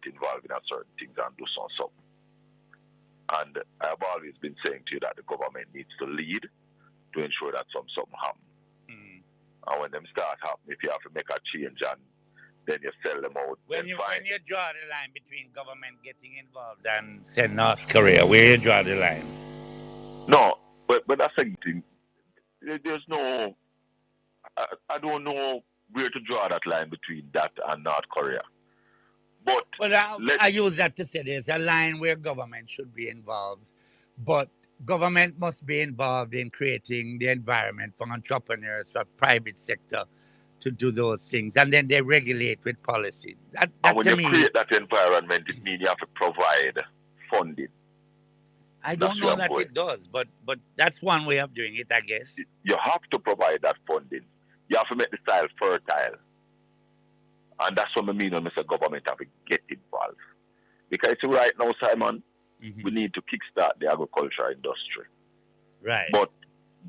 get involved in a certain things and do something. And I've always been saying to you that the government needs to lead to ensure that something happens. And when them start happening, if you have to make a change and then you sell them out, when you draw the line between government getting involved and say North Korea, where you draw the line? No, but that's a thing. There's no. I don't know where to draw that line between that and North Korea. But I use that to say there's a line where government should be involved, but government must be involved in creating the environment for entrepreneurs, for private sector to do those things, and then they regulate with policy. That and when to you me, create that environment, it means you have to provide funding. I don't know that it does, but that's one way of doing it, I guess. You have to provide that funding. You have to make the soil fertile. And that's what I mean when I say government have to get involved. Because right now, Simon, we need to kickstart the agriculture industry. Right. But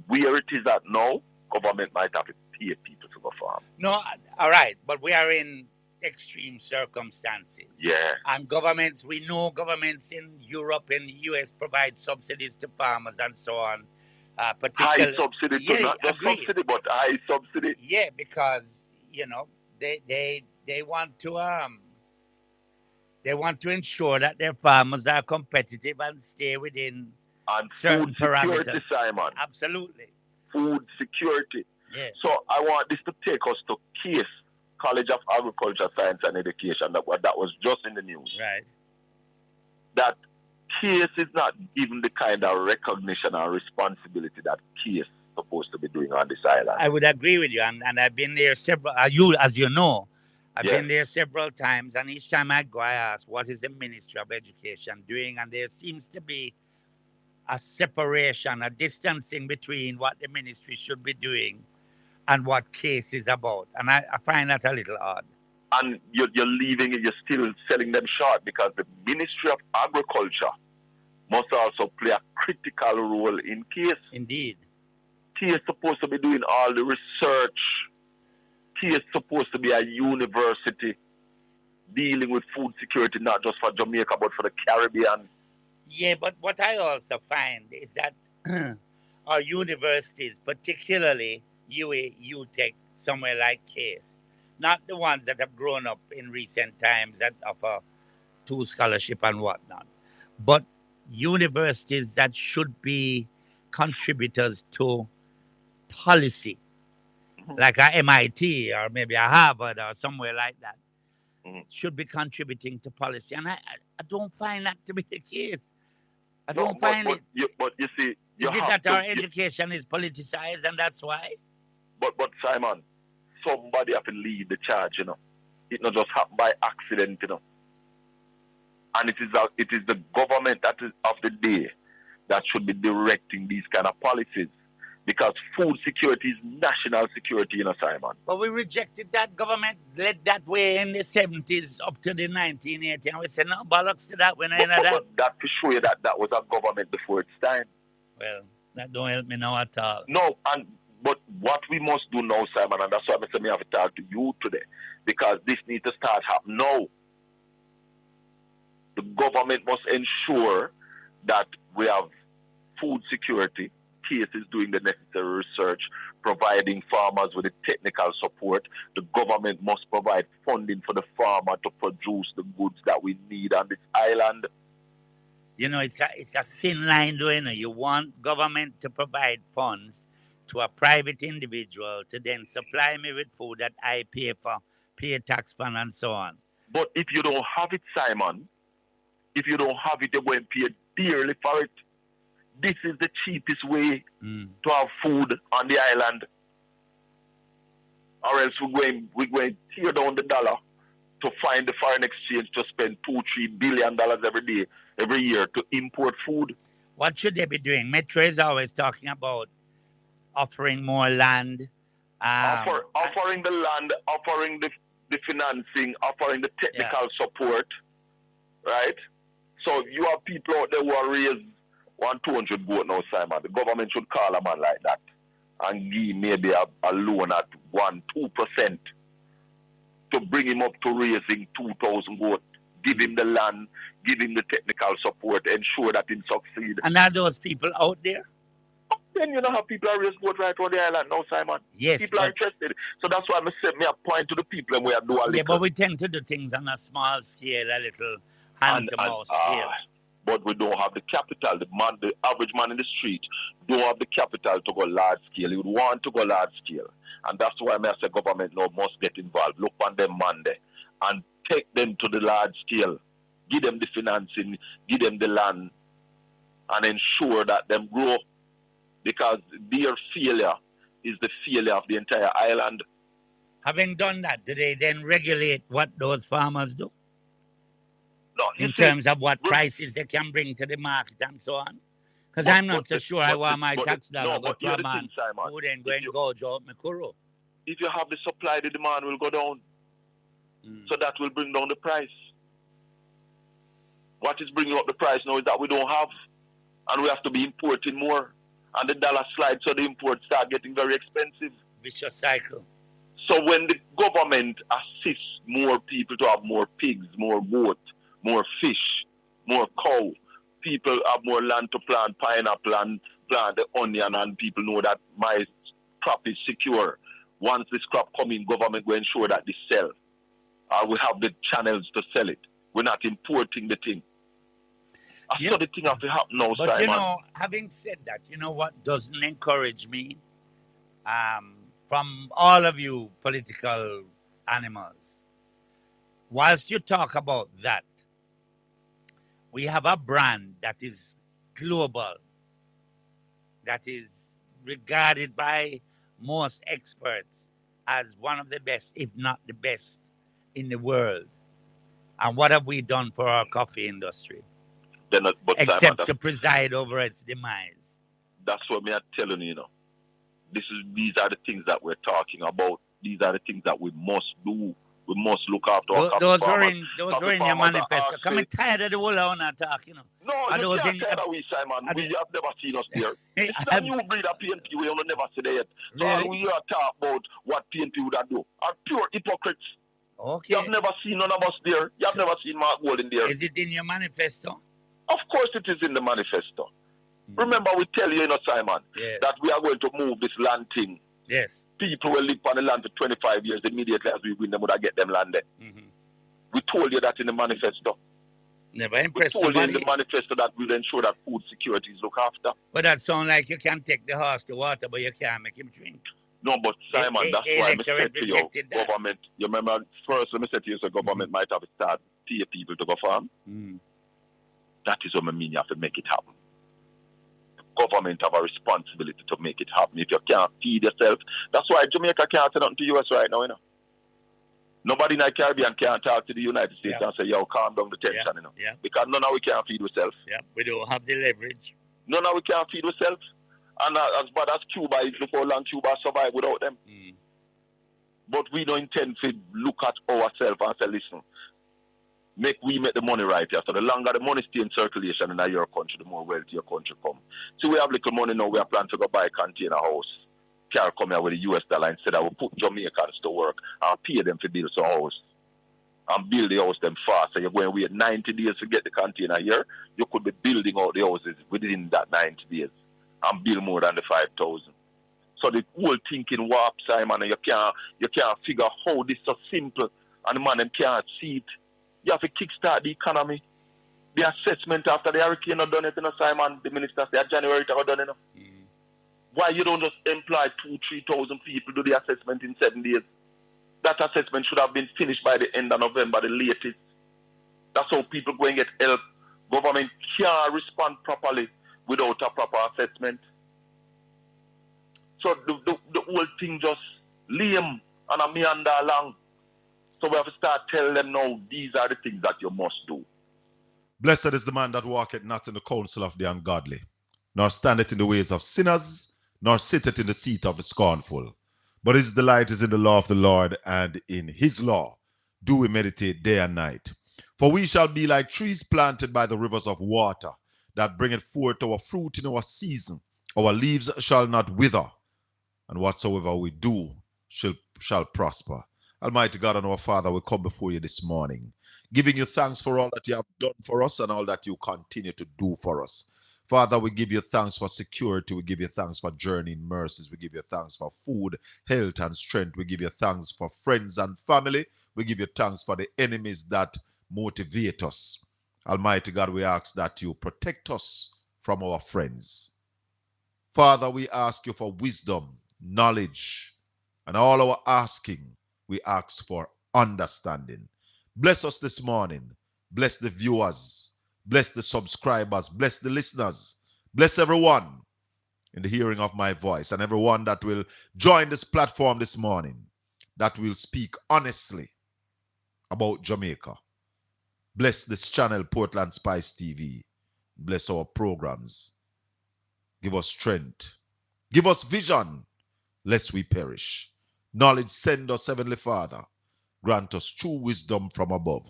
where it is at now, government might have to pay people to go farm. No, all right. But we are in extreme circumstances. Yeah. And governments, we know governments in Europe and the US provide subsidies to farmers and so on. High subsidy too, not just subsidy, but high subsidy. Yeah, because, you know, they want to ensure that their farmers are competitive and stay within certain parameters. Food security, Simon. Absolutely. Food security. Yeah. So I want this to take us to Case College of Agriculture, Science and Education. That was just in the news. Right. That Case is not given the kind of recognition or responsibility that Case is supposed to be doing on this island. I would agree with you, and I've been there several. As you know, I've been there several times, and each time I go, I ask, "What is the Ministry of Education doing?" And there seems to be a separation, a distancing between what the ministry should be doing and what Case is about, and I find that a little odd. And you're leaving it, you're still selling them short, because the Ministry of Agriculture must also play a critical role in Case. Indeed. Case is supposed to be doing all the research. Case is supposed to be a university dealing with food security, not just for Jamaica, but for the Caribbean. Yeah, but what I also find is that our universities, particularly UA, UTech, somewhere like Case, not the ones that have grown up in recent times that offer 2 scholarship and whatnot, but universities that should be contributors to policy, like a MIT or maybe a Harvard or somewhere like that, should be contributing to policy. And I don't find that to be the case. I don't find it. But you see, is it that our education is politicized and that's why? But Simon, somebody have to lead the charge, you know. It not just happen by accident, you know. And it is the government that is of the day that should be directing these kind of policies. Because food security is national security, you know, Simon. But we rejected that. Government led that way in the 70s up to the 1980s. And we said, no, bollocks to that. When I know that. But that to show you that was a government before its time. Well, that don't help me now at all. No, but what we must do now, Simon, and that's why I say I have to talk to you today, because this needs to start happening now. The government must ensure that we have food security. Case is doing the necessary research, providing farmers with the technical support. The government must provide funding for the farmer to produce the goods that we need on this island. You know, it's a thin line, though. You know, you want government to provide funds to a private individual to then supply me with food that I pay for, pay a tax fund and so on. But if you don't have it, Simon, if you don't have it, you're going to pay dearly for it. This is the cheapest way to have food on the island. Or else we're going to tear down the dollar to find the foreign exchange to spend $2-3 billion every year to import food. What should they be doing? Metro is always talking about offering more land. Offering the land, offering the financing, offering the technical support, right? So you have people out there who are raised 200 goat now, Simon. The government should call a man like that and give maybe a loan at 1-2% to bring him up to raising 2,000 goat give him the land, give him the technical support, ensure that he succeed. And are those people out there? Then you know how people are raised boat right on the island now, Simon. Yes, People are interested. So that's why I say me a point to the people and we are do a little. Yeah, but we tend to do things on a small scale, a little hand-to-mouth scale. But we don't have the capital. The average man in the street don't have the capital to go large scale. He would want to go large scale. And that's why I say government now must get involved. Look on them man there and take them to the large scale. Give them the financing, give them the land, and ensure that them grow. Because their failure is the failure of the entire island. Having done that, do they then regulate what those farmers do? No, in terms of what prices they can bring to the market and so on? Because I'm not so sure I want my tax dollar go to a man who then go and gouge out my kuro. If you have the supply, the demand will go down. So that will bring down the price. What is bringing up the price now is that we don't have, and we have to be importing more. And the dollar slides, so the imports start getting very expensive. Vicious cycle. So when the government assists more people to have more pigs, more goat, more fish, more cow, people have more land to plant pineapple and plant the onion, and people know that my crop is secure. Once this crop comes in, government will ensure that they sell. We have the channels to sell it. We're not importing the thing. I saw the thing have to happen now, but Simon. You know, having said that, you know what doesn't encourage me? From all of you political animals, whilst you talk about that, we have a brand that is global, that is regarded by most experts as one of the best, if not the best, in the world. And what have we done for our coffee industry? Except Simon, to preside over its demise. That's what me are telling you, these are the things that we're talking about. These are the things that we must do. We must look after our those farmers. Those were in your manifesto. I'm tired of the whole of that talk, you know. No, you can't tell that we, Simon. We have never seen us there. It's a new breed of PNP. We have never seen it yet. So really? We are talking about what PNP would have do. Are pure hypocrites. Okay. You have never seen none of us there. You have never seen Mark Gold in there. Is it in your manifesto? Of course it is in the manifesto. Remember, we tell you, Simon, that we are going to move this land thing. Yes. People will live on the land for 25 years. Immediately as we win them, would I get them landed. We told you that in the manifesto. Never impressed We told you in the manifesto that we'll ensure that food security is looked after. But that sounds like you can take the horse to water, but you can't make him drink. No, but Simon, that's why I said to you, government, you remember, first, let me say to you, so government might have to start pay people to go farm. That is what I mean, you have to make it happen. Government have a responsibility to make it happen. If you can't feed yourself, that's why Jamaica can't say nothing to US right now, Nobody in the Caribbean can't talk to the United States and say, yo, calm down the tension, Because none of we can't feed ourselves. Yeah, we don't have the leverage. None of we can't feed ourselves. And as bad as Cuba is, look how long Cuba survived without them. But we don't intend to look at ourselves and say, listen, we make the money right here. So the longer the money stay in circulation in your country, the more wealthy your country come. So we have little money now, we are planning to go buy a container house. Can come here with the US dollar instead of we put Jamaicans to work and pay them to build some house. And build the house them fast. So you're going to wait 90 days to get the container here. You could be building all the houses within that 90 days and build more than the 5,000. So the whole thinking warp, Simon, and you can't figure how this is so simple and the man them can't see it. You have to kickstart the economy. The assessment after the hurricane have done it, Simon. The minister said January to have done it. Why you don't just employ 2,000-3,000 people to do the assessment in 7 days? That assessment should have been finished by the end of November, the latest. That's how people go and get help. Government can't respond properly without a proper assessment. So the whole thing just lame and a meander along. So we have to start telling them now, these are the things that you must do. Blessed is the man that walketh not in the counsel of the ungodly, nor standeth in the ways of sinners, nor sitteth in the seat of the scornful. But his delight is in the law of the Lord, and in his law do we meditate day and night. For we shall be like trees planted by the rivers of water, that bringeth forth our fruit in our season. Our leaves shall not wither, and whatsoever we do shall prosper. Almighty God and our Father, we come before you this morning, giving you thanks for all that you have done for us and all that you continue to do for us. Father, we give you thanks for security. We give you thanks for journeying mercies. We give you thanks for food, health, and strength. We give you thanks for friends and family. We give you thanks for the enemies that motivate us. Almighty God, we ask that you protect us from our friends. Father, we ask you for wisdom, knowledge, and all our asking, we ask for understanding. Bless us this morning. Bless the viewers. Bless the subscribers. Bless the listeners. Bless everyone in the hearing of my voice and everyone that will join this platform this morning that will speak honestly about Jamaica. Bless this channel, Portland Spice TV. Bless our programs. Give us strength. Give us vision, lest we perish. Knowledge send us, Heavenly Father. Grant us true wisdom from above.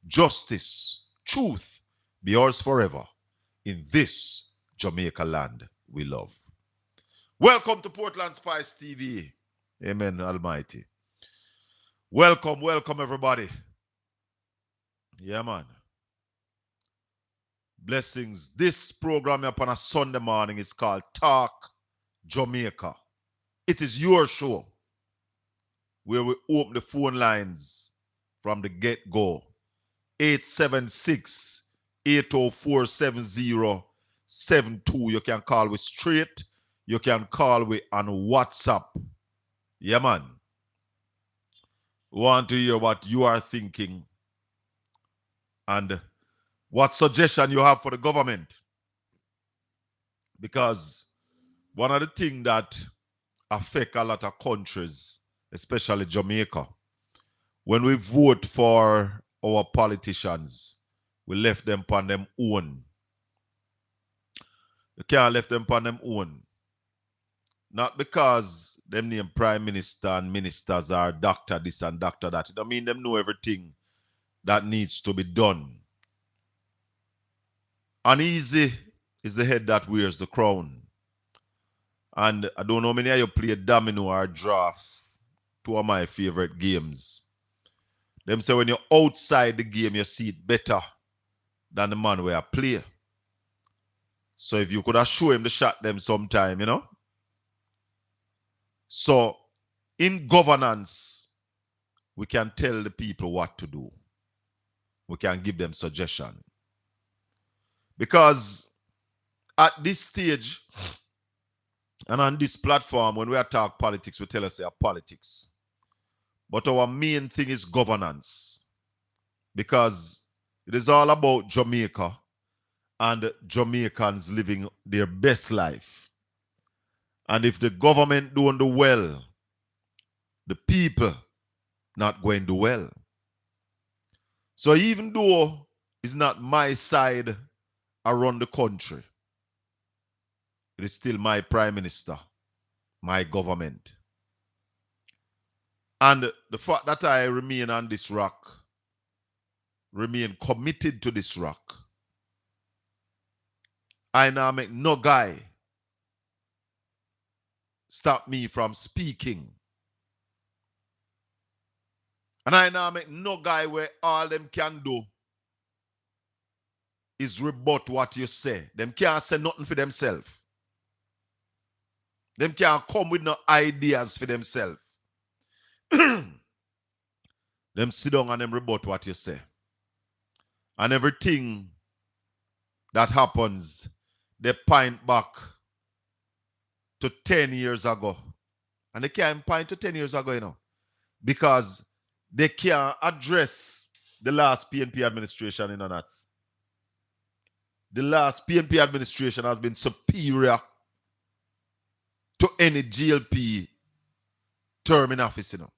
Justice, truth, be ours forever. In this Jamaica land we love. Welcome to Portland Spice TV. Amen, Almighty. Welcome, welcome, everybody. Yeah, man. Blessings. This program upon a Sunday morning is called Talk Jamaica. It is your show where we open the phone lines from the get-go. 876-804-7072. You can call we straight. You can call we on WhatsApp. Yeah, man. We want to hear what you are thinking and what suggestion you have for the government. Because one of the things that affect a lot of countries, especially Jamaica, when we vote for our politicians, we left them upon them own. You can't left them upon them own. Not because them name prime minister and ministers are doctor this and doctor that. It don't mean them know everything that needs to be done. Uneasy is the head that wears the crown. And I don't know how many of you play domino or draft, two of my favorite games. Them say when you're outside the game, you see it better than the man where I play. So if you could have shown him the shot them sometime, you know. So in governance, we can tell the people what to do. We can give them suggestion. Because at this stage and on this platform, when we talk politics, we tell us they are politics. But our main thing is governance. Because it is all about Jamaica and Jamaicans living their best life. And if the government don't do well, the people not going to do well. So even though it's not my side around the country, it is still my prime minister, my government. And the fact that I remain on this rock, remain committed to this rock, I now make no guy stop me from speaking. And I now make no guy where all them can do is rebut what you say. Them can't say nothing for themselves. Them can't come with no ideas for themselves. Them sit down and them rebut what you say. And everything that happens, they point back to 10 years ago. And they can't point to 10 years ago, you know. Because they can't address the last PNP administration in that. The last PNP administration has been superior to any GLP term in office, you know.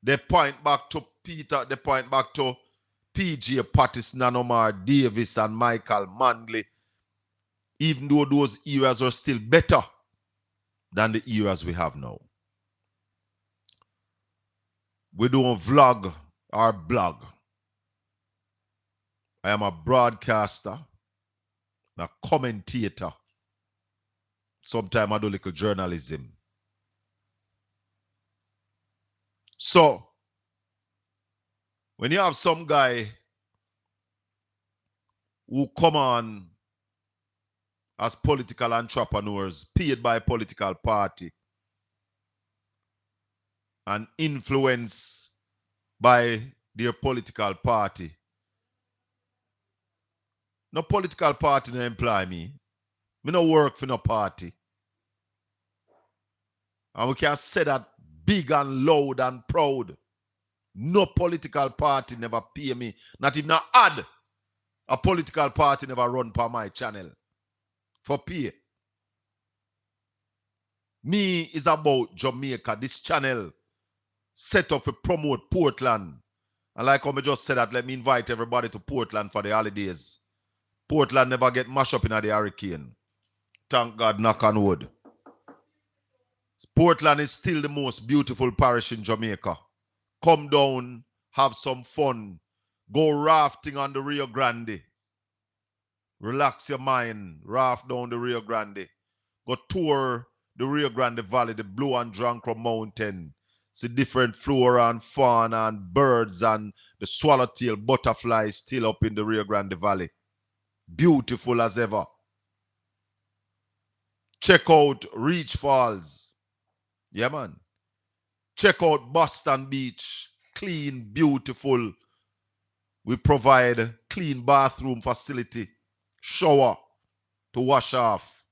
They point back to Peter, they point back to PJ Patterson and Omar Davis and Michael Manley, even though those eras are still better than the eras we have now. We don't vlog or blog. I am a broadcaster, a commentator. Sometimes I do little journalism. So, When you have some guy who come on as political entrepreneurs paid by a political party and influenced by their political party. No political party no employ me. Me no work for no party. And we can say that big and loud and proud. No political party never pay me. Not even an ad. A political party never run per my channel for pay. Me is about Jamaica. This channel set up to promote Portland. And like how I just said that, let me invite everybody to Portland for the holidays. Portland never get mashed up in the hurricane. Thank God, knock on wood. Portland is still the most beautiful parish in Jamaica. Come down, have some fun. Go rafting on the Rio Grande. Relax your mind. Raft down the Rio Grande. Go tour the Rio Grande Valley, the Blue and Drancro Mountain. See different flora and fauna and birds and the swallowtail butterflies still up in the Rio Grande Valley. Beautiful as ever. Check out Reach Falls. Yeah, man. Check out Boston Beach. Clean, beautiful. We provide clean bathroom facility. Shower to wash off.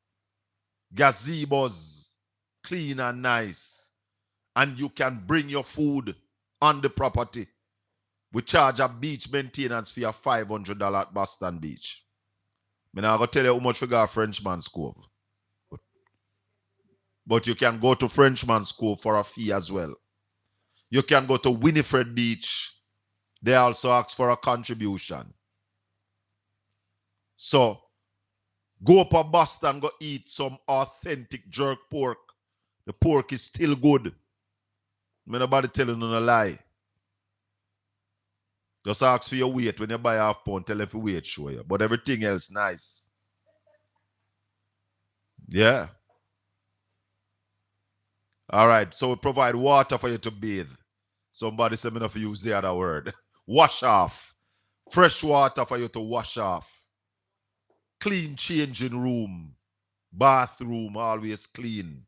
Gazebos. Clean and nice. And you can bring your food on the property. We charge a beach maintenance fee of $500 at Boston Beach. I'm not going to tell you how much we got Frenchman's Cove. But you can go to Frenchman's Cove for a fee as well. You can go to Winifred Beach. They also ask for a contribution. So, go up to Boston, go eat some authentic jerk pork. The pork is still good. Nobody telling you no lie. Just ask for your weight. When you buy half pound, tell them for weight, show you. But everything else, nice. Yeah. All right. So we provide water for you to bathe. Somebody said me not use the other word. Wash off. Fresh water for you to wash off. Clean changing room. Bathroom, always clean.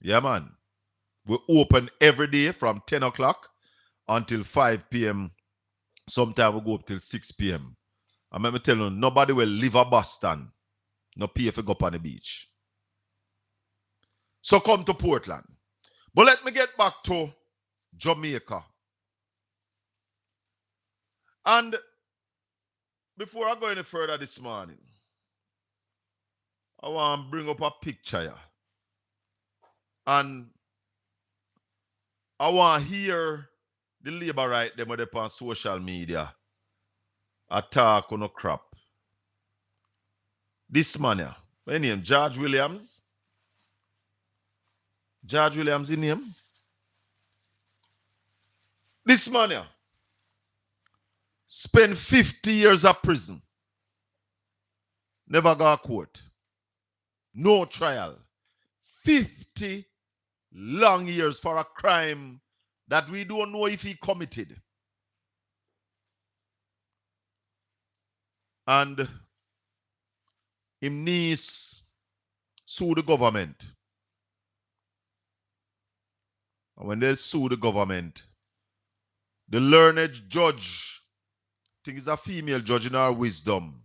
Yeah, man. We open every day from 10 o'clock until 5 p.m. Sometimes we go up till 6 p.m. And let me tell you, nobody will leave a Boston. No pay if you go up on the beach. So come to Portland. But let me get back to Jamaica. And before I go any further this morning, I want to bring up a picture here. And I want to hear the labor right them with on social media attack on a crap. This man here, my name, George Williams. George Williams in name. This man here spent 50 years of prison. Never got a court. No trial. 50 long years for a crime that we don't know if he committed. And him niece sue the government. And when they sue the government, the learned judge, I think it's a female judge in her wisdom,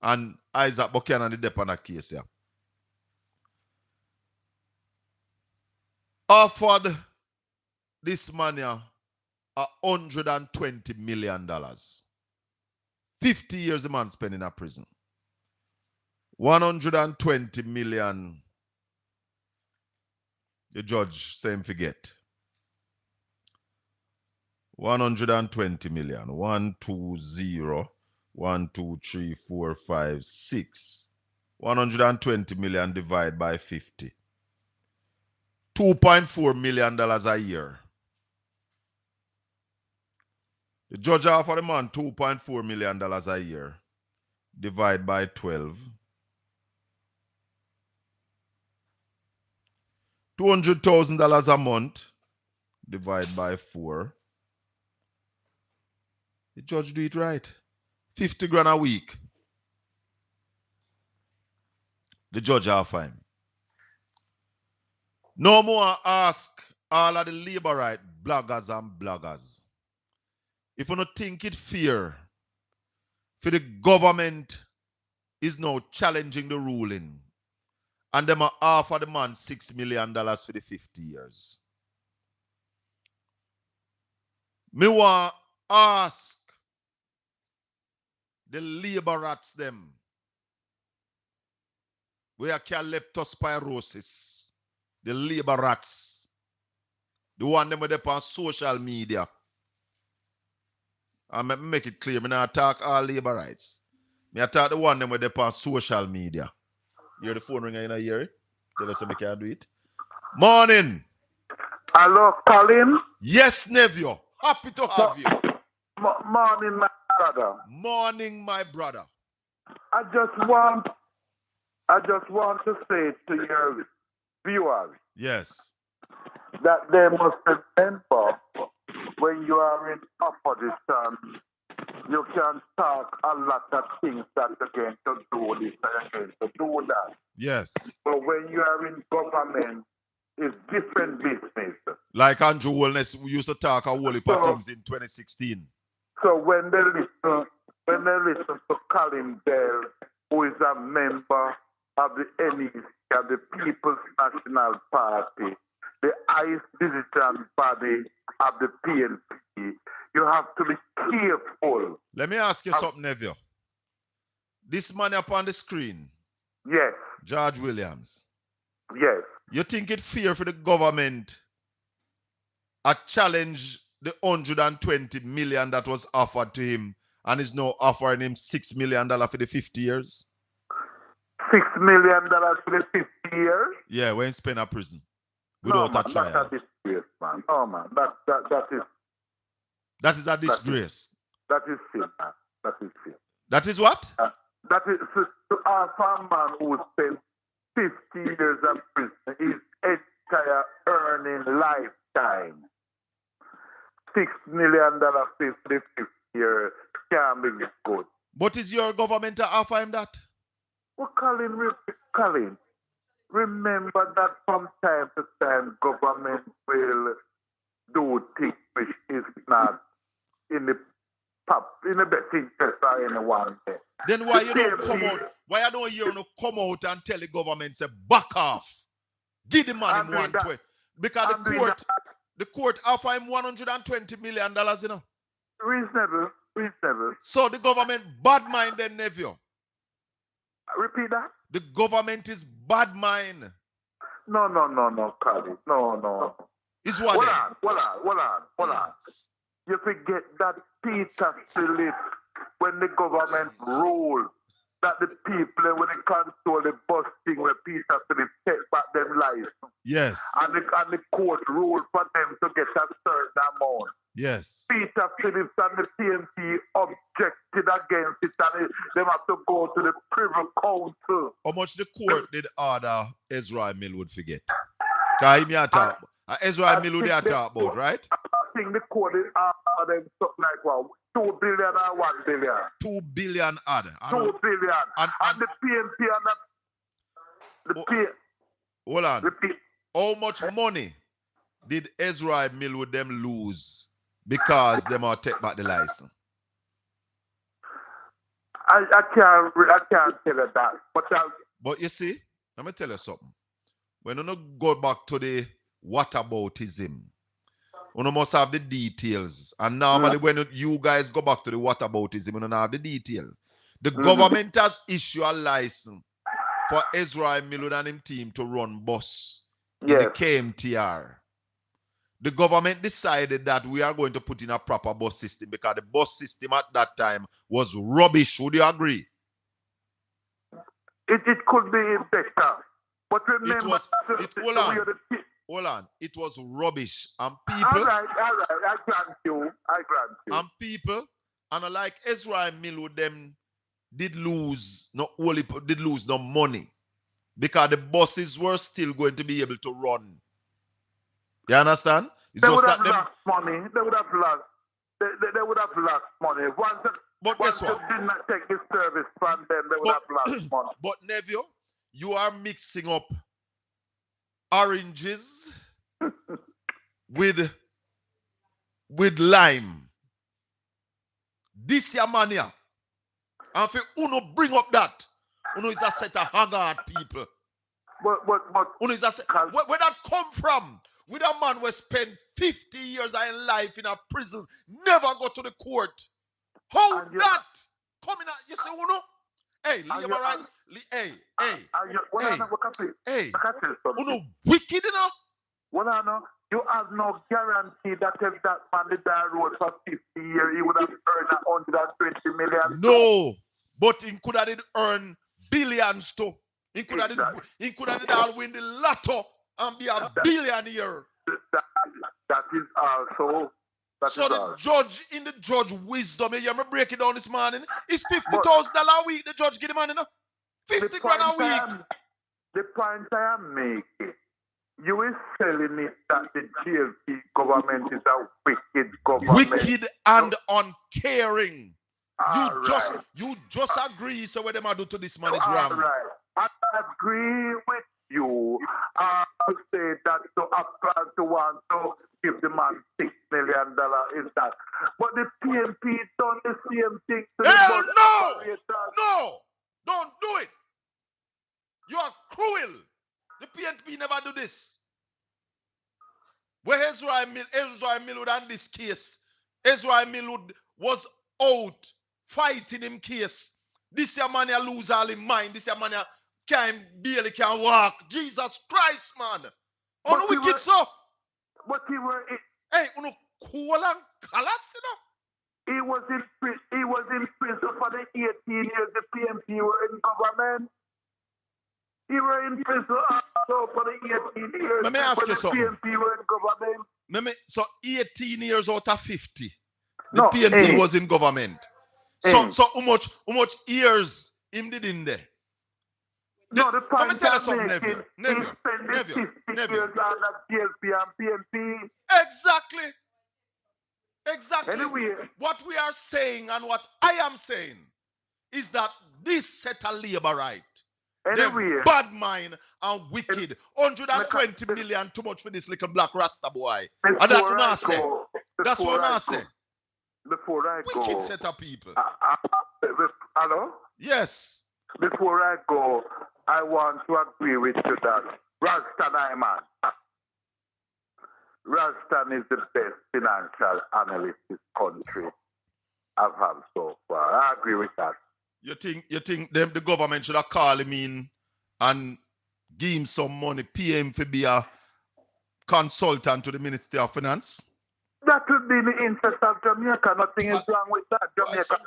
and Isaac Buchanan the dep on a case here, offered this man here $120 million. 50 years the man spent in a prison. 120 million. The judge same forget. 120 million. 1, 2, 0. 1, 2, 3, 4, 5, 6. 120 million divided by 50. $2.4 million a year. The judge offered the man $2.4 million a year. Divide by 12. $200,000 a month. Divide by 4. The judge do it right. 50 grand a week. The judge offer him. No more ask all of the labor right bloggers and bloggers. If you don't think it fair for the government is now challenging the ruling and them are offer the man $6 million for the 50 years. Me want ask the labor rats them where can leptospirosis, the labor rats, the one them with on social media. I make it clear, me not talk all labor rights. Me talk the one them with on social media. You hear the phone ring in a year? Tell us we can do it. Morning. Hello, Colin. Yes, nephew. Happy to have you. Morning, my brother. Morning, my brother. I just want to say to your viewers, yes, that they must remember when you are in opposition, you can talk a lot of things that you're going to do this and you're going to do that. Yes. But when you are in government, it's different business. Like Andrew Wellness, we used to talk a whole heap of things in 2016. So when they listen to Colin Bell, who is a member of the NEC, of the People's National Party, the highest decision body of the PNP, you have to be careful. Let me ask you something, nephew. This man up on the screen, Yes. George Williams. Yes. You think it fair for the government to challenge the $120 million that was offered to him and is now offering him $6 million for the 50 years? $6 million for the 50 years? Yeah, when he spent in prison without a trial. That's a disgrace, man. Oh, man. That is a disgrace. That is sin, man. That is sin. That is what? That is to ask a man who spent 50 years in prison, his entire earning lifetime. $6 million for the 50 years can't be good. But is your government to offer him that? Well, Colin, remember that from time to time government will do things which is not in the best interest of anyone. Then why you don't come out? Why I don't hear you come out and tell the government say back off, give the man him 120 because the court offer him $120 million, you know. Reasonable. So the government bad mind then, nephew. Repeat that. The government is bad mind. No, Colin. No. It's what? Hold on. You forget that Peter Phillips, when the government ruled, that the people, when they control the bus thing, where Peter Phillips take back them license. Yes. And the court ruled for them to get a certain amount. Yes. Peter Phillips and the PNP objected against it, and they have to go to the Privy Council. How much the court did order Ezra Millwood forget? Because he talk. Ezra Millwood they talk about, right? I think the court did order them something like what, 2 billion or 1 billion. 2 billion odd. 2 billion. And the PNP and the hold on. How much money did Ezra Millwood them lose because them are take back the license? I can't tell you that. But you see, let me tell you something. When you go back to the whataboutism, you must have the details. And normally when you guys go back to the whataboutism, you don't have the detail. The government has issued a license for Ezra Millwood and him team to run bus in the KMTR. The government decided that we are going to put in a proper bus system because the bus system at that time was rubbish. Would you agree? It could be better. But remember, hold on. It was rubbish. And people. All right. I grant you. And people, and like Ezra Millwood, them did lose no money because the buses were still going to be able to run. You understand? It's they just would that have lost money. They would have lost. they would have lost money. But Once guess you what? did not take the service from them, they would But, have lost money. but nephew, you are mixing up oranges with lime. This your mania. And if Uno bring up that, Uno is a set of haggard people. But Uno is a set, where that come from? With a man who spent 50 years of his life in a prison, never go to the court. How that coming out? You say Uno? Hey, labor right? Hey. Uno wicked enough? Well, I know you have no guarantee that if that man did that road for 50 years, he would have earned 120 million. No, but he could have earned billions too. He could have win the lotto and be a billionaire. That is also. So the judge, in the judge wisdom, you me break it down this morning. It's $50,000 a week. The judge give the man, you know, 50 grand a week. The point I am making, you is telling me that the GLP government is a wicked government. Wicked and uncaring. You Right. just agree. So what them do to this man is wrong. Right. I agree with you. To say that to want to give the man $6 million is that. But the PNP done the same thing to Hell the no! operators. No! Don't do it. You are cruel. The PNP never do this. Where Ezra Millwood on this case, Ezra Millwood was out fighting him case. This your man lose all in mind. This your man barely can walk. Jesus Christ, man. On the wicked so. But he were Hey, uno cool and callous, you know? he was in prison for the 18 years the PNP were in government. He were in prison also for the 18 years. Let me ask you something. The PNP were in government. So 18 years out of 50, the No, PNP was in government. So how much years him did in there? No, the Let me point tell you I'm something, making, nephew. he spent the Nephew. 50 years on that GLP and PNP. Exactly. Anyway. What we are saying and what I am saying is that this set a labor right. Anyway. Them bad mind and wicked. 120 million too much for this little black Rasta boy. And that's what I say. That's what I say. Before I go. Wicked set of people. Hello? Yes. Before I go, I want to agree with you that Rastan Rastan is the best financial analyst this country I've had so far. I agree with that. You think them the government should have called him in and give him some money, pay him to be a consultant to the Ministry of Finance? That would be in the interest of Jamaica. Nothing is wrong with that. Jamaica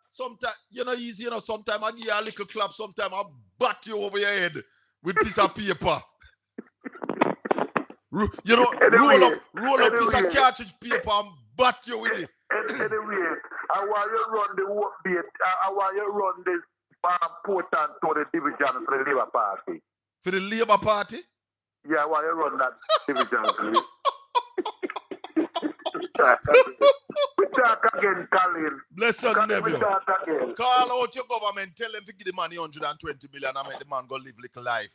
sometimes, easy, sometimes I give you a little clap, sometimes I bat you over your head with piece of paper. Roll up piece of cartridge paper and bat you with it. Anyway, I want you run the work bait. I want you run this important to the division for the Labour Party. For the Labour Party? Yeah, I want you run that division. We talk again, Colin. Blessed nephew. Talk again. Call out your government, tell them to give the money 120 million and make the man go live little life.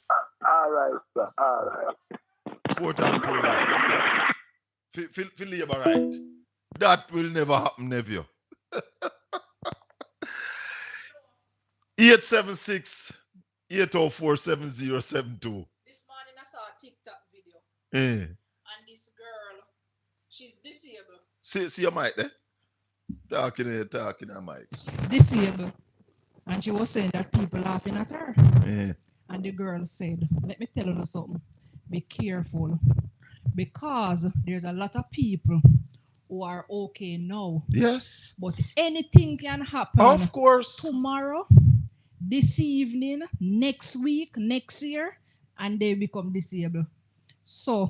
All right, sir. All right. Important to you. For Labour right. That will never happen, nephew. 876 804 7072. This morning I saw a TikTok video. And this girl, she's disabled. See your mic there? Talking her mic. She's disabled. And she was saying that people laughing at her. Yeah. And the girl said, let me tell you something. Be careful. Because there's a lot of people who are okay now. Yes. But anything can happen. Of course. Tomorrow, this evening, next week, next year, and they become disabled. So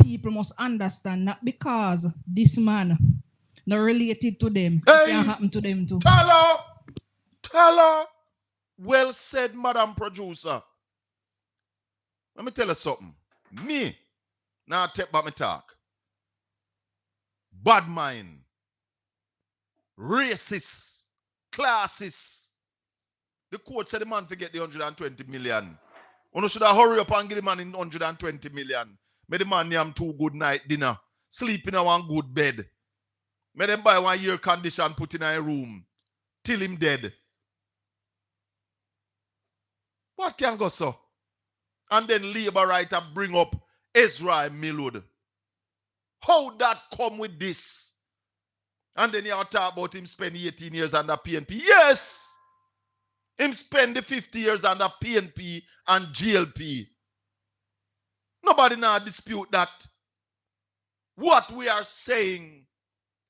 people must understand that because this man not related to them, it can happen to them too. Tell her. Well said, Madam Producer. Let me tell you something. Me, now take back my talk. Bad mind racist, classist. The court said the man forget the 120 million. You should have hurry up and give the man in 120 million. May the man name 2 good night dinner. Sleep in a one good bed. May them buy 1 year condition put in a room. Till him dead. What can go so? And then Labour writer bring up Ezra Millwood. How that come with this? And then you talk about him spend 18 years under PNP. Yes! Him spend the 50 years under PNP and GLP. Nobody now dispute that. What we are saying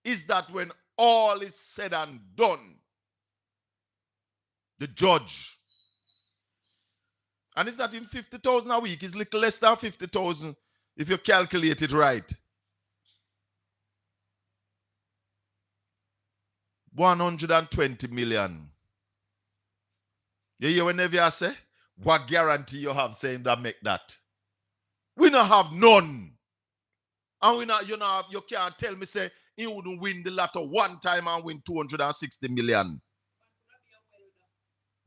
is that when all is said and done, the judge, and it's not in 50,000 a week, it's little less than 50,000 if you calculate it right. 120 million. You hear whenever I say, what guarantee you have saying that make that? We not have none. And we not, you can't tell me say he wouldn't win the lotto one time and win 260 million.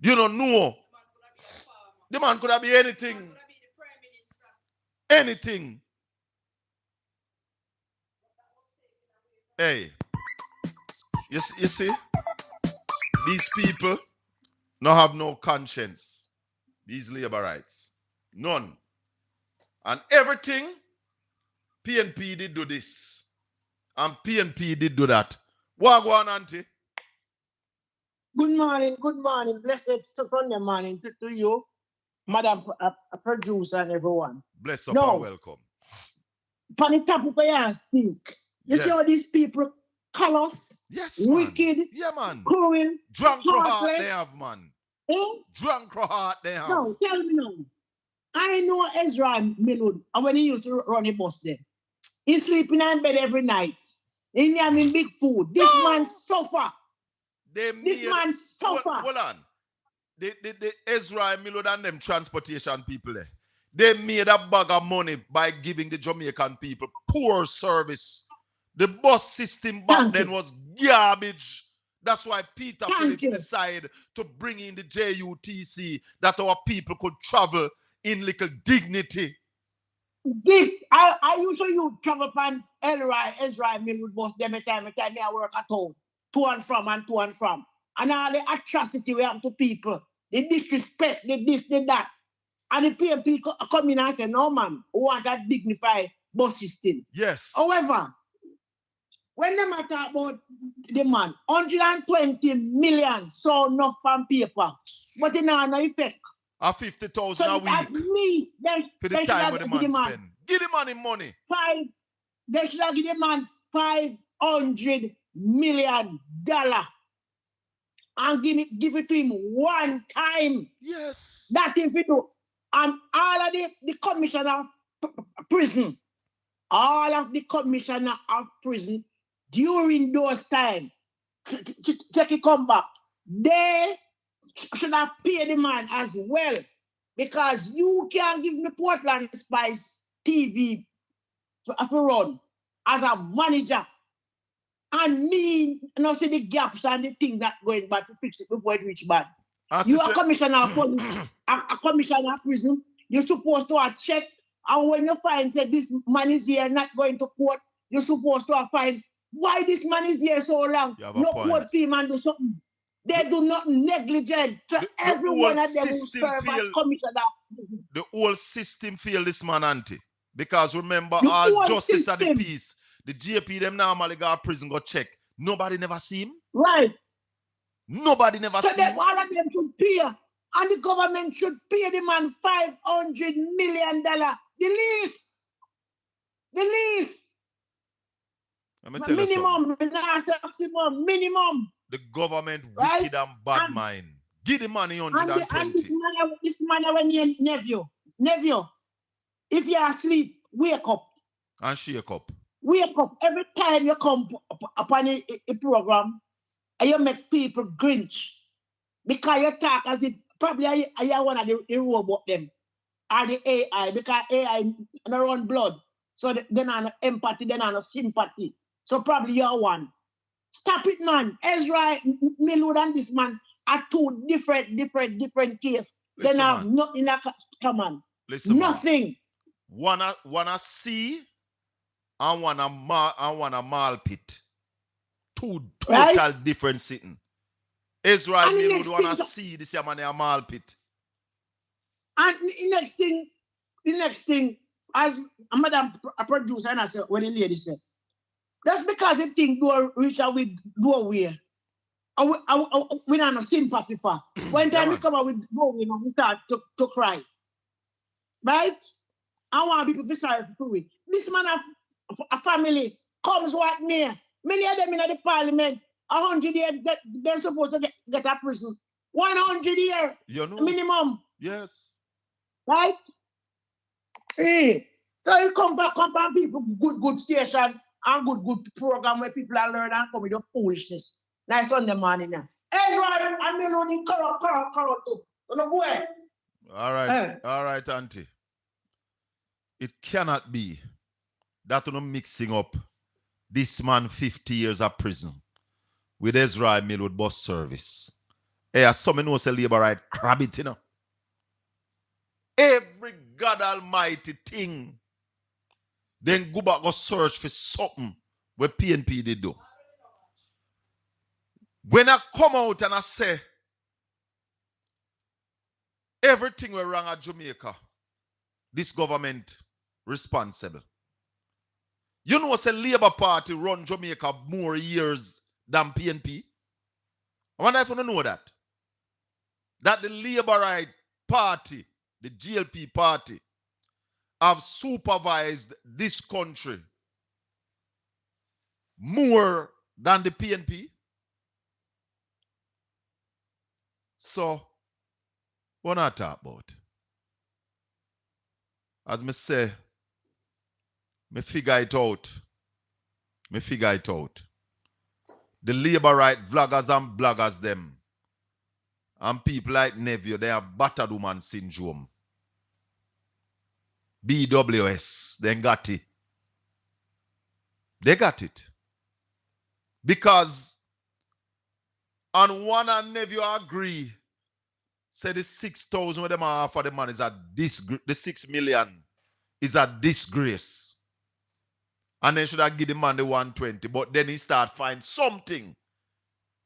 You don't know. The man could have been anything. Anything. Hey. You see? These people not have no conscience. These labor rights. None. And everything, PNP did do this. And PNP did do that. What go on, Auntie? Good morning. Blessed Sunday morning to you, Madam Producer and everyone. Bless up and welcome. On the topic I speak. You see how these people callous, wicked, cruel, drunk heart they have, man. Drunk heart they have. No, tell me now. I know Ezra Millwood, and when he used to run a bus there, he's sleeping in bed every night. He's having big food. This man suffer. This man suffer. Hold on. The Ezra Millwood and them transportation people there, they made a bag of money by giving the Jamaican people poor service. The bus system back then was garbage. That's why Peter Phillips decided to bring in the JUTC, that our people could travel in little dignity. I usually travel from Ezra Millwood bus every time I work at home. To and from. And all the atrocity we have to people, the disrespect, the this, the that. And the PMP come in and say, no, man, we want that dignified bus system. Yes. However, when they talk about the man, 120 million so enough on paper, but it has no effect. 50,000 a week. For the time when the man spend. Give the man money. They should have given the man $500 million and give it to him one time. Yes. That if you do. And all of the commissioner of prison, during those times, check it come back, they should have paid the man as well. Because you can't give me Portland Spice TV to run as a manager. And me not see the gaps and the things that going bad to fix it before it reach bad. You are commissioner of police, a commissioner of prison. You're supposed to have check. And when you find say this man is here not going to court, you're supposed to have find why this man is here so long. No court fee man do something. They do not negligent to every one of them who serve as commissioner. The whole system feel this man, Auntie. Because remember, all justice of the peace. The GP them normally go to prison, go check. Nobody never see him. Right. Nobody never see him. So all of them should pay. And the government should pay the man $500 million. The least. Minimum. Minimum. The government wicked and bad mind. Give the money 120. And this man when you nephew. If you are asleep, wake up. And shake up. Wake up. Every time you come upon a program, and you make people grinch. Because you talk as if probably I one of the robot them. Or the AI. Because AI don't run blood. So they don't have empathy, they don't have sympathy. So probably you're one. Stop it, man. Ezra Millwood and this man are two different cases. They Listen, have man. nothing that come on. Listen, man. Nothing. One a C and one a mal pit. Two total Right? different sitting. Israel And the Millwood next wanna thing, see this here man a mal pit. and the next thing, as a madam a producer, and I said, when the lady said, that's because the thing do reach out with do away. We don't have no sympathy for. When Yeah, time we man. come out with go, we start to cry. Right? I want people to sorry for it. This man have a family comes what me. Many of them in the parliament, 100 years, they're supposed to get a prison. 100 years You know? minimum. Yes. Right? Eh. So you come back people, good station and good program where people are learning and come with your foolishness. Nice Sunday morning now. Ezra, I'm melody corrupt too. You know, boy. All right. All right, Auntie. It cannot be that you're mixing up this man 50 years of prison with Ezra Millwood bus service. Hey, as some know say labor right crab it, you know. Every God Almighty thing, then go back go search for something where PNP did do. When I come out and I say everything went wrong at Jamaica, this government responsible. You know, say Labour Party run Jamaica more years than PNP. I wonder if you don't know that. That the Labourite Party, the GLP party, have supervised this country more than the PNP. So, what I talk about? As me say, me figure it out. Me figure it out. The Labourite vloggers and bloggers them, and people like Neville, they have battered woman syndrome. BWS, they got it. They got it. Because on one and Neville agree, say the 6,000 where them are for the man is a disgrace. The 6 million is a disgrace. And then should I give the man the 120. But then he start find something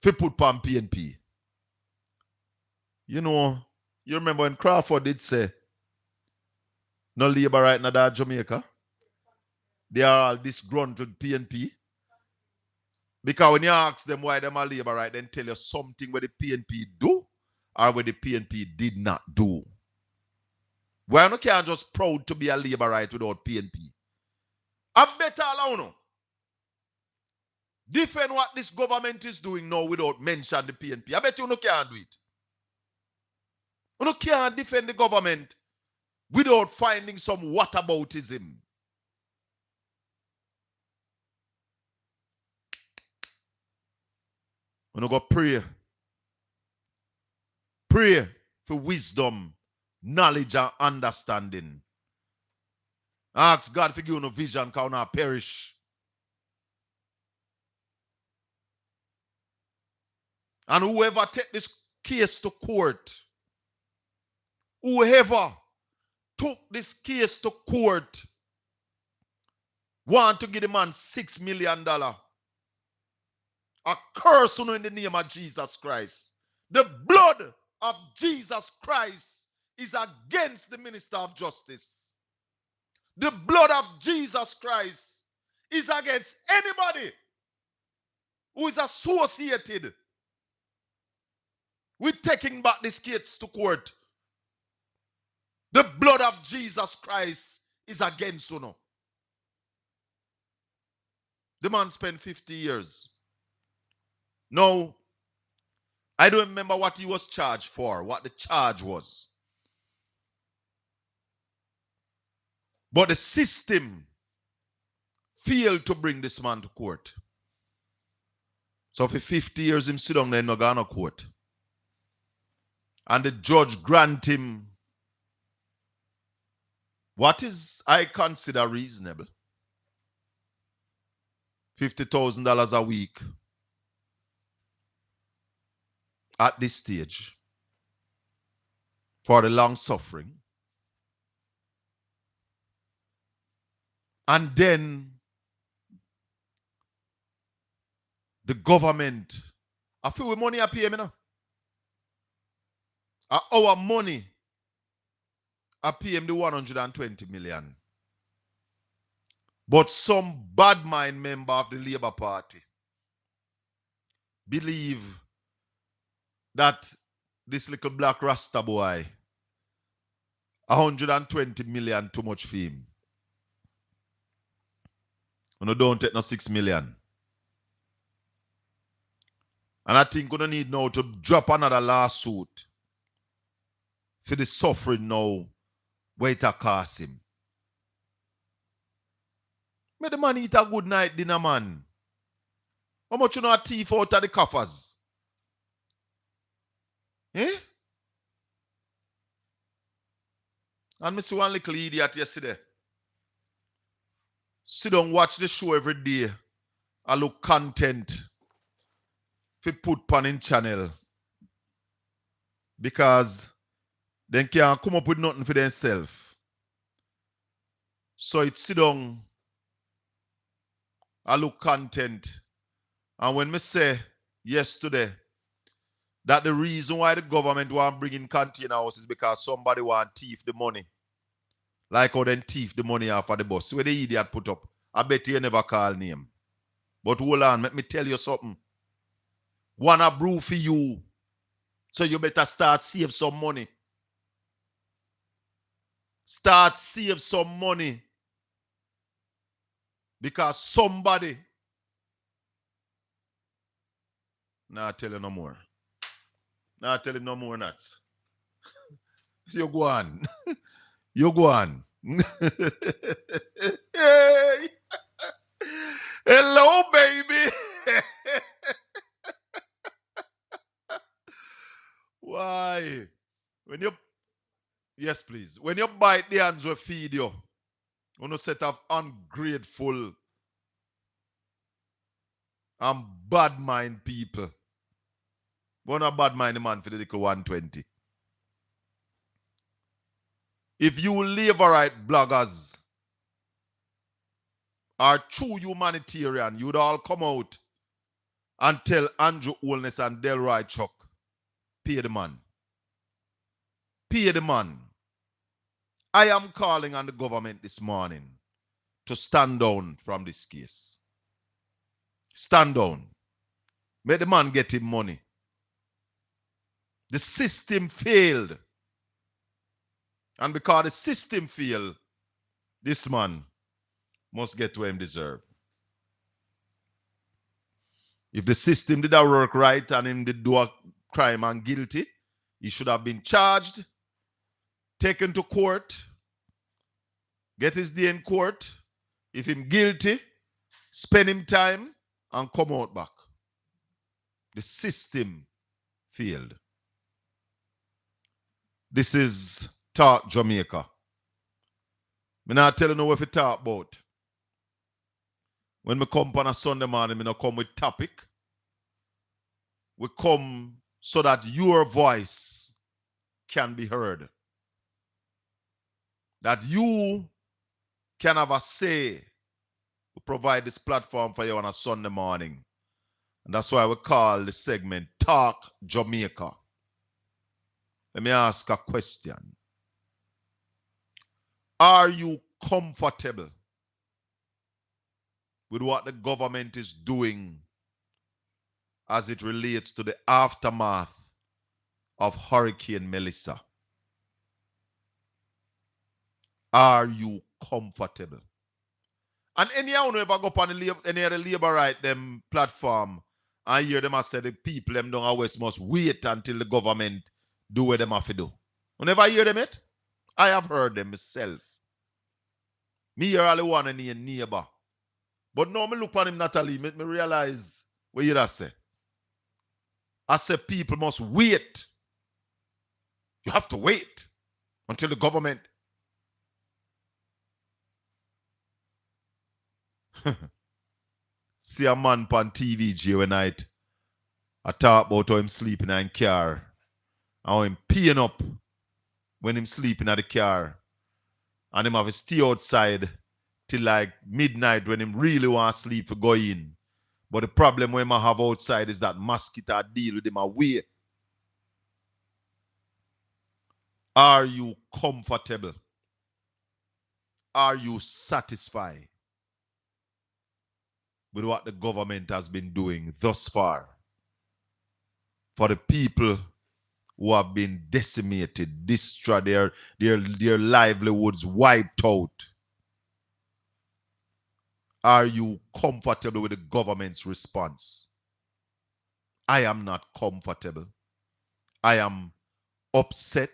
to put on PNP. You know, you remember when Crawford did say, no labor right now that Jamaica. They are all disgruntled PNP. Because when you ask them why them are labor right, then tell you something where the PNP do or where the PNP did not do. Why you can't just proud to be a labor right without PNP? I'm better alone. Defend what this government is doing now without mention the PNP. I bet you can't do it. You can't defend the government without finding some whataboutism. You go pray. Pray for wisdom, knowledge, and understanding. Ask God for give you vision, because you not perish. And whoever take this case to court, whoever took this case to court, want to give the man $6 million. A curse in the name of Jesus Christ. The blood of Jesus Christ is against the minister of justice. The blood of Jesus Christ is against anybody who is associated with taking back these kids to court. The blood of Jesus Christ is against you now. The man spent 50 years. Now, I don't remember what he was charged for, what the charge was. But the system failed to bring this man to court. So for 50 years, him sit down there in no go to court. And the judge grant him what is I consider reasonable. $50,000 a week at this stage for the long suffering. And then the government, I feel with money I pay me now. Our money, I pay him the 120 million. But some bad mind member of the Labour Party believe that this little black Rasta boy, 120 million too much for him. And don't take no 6 million. And I think we don't need now to drop another lawsuit for the suffering now where it cost him. May the man eat a good night dinner, man. How much you know a thief out of the coffers? Eh? And I see one little idiot yesterday. Sit down, watch the show every day. I look content. Fi put pan in channel. Because they can't come up with nothing for themselves. So it sit down. I look content. And when me say yesterday that the reason why the government want bring in container house is because somebody want thief the money. Like how then thief the money off of the bus. Where the idiot put up. I bet you never call name. But hold on, let me tell you something. Wanna brew for you. So you better start save some money. Start save some money. Because somebody. Nah, tell you no more. Nah, tell him no more nuts. You go on. You go on. Hey. Hello, baby. Why? When you, yes, please. When you bite the hands will feed you. On a set of ungrateful and bad mind people. But not bad mind the man for the little 120. If you Labourite bloggers are true humanitarian, you'd all come out and tell Andrew Holness and Delroy Chuck, pay the man. Pay the man. I am calling on the government this morning to stand down from this case. Stand down. Make the man get him money. The system failed. And because the system failed, this man must get what him deserve. If the system did not work right and him did do a crime and guilty, he should have been charged, taken to court, get his day in court. If him guilty, spend him time and come out back. The system failed. This is Talk Jamaica. I'm not telling you what to talk about. When we come on a Sunday morning, we don't come with topic. We come so that your voice can be heard. That you can have a say. We provide this platform for you on a Sunday morning. And that's why we call the segment Talk Jamaica. Let me ask a question. Are you comfortable with what the government is doing as it relates to the aftermath of Hurricane Melissa? Are you comfortable? And anyhow, if I go up on any other Labourite them platform, I hear them say the people them down West must wait until the government do what them have to do. Whenever I hear them it, I have heard them myself. Me hear all the one and a neighbor. But now me look on him, Natalie, make me realize what you say. I say people must wait. You have to wait until the government. See a man on TV, Joe night, I talk about how him sleeping in car. How him peeing up when him sleeping at the car. And him have to stay outside till like midnight when him really want to sleep for go in. But the problem when I have outside is that mosquito deal with him away. Are you comfortable? Are you satisfied with what the government has been doing thus far for the people who have been decimated, destroyed, their livelihoods wiped out? Are you comfortable with the government's response? I am not comfortable. I am upset.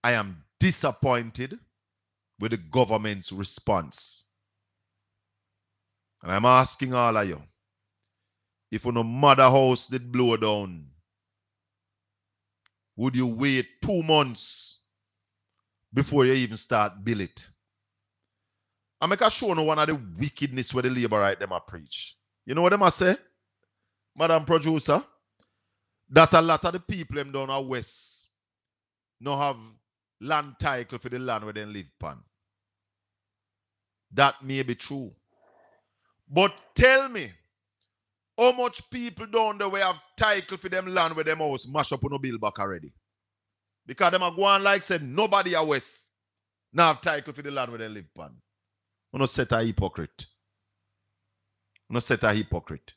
I am disappointed with the government's response. And I'm asking all of you, if no mother house did blow down, would you wait 2 months before you even start build it? I make a show no one of the wickedness where the labor right them a preach. You know what them a say? Madam Producer? That a lot of the people them down out west no have land title for the land where they live upon. That may be true. But tell me, how much people down there we have title for them land where them house mash up on no bill back already? Because them are going like said nobody a west now have title for the land where they live upon. You no set a hypocrite. You no set a hypocrite.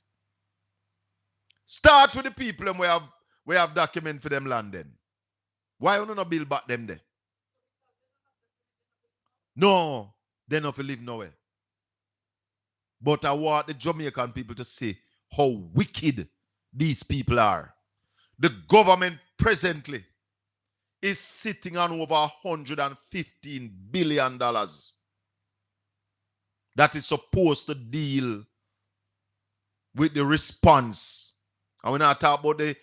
Start with the people them we have document for them land then. Why you no build back them there? No, they not live nowhere. But I want the Jamaican people to see how wicked these people are. The government presently is sitting on over $115 billion that is supposed to deal with the response. And when I talk about the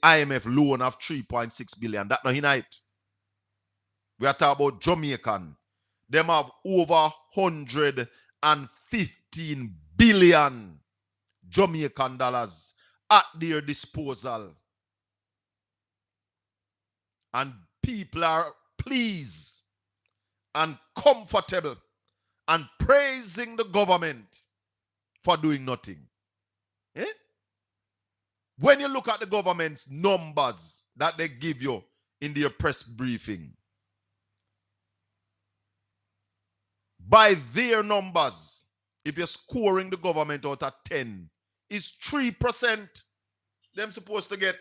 IMF loan of $3.6 billion, that not in it. We are talking about Jamaican. Them have over $115 billion Jamaican dollars at their disposal. And people are pleased and comfortable and praising the government for doing nothing. Eh? When you look at the government's numbers that they give you in their press briefing, by their numbers, if you're scoring the government out of 10, it's 3% them supposed to get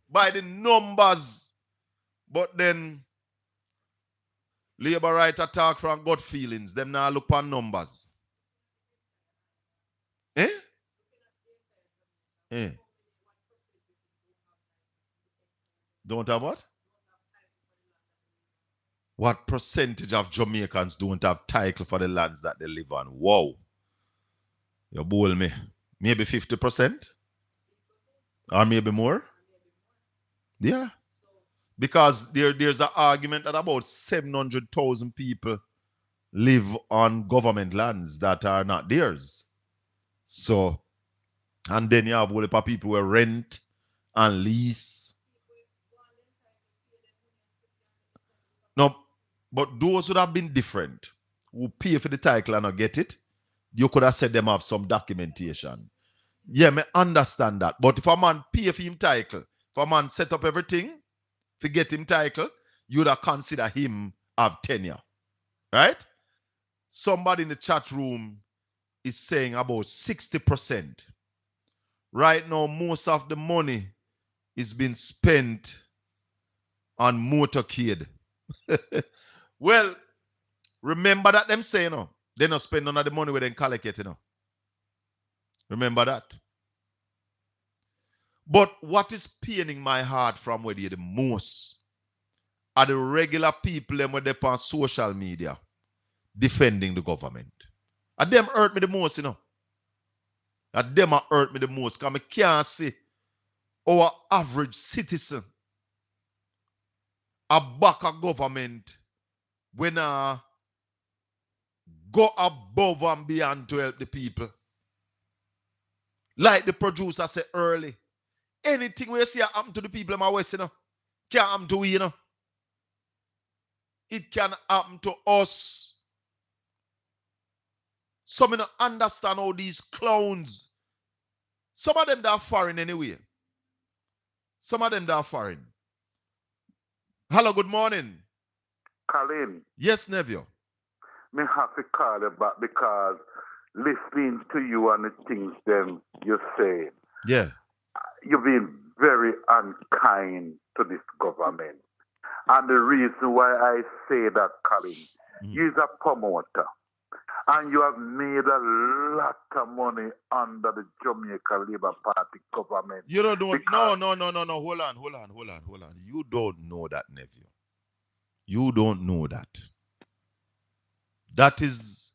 by the numbers. But then labor right attack from gut feelings. Them now look on numbers. Eh? Eh? Don't have what? What percentage of Jamaicans don't have title for the lands that they live on? Wow. You bowl me. Maybe 50%? Or maybe more? Yeah. Because there's an argument that about 700,000 people live on government lands that are not theirs. So, and then you have a whole heap of people who rent and lease. No, but those would have been different. Who pay for the title and not get it, you could have said them have some documentation. Yeah, me understand that. But if a man pay for him title, if a man set up everything, to get him title, you'd have consider him have tenure. Right? Somebody in the chat room is saying about 60%. Right now, most of the money is being spent on motorcade. Well, remember that them say, they not spend none of the money where they collect it, Remember that. But what is paining my heart from where they the most are the regular people them where they on social media defending the government. And them hurt me the most, And them hurt me the most because I can't see our average citizen a back a government when go above and beyond to help the people. Like the producer said early, anything we see happen to the people in my West, you know, can't happen to we, you know. It can happen to us. Some don't understand all these clowns. Some of them that are foreign anyway. Some of them that are foreign. Hello, good morning. Colin, Yes, nephew. me have to call you back because listening to you and the things them you say, Yeah. you've been very unkind to this government. And the reason why I say that, Colin, you're a promoter. And you have made a lot of money under the Jamaica Labour Party government. You don't know. because- No. Hold on. You don't know that, nephew. You don't know that. That is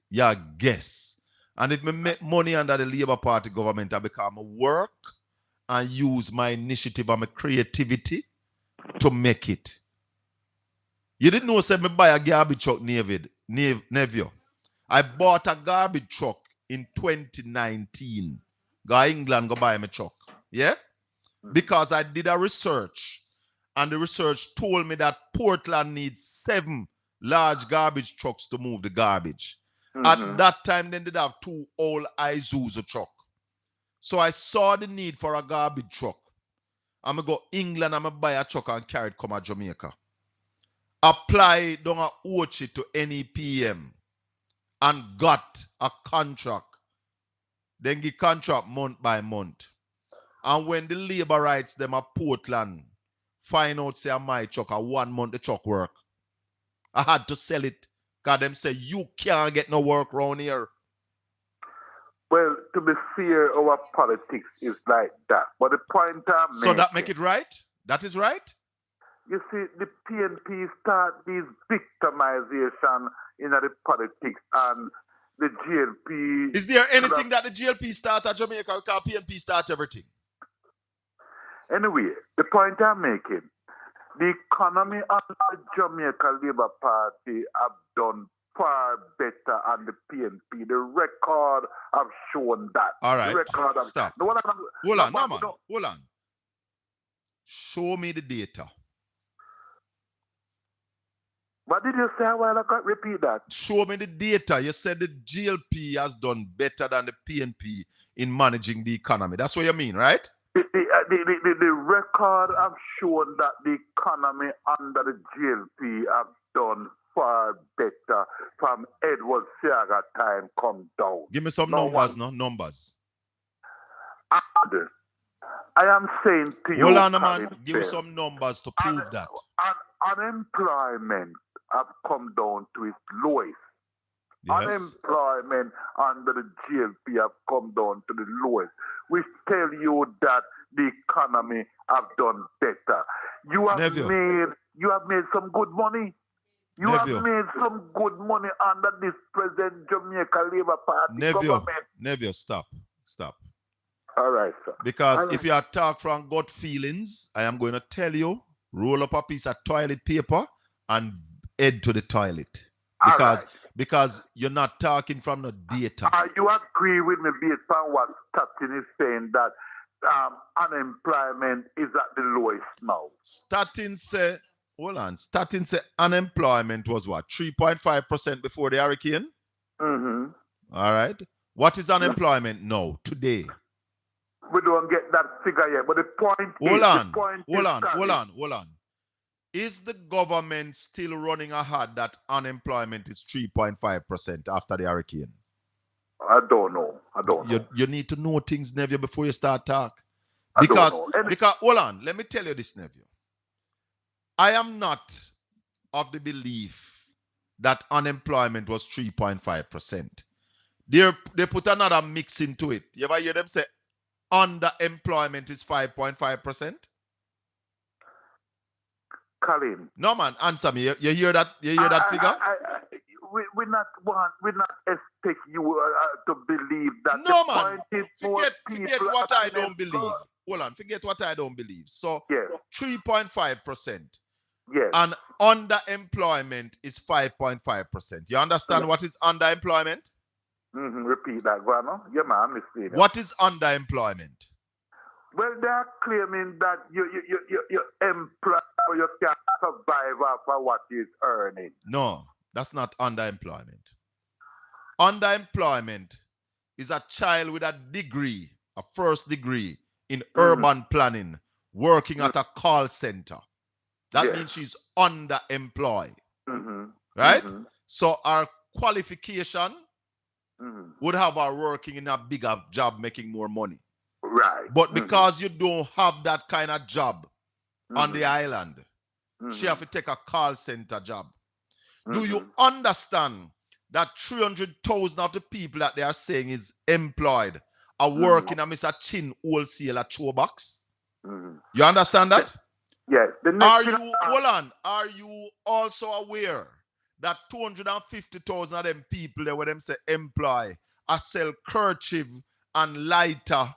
your guess. And if me make money under the Labour Party government, I become a work and use my initiative and my creativity to make it. You didn't know, say me buy a garbage truck, nephew. I bought a garbage truck in 2019. Go England, go buy me truck. Yeah? Because I did a research. And the research told me that Portland needs 7 large garbage trucks to move the garbage. At that time, they did have 2 old Isuzu truck. So I saw the need for a garbage truck. I'm going to go England, I'm going to buy a truck and carry it come to Jamaica. Apply down a Ochi to NEPM and got a contract. Then give contract month by month. And when the labor rights them at Portland find out say my truck a 1 month the truck work, I had to sell it because them say you can't get no work around here. Well, to be fair, our politics is like that. But the point I'm So that make it right? That is right? You see, the PNP start this victimization in the politics and the GLP. Is there anything that the GLP start at Jamaica because PNP start everything? Anyway, the point I'm making, the economy of the Jamaica Labour Party have done far better than the PNP. The record have shown that. All right. The record have, Stop. No, Hold on, man. Hold on. Show me the data. What did you say a while ago? Repeat that. Show me the data. You said the GLP has done better than the PNP in managing the economy. That's what you mean, right? The record have shown that the economy under the GLP have done far better from Edward Seaga time come down. Give me some numbers, no? Numbers. And I am saying to you, hold on, man. Give me some numbers to prove that. Unemployment have come down to its lowest. Yes. Unemployment under the GLP have come down to the lowest, which tell you that the economy have done better. You have made some good money. You have made some good money under this present Jamaica Labour Party government. Neville, stop. All right, sir. Because if you talk from gut feelings, I am going to tell you, roll up a piece of toilet paper and head to the toilet. Because you're not talking from the data. You agree with me based on what Statin is saying that unemployment is at the lowest now. Statin say unemployment was what? 3.5% before the hurricane? Mm-hmm. All right. What is unemployment now, today? We don't get that figure yet, but the point Hold on. Is the government still running ahead that unemployment is 3.5% after the hurricane? I don't know. You need to know things, nephew, before you start talk. Because hold on, let me tell you this, nephew. I am not of the belief that unemployment was 3.5%. They put another mix into it. You ever hear them say underemployment is 5.5%? Colin. No, man, answer me. You hear that? You hear that figure? We not expect you to believe that. No, man. Forget what I don't believe. Hold on. Forget what I don't believe. So, 3.5%. Yes. And underemployment is 5.5%. You understand what is underemployment? Repeat that, Guano. Yeah, man, I'm listening. What is underemployment? Well, they are claiming that you employ or you can survive off of what is earning. No, that's not underemployment. Underemployment is a child with a degree, a first degree in urban planning, working at a call center. That means she's underemployed. Right? So our qualification would have her working in a bigger job, making more money. Right. But because you don't have that kind of job on the island, she have to take a call center job. Do you understand that 300,000 of the people that they are saying is employed are working at Mr. Chin wholesale at Showbox? You understand that? Yes. Are you also aware that 250,000 of them people there where them say employ are sell kerchief and lighter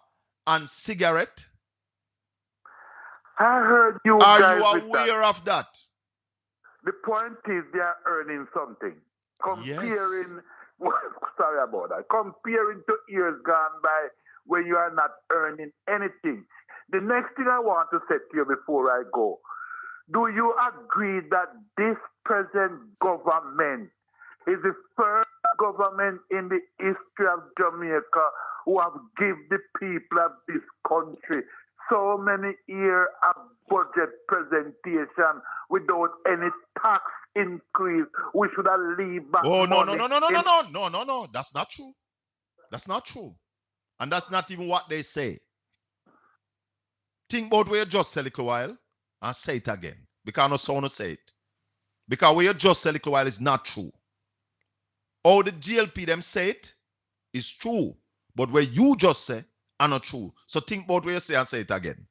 and cigarette? I heard you Are guys you with aware of that? The point is they are earning something. Comparing, sorry about that, comparing to years gone by when you are not earning anything. The next thing I want to say to you before I go, do you agree that this present government is the first government in the history of Jamaica who have given the people of this country so many years of budget presentation without any tax increase? We should have leave back no. That's not true. That's not true. And that's not even what they say. Think about where you just said a little while and say it again. Because no sound to say it. Because where you just said a little while is not true. All the GLP them say it is true. But where you just say are not true. So think about what you say and say it again.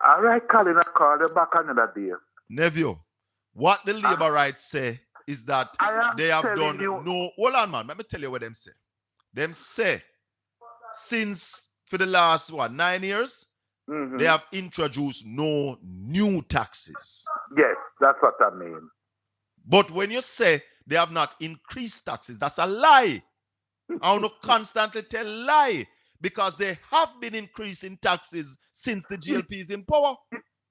All right, Colin, I call you back another day. Nephew, what the labor rights say is that they have done no. Hold on, man. Let me tell you what them say. Them say since for the last 9 years, they have introduced no new taxes. Yes, that's what I mean. But when you say they have not increased taxes, that's a lie. I want to constantly tell lie because they have been increasing taxes since the GLP is in power.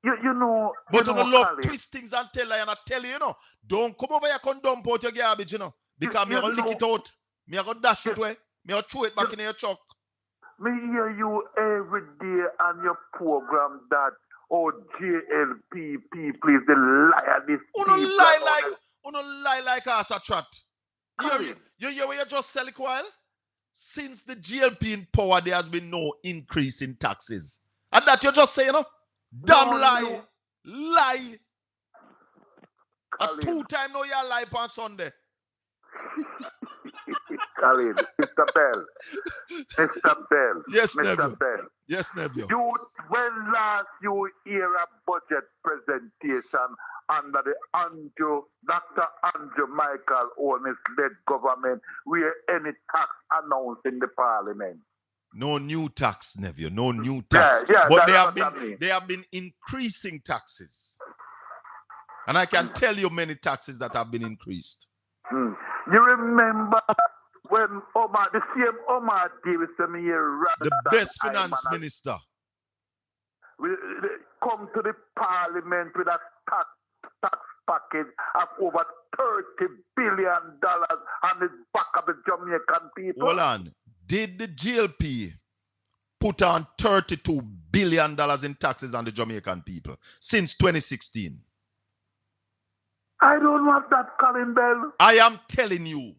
You know, but you love Colin, twist things and tell lie, and I tell you, don't come over here and dump out your garbage, because me gonna lick it out, me gonna dash it away, me gonna throw it back in your truck. Me hear you every day on your program that JLP people is the liar. This lie like us a trot. You hear what you just said a while? Since the GLP in power, there has been no increase in taxes. And that you just say, damn lie. Lie. A 2 times no you lie on Sunday. Colin, Mr. Bell. Mr. Bell. Yes, Mr. nephew. Bell. Yes, nephew. When last you hear a budget presentation under the Dr. Andrew Michael Owens led government where any tax announced in the parliament? No new tax, nephew. No new tax. But they have been increasing taxes. And I can tell you many taxes that have been increased. You remember when the same Omar Davis the best finance minister, come to the parliament with a tax package of over $30 billion on the back of the Jamaican people? Hold on. Did the GLP put on $32 billion in taxes on the Jamaican people since 2016? I don't want that, Colin Bell. I am telling you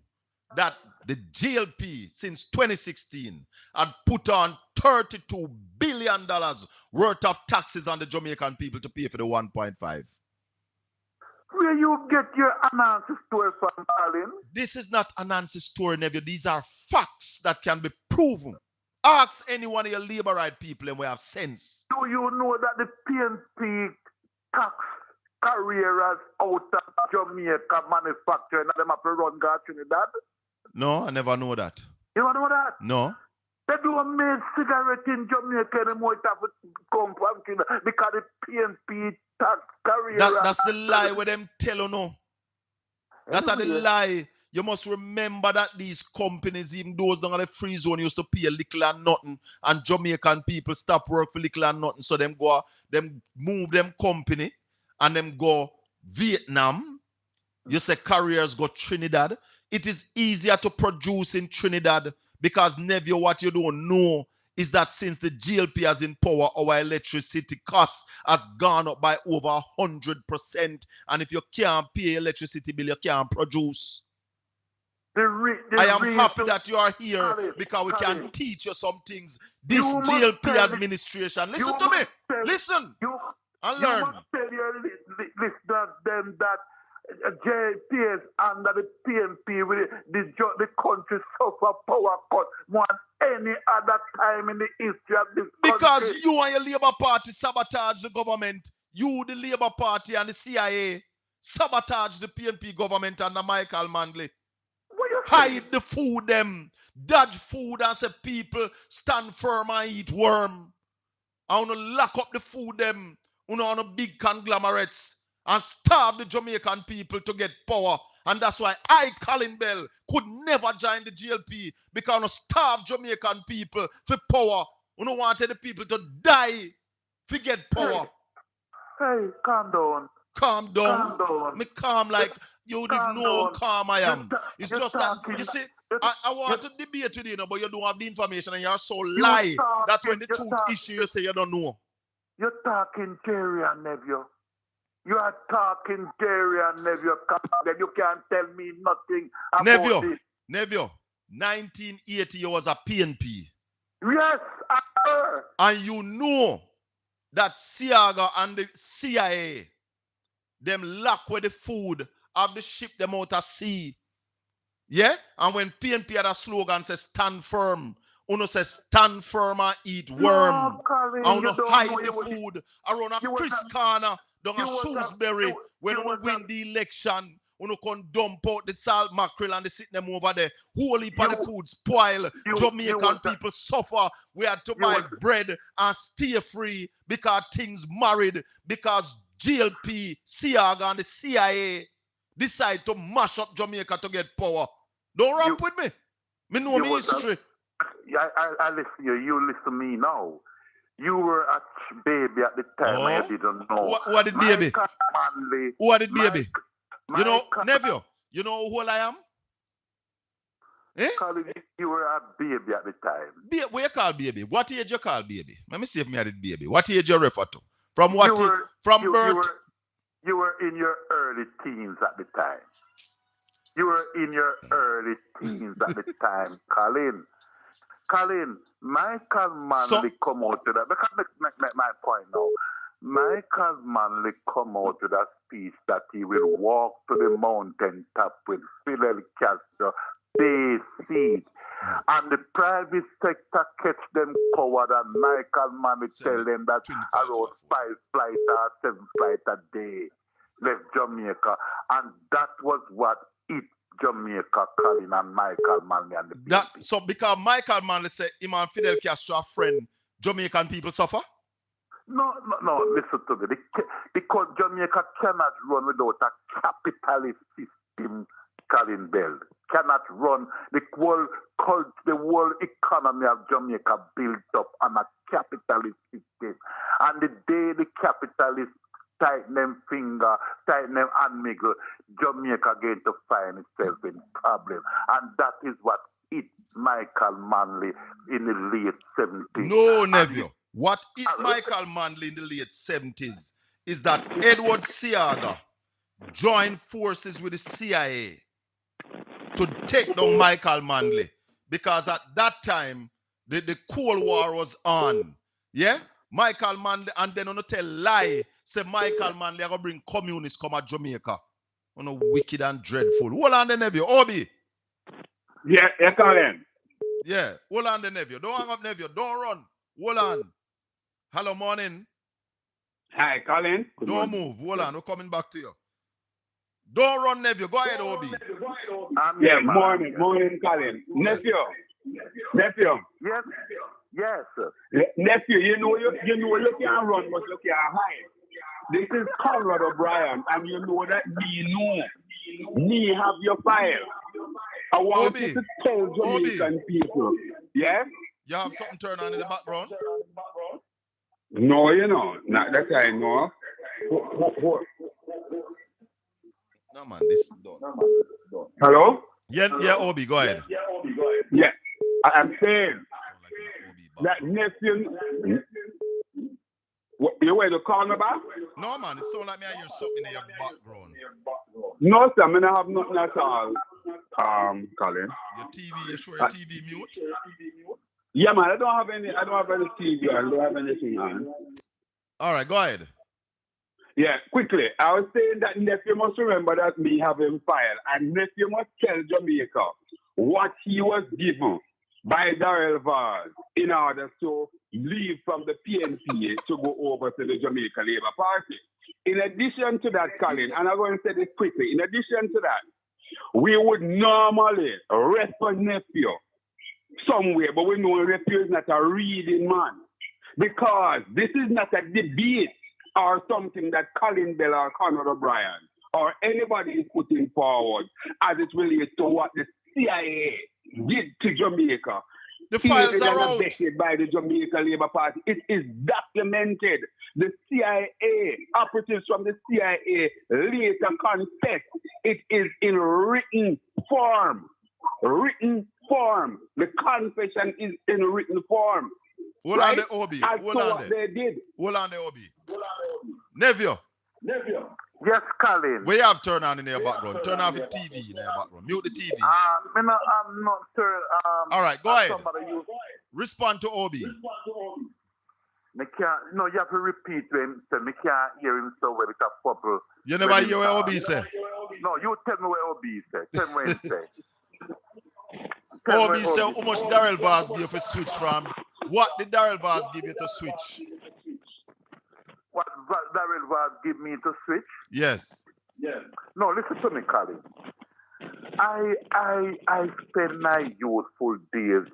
that the GLP since 2016 had put on $32 billion worth of taxes on the Jamaican people to pay for the 1.5. Where you get your Anansi story from, Colin? This is not Anansi story, nephew. These are facts that can be proven. Ask any one of your labor right people and we have sense. Do you know that the PNP tax carriers out of Jamaica manufacturing and them have to run guard Trinidad? No, I never know that. You don't know that? No. They don't make cigarette in Jamaica anymore. It have to come from Trinidad because the PNP tax carriers. That's the lie where them tell you no. That are the lie. You must remember that these companies, even those down at the free zone, used to pay little and nothing, and Jamaican people stop work for little and nothing. So them move them company and them go Vietnam. You say carriers go Trinidad. It is easier to produce in Trinidad because Neville, what you don't know is that since the GLP has in power, our electricity costs has gone up by over 100%. And if you can't pay electricity bill, you can't produce. I am happy that you are here because we can teach you some things. This GLP administration, listen to me. Listen and learn. You must tell your listeners them that JPS under the PNP with the country suffer power cut more than any other time in the history of this country. Because you and your Labour Party sabotage the government. You, the Labour Party and the CIA, sabotage the PNP government under Michael Manley. Hide the food them, dodge food and say people stand firm and eat worm. I want to lock up the food them, on a big conglomerates and starve the Jamaican people to get power. And that's why I, Colin Bell, could never join the GLP because I want to starve Jamaican people for power. I don't want the people to die to get power. Hey, calm down. Calm down. Calm down. Me calm like you didn't know how calm I am. It's just that, you see, I want to debate with you, but you don't have the information and you're so lie that when the truth issue, you say you don't know. You're talking Jerry and Neville. You are talking Jerry and Neville. Then you can't tell me nothing about this. Neville, 1980 you was a PNP. Yes, I heard. And you know that Siaga and the CIA, them lock with the food of the ship them out at sea. Yeah? And when PNP had a slogan says stand firm, uno says stand firm and eat worm. No, Colin, and uno hide the you food around a Chris Corner down a Shrewsbury when uno win the election. Uno can dump out the salt mackerel and they sit them over there. Whole heap of the food spoil. Jamaican people suffer. We had to buy bread and stay free because things married. Because GLP, Siaga and the CIA decide to mash up Jamaica to get power. Don't ramp with me. Me know me history. I listen to you. You listen to me now. You were a baby at the time and you didn't know. What the baby? Manley, Who are the baby? You know, nephew, you know who I am? Eh? Colin, you were a baby at the time. What you call baby? What age you call baby? Let me see if me had it baby. What age you refer to? From what? From birth? You were in your early teens at the time. You were in your early teens at the time, Colin. Colin, Michael Manley come out to that. Because make my point now. Michael Manley come out with a speech that he will walk to the mountain top with Fidel Castro, they seed. And the private sector catch them power and Michael Manley tell them that around 5 flights or 7 flights a day left Jamaica. And that was what it Jamaica, Colin and Michael Manley and the people. So because Michael Manley said him and Fidel Castro are friend, Jamaican people suffer? No, listen to me. Because Jamaica cannot run without a capitalist system, Colin Bell. Cannot run. The whole economy of Jamaica built up on a capitalist system. And the day the capitalists tighten them finger, tighten them hand middle, Jamaica going to find itself in problem. And that is what it Michael Manley in the late 70s. No, nephew. What it Michael Manley in the late 70s is that Edward Siaga joined forces with the CIA to take down Michael Manley. Because at that time, the Cold War was on. Yeah? Michael Manley, and then on a tell lie, say Michael Manley are going to bring communists come at Jamaica. On a wicked and dreadful. Hold on the nephew. Obi. Yeah, Colin. Yeah, hold on the nephew. Don't hang up, nephew. Don't run. Hold on. Hello, morning. Hi, Colin. Don't move. Hold on. We're coming back to you. Don't run, nephew. Go ahead, Obi. Yeah, morning, Colin. Nephew. Yes, sir. Nephew, you know you can't run, but you can't hide. This is Conrad O'Brien, and you know that me have your file. I want Obi. you to tell Jamaican people. Yeah? You have something turn on in the background? No, you know. Not that I know. No, man, this is done. Hello? Yeah, Obi, go ahead. Yeah. I am saying Sound like an Obi that background. nephew. You where to call me back? No, man, it sound like me I hear something in your background. No, sir. I don't have nothing at all. Colin. Your TV, you sure your TV mute? Yeah, man. I don't have any TV. I don't have anything on. All right, go ahead. Yeah, quickly. I was saying that nephew must remember that me have him filed, and nephew must tell Jamaica what he was given by Darrell Vaz in order to leave from the PNP to go over to the Jamaica Labour Party. In addition to that, Colin, and I'm going to say this quickly, in addition to that, we would normally refer nephew somewhere, but we know nephew is not a reading man, because this is not a debate or something that Colin Bell or Conrad O'Brien or anybody is putting forward as it relates to what the CIA did to Jamaica. The files Aided are and out. abetted by the Jamaica Labour Party. It is documented. The CIA, operatives from the CIA later confessed. It is in written form. Written form. The confession is in written form. Hold on the Obi. As Hold to on what there. they did. Hold on the Obi. Nephew, Yes, Colin. where you have turn on in your background? Turn off the TV in your background. Mute the TV. I'm not sure. All right, go ahead. Somebody use. Respond to Obi. Me can't. No, you have to repeat when say me can't hear him so well. It's a bubble. You never hear what Obi say? No, you tell me what Obi say. Tell me what he say. Obi say how much Darrell Vaz give you for switch from? What did Darrell Vaz give you to switch? What Darrell Vaz give me to switch? Yes. No, listen to me, Colin. I spend my youthful days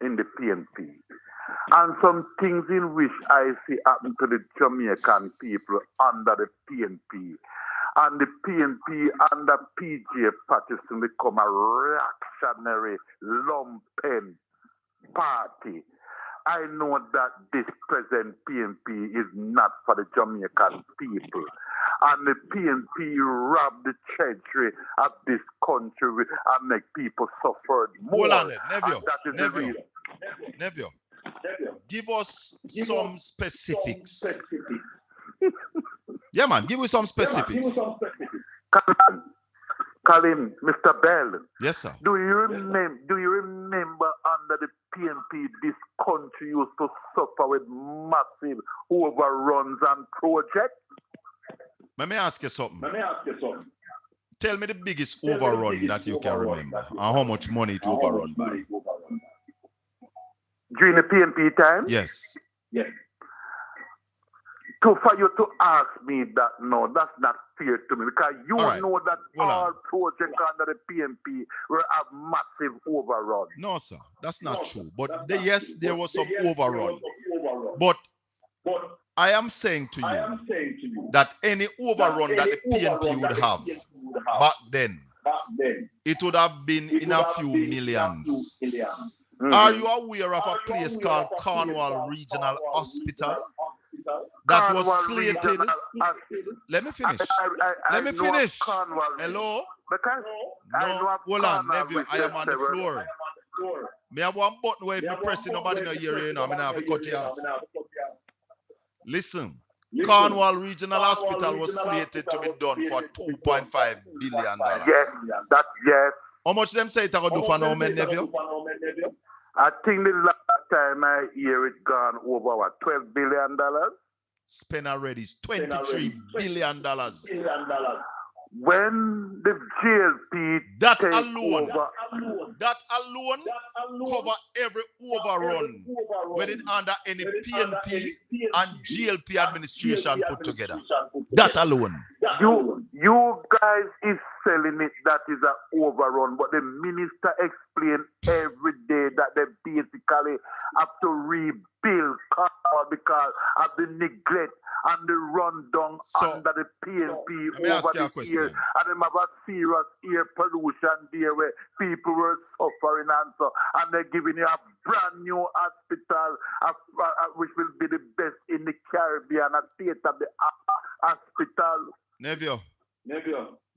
in the PNP. And some things in which I see happen to the Jamaican people under the PNP. And the PNP under PJ Patterson become a reactionary lumpen party. I know that this present PNP is not for the Jamaican people. And the PNP rob the treasury of this country and make people suffer more. Hold on there. Nephew. And that is the reason. Nephew. Give us some specifics. Yeah, man. Give us some specifics. Colin, Mr. Bell. Yes, sir. Do you remember under the PNP this country used to suffer with massive overruns and projects? Let me ask you something. Tell me the biggest overrun that you can remember and how much money it overrun by. During the PNP time? Yes. For you to ask me that, no, that's not fair to me, because you know that all projects under the PNP will have massive overrun. No, sir, that's not true. But yes, there was some overrun. But I am saying to you that any overrun that the PNP would have back then, it would have been in a few millions. Are you aware of a place called Cornwall Regional Hospital that was slated? Let me finish. Let me finish. Hello? No, hold on, nephew. I am on the floor. Me have one button where if me pressing nobody no hear you know. I have to cut you off. Listen. Cornwall Regional Hospital was slated to be done for $2.5 billion. Yes. How much them say it going to do for now, man, nephew? I think the last time I hear it gone over what, $12 billion? Spent already $23 billion. When the GLP that alone cover every overrun when it under any PNP and GLP administration put together. That alone. You guys is selling it that is an overrun, but the minister explained every day that they basically have to rebuild Carl because of the neglect and the rundown So, under the PNP let me over ask you a the years. question. And them have a serious air pollution there where people were suffering and so, and they're giving you a brand new hospital which will be the best in the Caribbean, a state of the hospital. Nephew,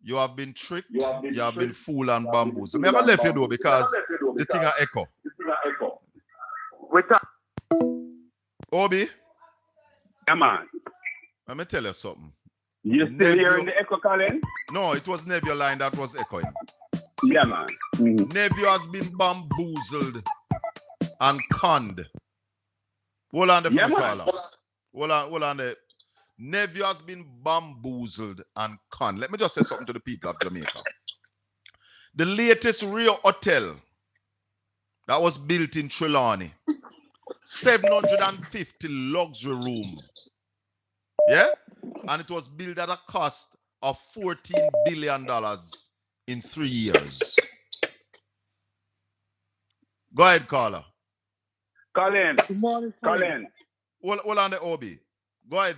you have been tricked. You have been fooled and bamboozled. I'm going to let you know because the thing are echo. Wait up. Obi, Yeah, man. let me tell you something. You still hearing the echo, Colin? No, it was Nebula line that was echoing. Yeah, man. Nebula has been bamboozled and conned. Hold on the Yeah, phone man. caller. Hold on there. Nebula has been bamboozled and conned. Let me just say something to the people of Jamaica. The latest Rio Hotel that was built in Trelawney, 750 luxury room. Yeah? And it was built at a cost of $14 billion in 3 years. Go ahead, caller. Colin. Good morning, Colin. Hold on the OB. Go ahead,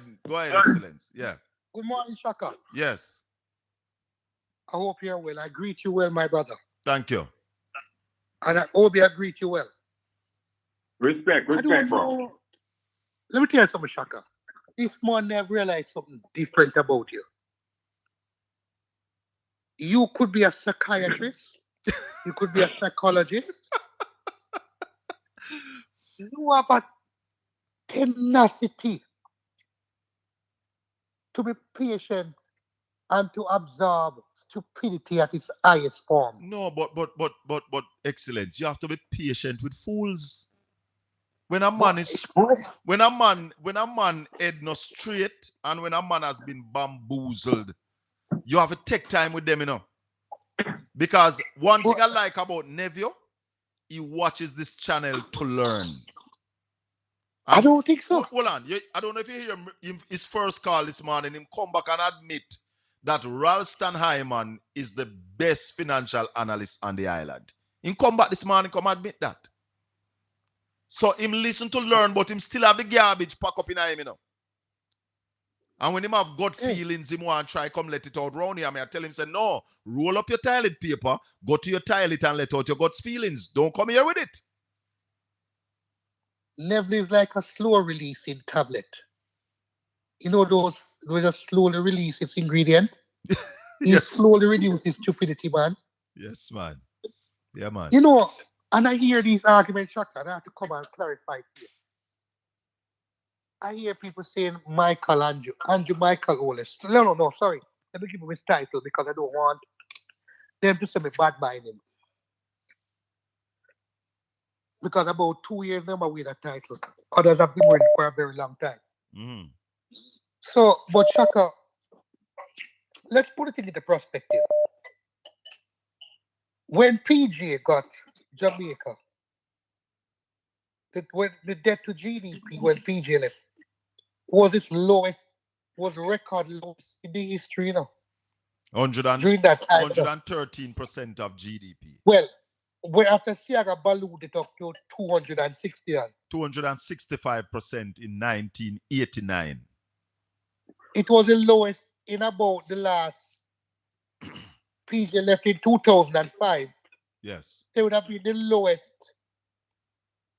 Excellence. Yeah. Good morning, Shaka. Yes. I hope you're well. I greet you well, my brother. Thank you. And Obi, I greet you well. Respect, I don't bro. know. Let me tell you something, Shaka. This morning I've realized something different about you. You could be a psychiatrist. You could be a psychologist. You have a tenacity to be patient and to absorb stupidity at its highest form. No, but Excellence, you have to be patient with fools. When a man head not straight and when a man has been bamboozled, you have to take time with them, you know. Because one thing I like about Nevio, he watches this channel to learn. I don't think so. Hold on. I don't know if you hear his first call this morning, him come back and admit that Ralston Hyman is the best financial analyst on the island. Him come back this morning, come admit that. So him listen to learn, but him still have the garbage pack up in him, you know. And when him have gut feelings, him want to try come let it out round here. I tell him, say, no, roll up your toilet paper, go to your toilet and let out your gut feelings. Don't come here with it. Neville is like a slow releasing tablet. You know those just slowly release its ingredient? He slowly reduces stupidity, man. Yes, man. Yeah, man. You know, and I hear these arguments, Shaka, and I have to come and clarify here. I hear people saying Michael Andrew Michael Oles. No, sorry. Let me give him his title because I don't want them to say me bad mind him. Because about 2 years now I win a title. Others have been waiting for a very long time. Mm. So, but Shaka, let's put it into perspective. When PJ got Jamaica, when the debt to GDP when PJ left was its lowest, was record lowest in the history, you know. During that time, 113% of GDP. Well, after Siaga ballooned it up to 260. 265% in 1989. It was the lowest in about the last PJ left in 2005. Yes. They would have been the lowest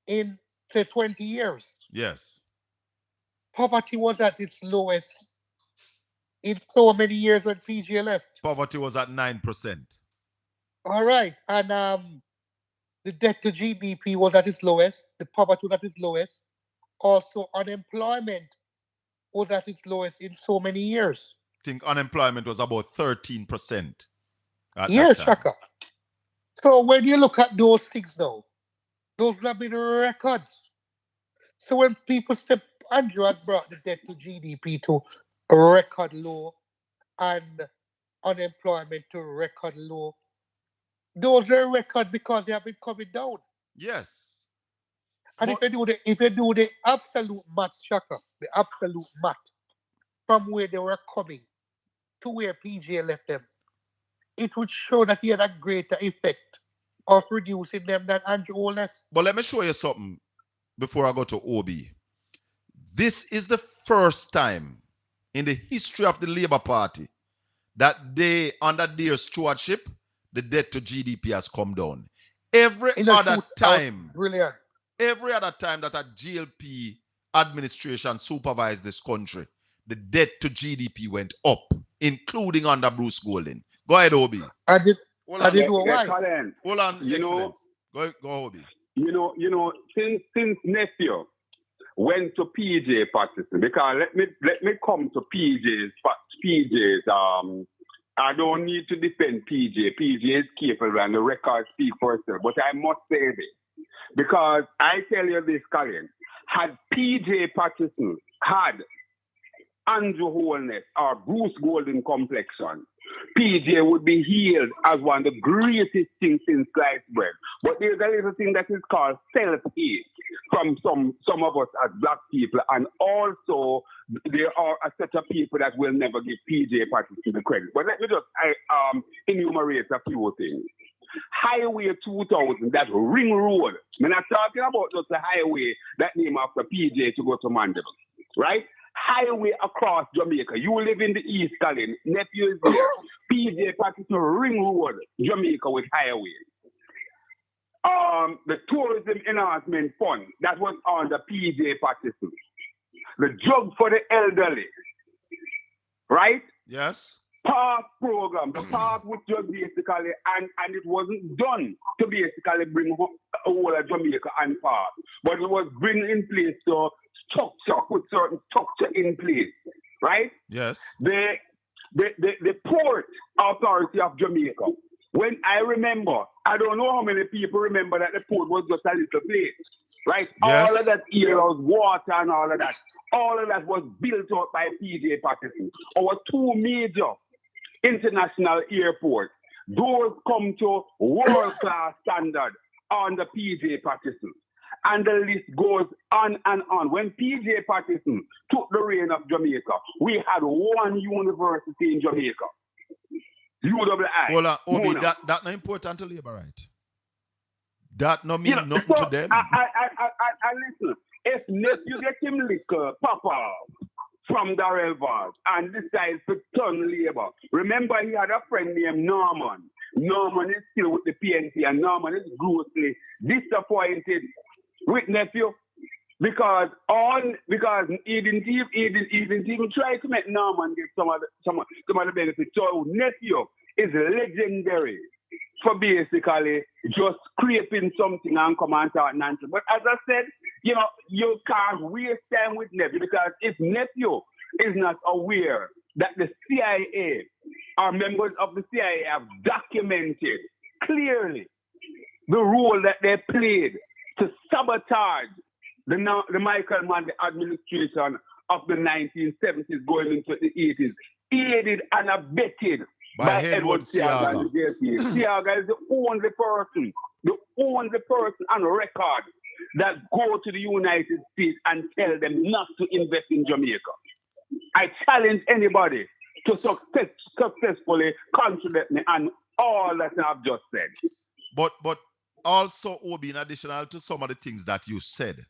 in say 20 years. Yes. Poverty was at its lowest in so many years when PJ left. Poverty was at 9%. All right. And the debt to GDP was at its lowest. The poverty was at its lowest. Also, unemployment was at its lowest in so many years. I think unemployment was about 13%. Yes, Shaka. So when you look at those things now, those have been records. So when people step, Andrew had brought the debt to GDP to a record low and unemployment to record low. Those are records because they have been coming down. Yes. And if you do the absolute math, Shaka, the absolute math from where they were coming to where PJ left them, it would show that he had a greater effect of reducing them than Andrew Holness. But let me show you something before I go to Obi. This is the first time in the history of the Labour Party that they, under their stewardship, the debt to GDP has come down. Every other time that a GLP administration supervised this country, the debt to GDP went up, including under Bruce Golding. Go ahead, Obi. I did know why. Hold on, Excellence. Go, Obi. Since nephew went to PJ Patterson, because let me come to PJ's. I don't need to defend PJ. PJ is capable and the record speaks for itself. But I must say this, because I tell you this, Colin, had PJ Patterson had Andrew Holness or Bruce Golding complexion, PJ would be hailed as one of the greatest things since sliced bread. But there's a little thing that is called self-hate from some of us as black people, and also there are a set of people that will never give PJ Patterson the credit. But let me just enumerate a few things. Highway 2000, that ring road. I'm not talking about just the highway that named after PJ to go to Mandeville, right? Highway across Jamaica. You live in the East, Colin. Nephew is there. PJ Patterson Ring Road, Jamaica with highway. The Tourism Enhancement Fund, that was under PJ Patterson. The Drug for the Elderly, right? Yes. Park program, the park which was basically, and it wasn't done to basically bring all of Jamaica and park, but it was bringing in place to structure, put certain structure in place, right? Yes. The Port Authority of Jamaica. When I remember, I don't know how many people remember that the port was just a little place, right? Yes. All of that area was water and all of that. All of that was built out by PJ Patterson. Our two major international airports, those come to world-class standard under PJ Patterson. And the list goes on and on. When PJ Patterson took the reign of Jamaica, we had one university in Jamaica. UWI. Hold on, Obi, that not important to Labour, right? That no mean nothing to them. I listen. If nephew get him liquor, Papa, from Darrell Vaz and decides to turn Labour. Remember, he had a friend named Norman. Norman is still with the PNP, and Norman is grossly disappointed with nephew because he didn't even try to make Norman get some of the benefits. So nephew is legendary for basically just scraping something and come and talk nonsense. But as I said, you can't waste time with nephew, because if nephew is not aware that the CIA or members of the CIA have documented clearly the role that they played to sabotage the Michael Mann administration of the 1970s going into the 80s, aided and abetted by Edward Seaga. Seaga is the only person on record that go to the United States and tell them not to invest in Jamaica. I challenge anybody to successfully contradict me and all that I've just said. But also, Obi, in addition to some of the things that you said,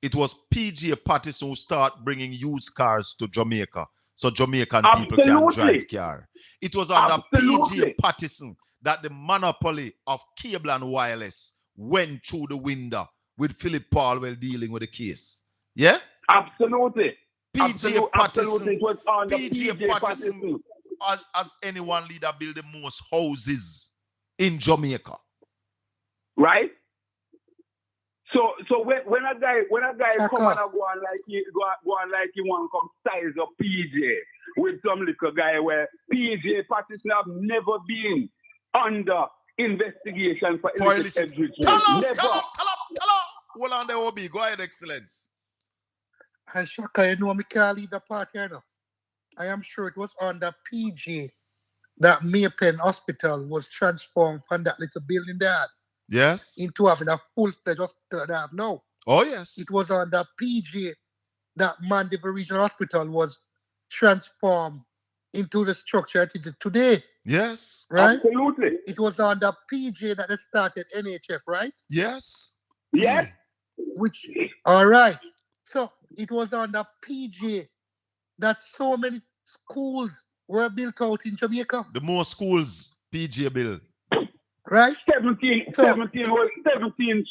it was PJ Patterson who started bringing used cars to Jamaica so Jamaican people can drive car. It was under PJ Patterson that the monopoly of cable and wireless went through the window with Philip Paulwell dealing with the case. Yeah? Absolutely. PJ Patterson, it was under PJ Patterson as anyone leader build the most houses in Jamaica. Right? So when a guy come and go on like he want to come size up PJ with some little guy where PJ Patterson have never been under investigation for illicit enrichment. Tell up. Hold on there, Obi. Go ahead, Excellence. And Shaka, me can't lead the party, I am sure it was under PJ that Maypen Hospital was transformed from that little building there. Yes. Into having a full-fledged hospital that I have now. Oh, yes. It was under PJ that Mandeville Regional Hospital was transformed into the structure it is today, Yes. right? Absolutely. It was under PJ that they started NHF, right? Yes. Yes. Which, all right. So it was under PJ that so many schools were built out in Jamaica, The more schools, PJ Bill. right? 17 So- was built in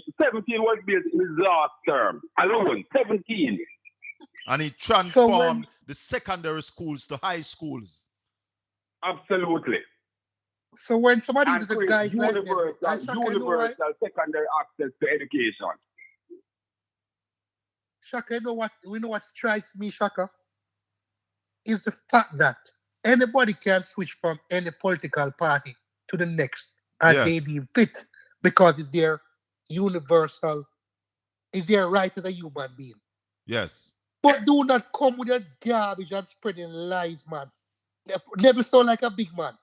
his last term alone. 17. And he transformed the secondary schools to high schools. Absolutely. So when somebody And is a create guy like universal, that, universal secondary access to education. Shaka, we know what strikes me, Shaka, is the fact that anybody can switch from any political party to the next and they Yes. deem fit because it's their universal, it's their right as a human being. Yes. But do not come with that garbage and spreading lies, man. Never sound like a big man.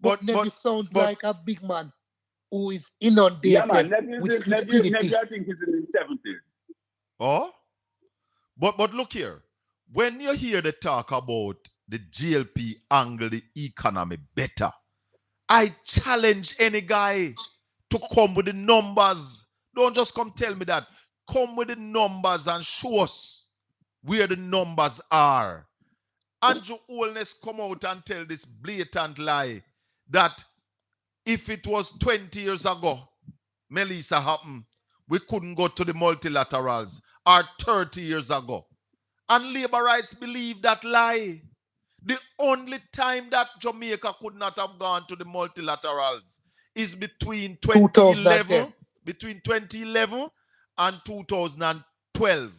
But never sounds like a big man who is inundated Yeah, man. with Nephew, stupidity. I think he's in his 70s. Oh? But look here. When you hear the talk about the GLP angle the economy better, I challenge any guy to come with the numbers. Don't just come tell me that. Come with the numbers and show us where the numbers are. Andrew Holness come out and tell this blatant lie that if it was 20 years ago, Melissa happened, we couldn't go to the multilaterals, or 30 years ago. And labor rights believe that lie. The only time that Jamaica could not have gone to the multilaterals is between 2011 and 2012,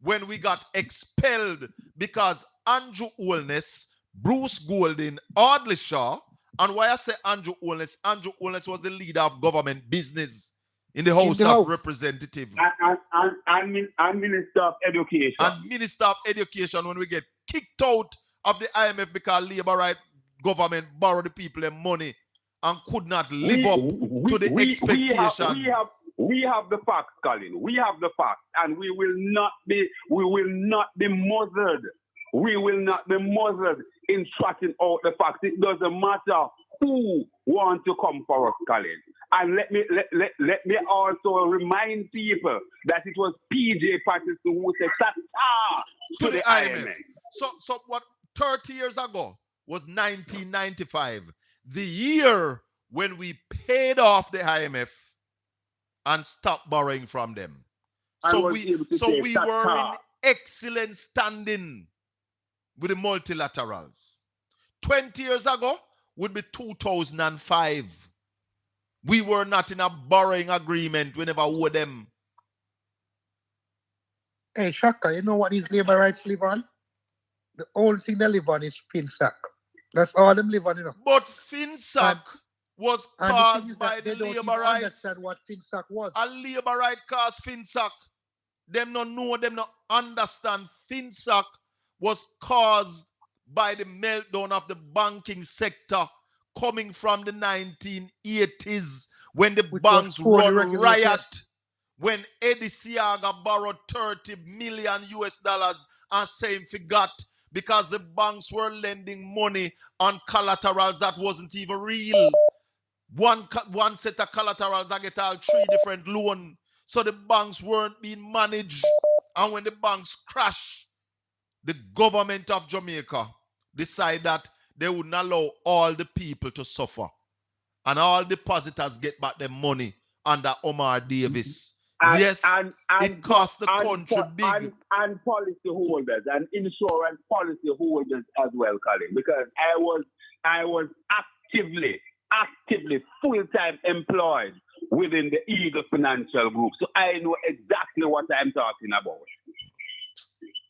when we got expelled because Andrew Holness, Bruce Golding, Audley Shaw, and why I say Andrew Holness was the leader of government business in the House of Representatives. And Minister of Education. And Minister of Education, when we get kicked out of the IMF because Labour right government borrowed the people their money and could not live up to the expectation. We have the facts, Colin. We have the facts, and we will not be muzzled. We will not be muzzled in trotting out the facts. It doesn't matter who wants to come for us, Colin. And let me also remind people that it was PJ Patterson who said to the IMF. So what 30 years ago was 1995, the year when we paid off the IMF and stopped borrowing from them. So we were in excellent standing with the multilaterals. 20 years ago would be 2005. We were not in a borrowing agreement. We never owed them. Hey, Shaka, you know what these labor rights live on? The only thing they live on is FinSac. That's all them live on, you know. But FinSac was caused by the labor rights. Understand what FinSac was. A labor right caused FinSac. Them not know, them not understand. FinSac was caused by the meltdown of the banking sector coming from the 1980s when the banks run riot. When Eddie Siaga borrowed $30 million and saying forgot because the banks were lending money on collaterals that wasn't even real. One set of collaterals, I get all 3 different loans. So the banks weren't being managed. And when the banks crash, the government of Jamaica decided that they wouldn't allow all the people to suffer. And all depositors get back their money under Omar Davis. It cost the country big. And policy holders and insurance policy holders as well, Colin, because I was actively full-time employed within the Eagle Financial Group. So I know exactly what I'm talking about.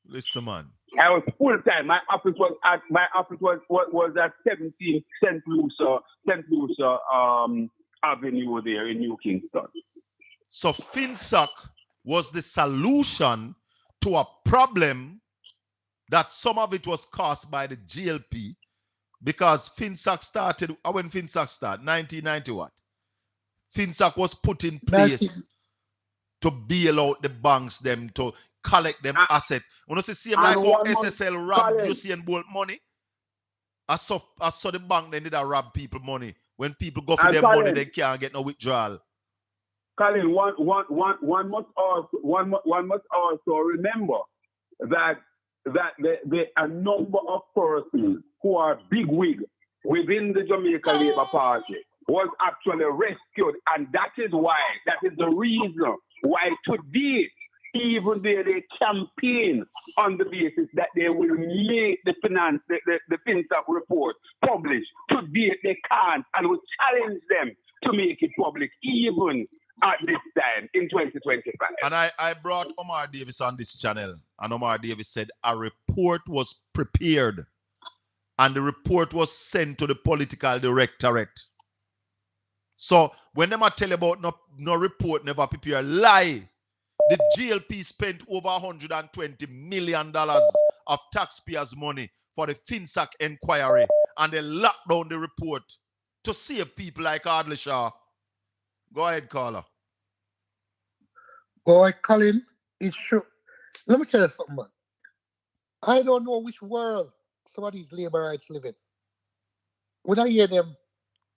Listen, man. I was full-time. My office was at 17 St. Lucia Avenue there in New Kingston. So FinSac was the solution to a problem that some of it was caused by the GLP, because FinSac started, when FinSac started, 1990 what? FinSac was put in place to bail out the banks, them to collect them asset. When you see like how SSL robbed Usain Bolt money, I saw the bank then did a rob people money. When people go for And their money, Colin, they can't get no withdrawal. Colin, one must also remember that a number of persons who are bigwig within the Jamaica Labour Party was actually rescued, and that is the reason why today, even though they campaign on the basis that they will make the FinTech report published, today they can't, and we challenge them to make it public, even at this time in 2025. And I brought Omar Davis on this channel, and Omar Davis said a report was prepared, and the report was sent to the political directorate. So when them tell you about no report never prepared, lie. The GLP spent over $120 million of taxpayers' money for the FinSac inquiry, and they locked down the report to save people like Ardley Shaw. Go ahead, caller. Boy, Colin, it's true. Let me tell you something, man. I don't know which world some of these labor rights live in. When I hear them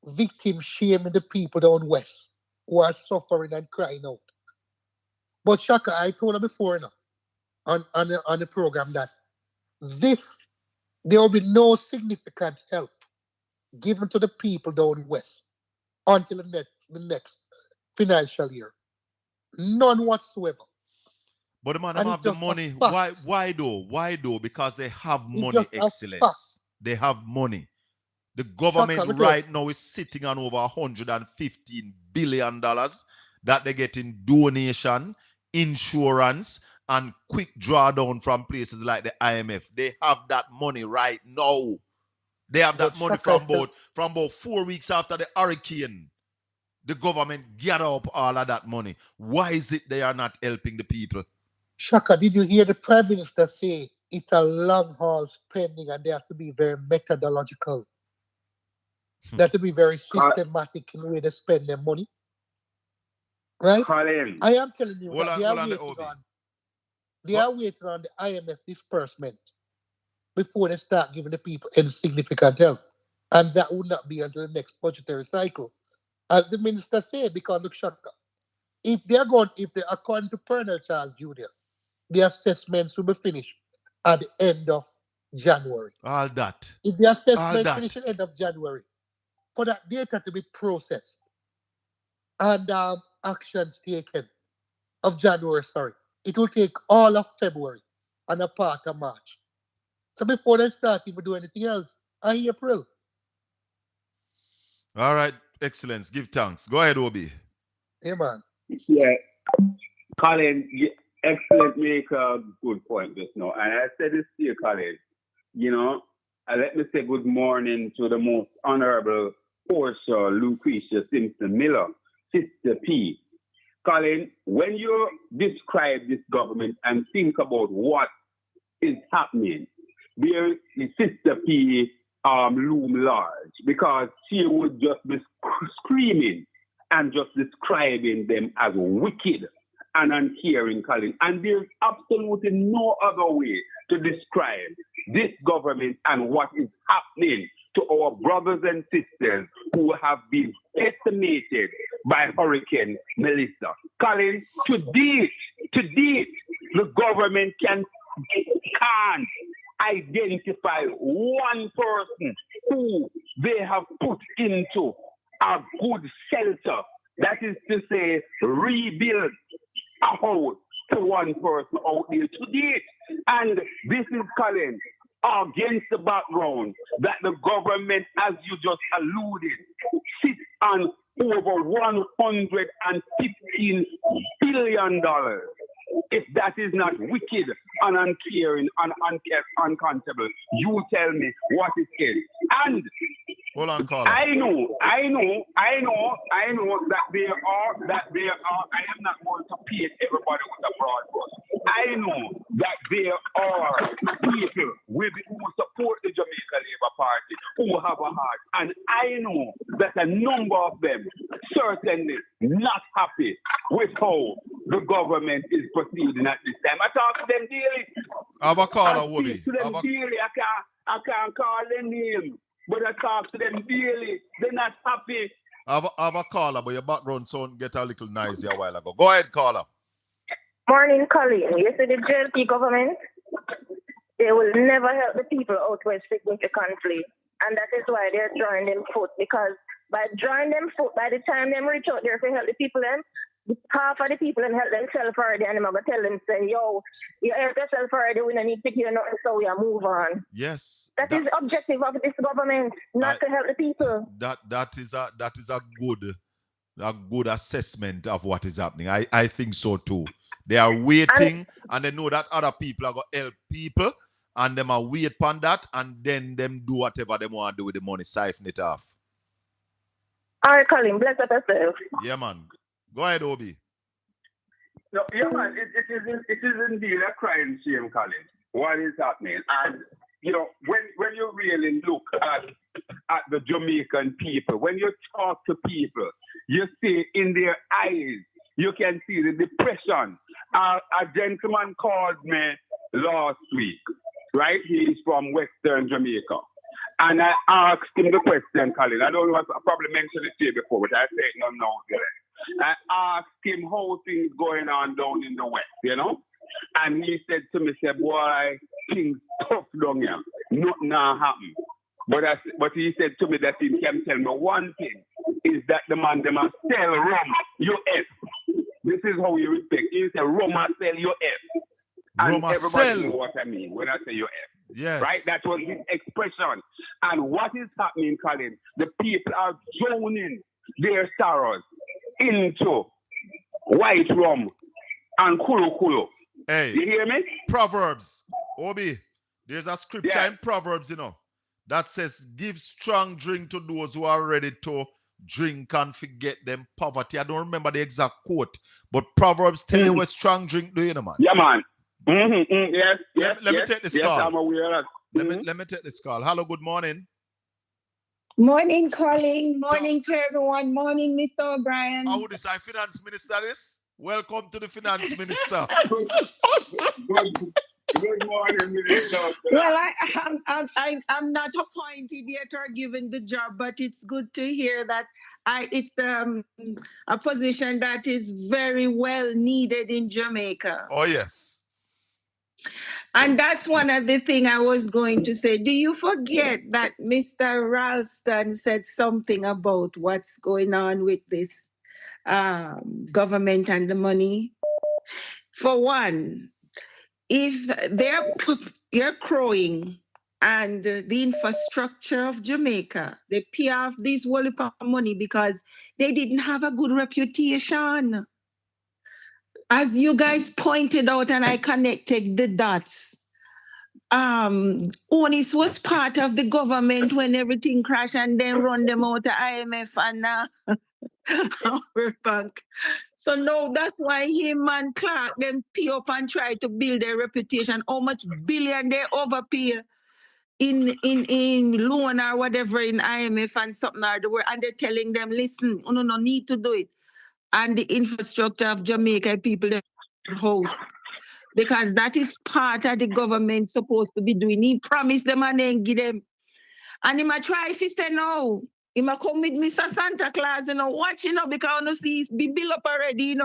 victim shaming the people down west who are suffering and crying out. But Shaka, I told her before now on the program that there will be no significant help given to the people down west until the next financial year. None whatsoever. But the man And have the money. Why though? Why though? Because they have money, excellence. They have money. The government right now is sitting on over $115 billion that they get in donation, insurance, and quick drawdown from places like the IMF. They have that money right now. They have that money from about 4 weeks after the hurricane. The government gather up all of that money. Why is it they are not helping the people? Shaka, did you hear the Prime Minister say it's a long haul spending and they have to be very methodological? They have to be very systematic in the way they spend their money. Right? Colin. I am telling you that they are waiting on the IMF disbursement before they start giving the people any significant help. And that would not be until the next budgetary cycle. As the minister said, because look, Shaka, if according to Colonel Charles Jr., the assessments will be finished at the end of January. All that. If the assessment finished at the end of January, for that data to be processed and actions taken of January, it will take all of February and a part of March. So before they start even do anything else, April. All right, excellence. Give thanks. Go ahead, Obi. Yeah, man. Yeah, Colin, excellent. Make a good point just now. And I said this to you, Colin. Let me say good morning to the most honorable Portia Lucretia Simpson Miller, Sister P. Colin, when you describe this government and think about what is happening, there is Sister P loom large, because she would just be screaming and just describing them as wicked and uncaring, Colin. And there's absolutely no other way to describe this government and what is happening to our brothers and sisters who have been decimated by Hurricane Melissa. Colin, to date, the government can't identify one person who they have put into a good shelter. That is to say, rebuild a house to one person out there to date. And this is, Colin, against the background that the government, as you just alluded, sits on over $115 billion. If that is not wicked and uncaring and uncountable, you tell me what it is. And hold on, caller. I know that there are, I am not going to paint everybody with a broad brush. I know that there are people who support the Jamaica Labour Party who have a heart. And I know that a number of them certainly not happy with how the government is proceeding at this time. I talk to them daily. Have a caller, Wobby. I can't call their name, but I talk to them daily. They're not happy. I have a caller, but your background sound get a little noisy a while ago. Go ahead, caller. Morning, Colleen. You see the JLP government? They will never help the people out west significantly. And that is why they're drawing them foot. Because by drawing them foot, by the time them reach out there to help the people, them, half of the people them help themselves already. And I'm going to tell them, say, yo, you help yourself already. We don't need to hear nothing, so we are move on. Yes. That is the objective of this government, not to help the people. That is a good assessment of what is happening. I think so too. They are waiting and they know that other people are going to help people and them are wait upon that and then them do whatever they want to do with the money, siphon it off. All right, Colin, bless up yourself. Yeah, man. Go ahead, Obi. No, yeah, man, it is indeed a crying shame, Colin, what is happening. And, you know, when you really look at the Jamaican people, when you talk to people, you see in their eyes, you can see the depression. A gentleman called me last week, right? He's from Western Jamaica. And I asked him the question, Colin. I don't know, I probably mentioned it to you before, but I say it no. I asked him how things going on down in the West, you know? And he said to me, boy, things tough down here. Nothing happen. But he said to me that he can tell me one thing, is that the man, they must sell rum, US. This is how you respect. He said, rum must sell US. And everybody knows what I mean when I say US. Yes. Right? That was his expression. And what is happening, Colin? The people are drowning their sorrows into white rum and kulu. Hey, you hear me? Proverbs. Obi, there's a scripture in Proverbs, you know, that says, give strong drink to those who are ready to drink and forget them poverty. I don't remember the exact quote, but Proverbs tell you what strong drink do, you know, man. Yeah, man. Yes. Let me take this call. Yes, I'm aware of that. Let me take this call. Hello, good morning. Morning, Colin. Morning to everyone. Morning, Mr. O'Brien. How would this finance minister is? Welcome to the finance minister. Good morning, Minister. Well, I'm not appointed yet or given the job, but it's good to hear that it's a position that is very well needed in Jamaica. Oh, yes. And that's one of the things I was going to say. Do you forget that Mr. Ralston said something about what's going on with this government and the money? For one, if you're crowing and the infrastructure of Jamaica, they pay off this whole heap of money because they didn't have a good reputation. As you guys pointed out, and I connected the dots, Onis was part of the government when everything crashed and then run them out to IMF and World Bank. So no, that's why him and Clark them pay up and try to build their reputation. How much billion they overpay in loan or whatever in IMF and something or the world, and they're telling them, listen, no need to do it. And the infrastructure of Jamaica people they host. Because that is part of the government supposed to be doing. He promised them and then give them. And he might try if he say no. He might come with Mr. Santa Claus, watch, because I see he's be built up already,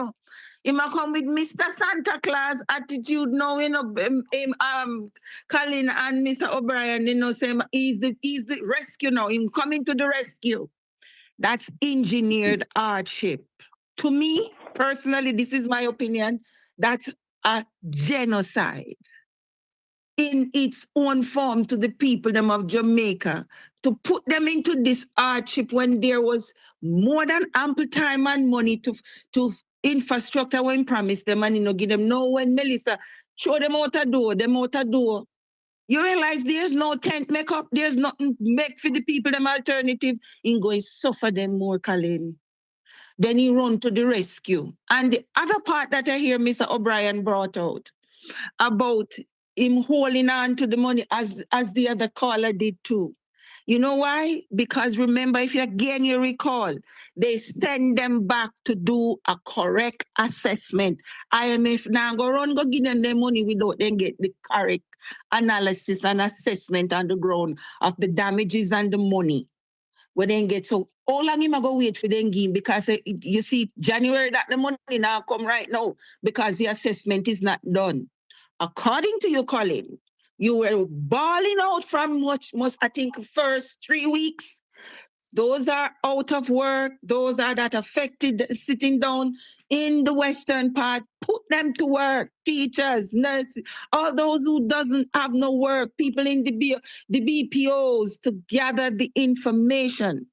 He might come with Mr. Santa Claus attitude now, Colin and Mr. O'Brien, say he's the rescue now. Him coming to the rescue. That's engineered hardship. To me, personally, this is my opinion, that's a genocide in its own form to the people them of Jamaica, to put them into this hardship when there was more than ample time and money to infrastructure when promised them and give them. No, when Melissa show them out a door, you realize there's no tent make up, there's nothing make for the people them alternative, in going suffer them more, Colin. Then he run to the rescue. And the other part that I hear Mr. O'Brien brought out about him holding on to the money as the other caller did too. You know why? Because remember, if you recall, they send them back to do a correct assessment. IMF now go give them their money without them get the correct analysis and assessment on the ground of the damages and the money. We then get so how long him go wait for them game because you see January that the money now come right now because the assessment is not done. According to you, Colin, you were balling out from most I think first 3 weeks. Those are out of work. Those are that affected sitting down in the western part. Put them to work. Teachers, nurses, all those who doesn't have no work. People in the BPOs to gather the information.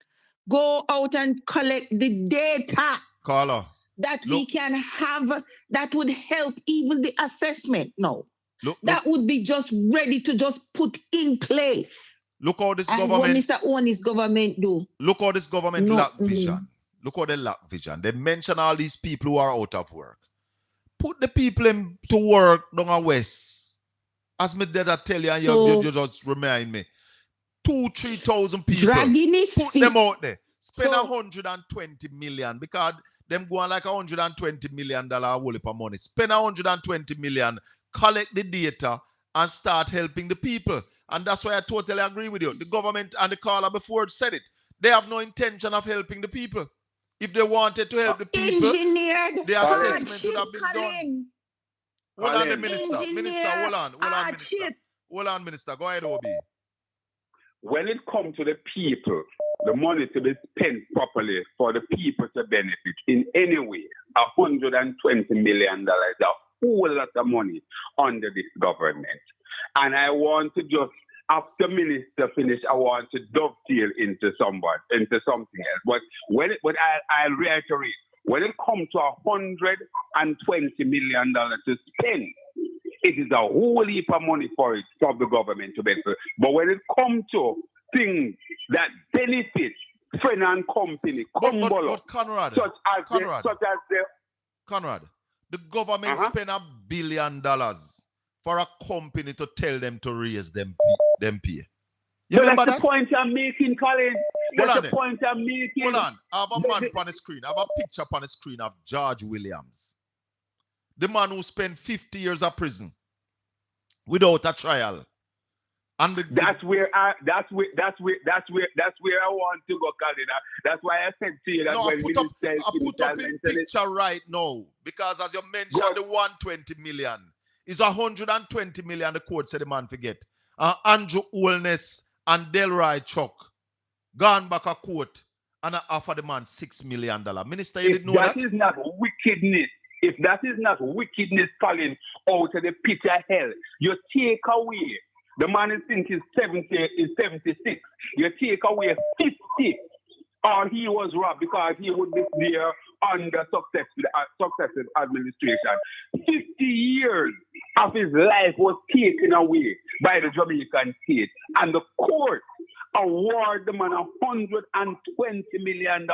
Go out and collect the data. Carla, that we can have that would help even the assessment. No, that would be just ready to just put in place. Look how this and government. What Mr. Owen's government do. Look how this government lack vision. Look how they lack vision. They mention all these people who are out of work. Put the people to work down the west. As me did I tell you, and you just remind me. 2,000-3,000 people. Dragging his Put feet. them out there. Spend 120 million because them go on like $120 million a whole heap of money. Spend 120 million, collect the data, and start helping the people. And that's why I totally agree with you. The government and the caller before said it. They have no intention of helping the people. If they wanted to help the people, the assessment would have been done. Hold on, the minister. Minister, hold on, minister. Hold on, minister. Go ahead, Obi. When it comes to the people, the money to be spent properly for the people to benefit in any way, $120 million is a whole lot of money under this government. And I want to just, after minister finish, I want to dovetail into something else. But I'll reiterate, when it comes to $120 million to spend, it is a whole heap of money for the government to benefit. But when it comes to things that benefit friend and company, but Conrad, Conrad, the government spent $1 billion for a company to tell them to raise them pay. You remember that's the point I'm making, Colin. That's the point I'm making. Hold on. I have a man on the screen. I have a picture on the screen of George Williams. The man who spent 50 years of prison without a trial. And that's where I want to go, Colin. That's why I said to you that no, when I put up a picture right now because as you mentioned, the 120 million is 120 million. The court said the man forget. Andrew Holness and Delroy Chuck gone back a court and I offer the man $6 million. Minister, you didn't know that? That is not wickedness. If that is not wickedness falling out of the pit of hell, you take away. The man is think is 76. You take away 50, or he was robbed because he would be there under successive administration. 50 years of his life was taken away by the Jamaican state, and the court award the man $120 million,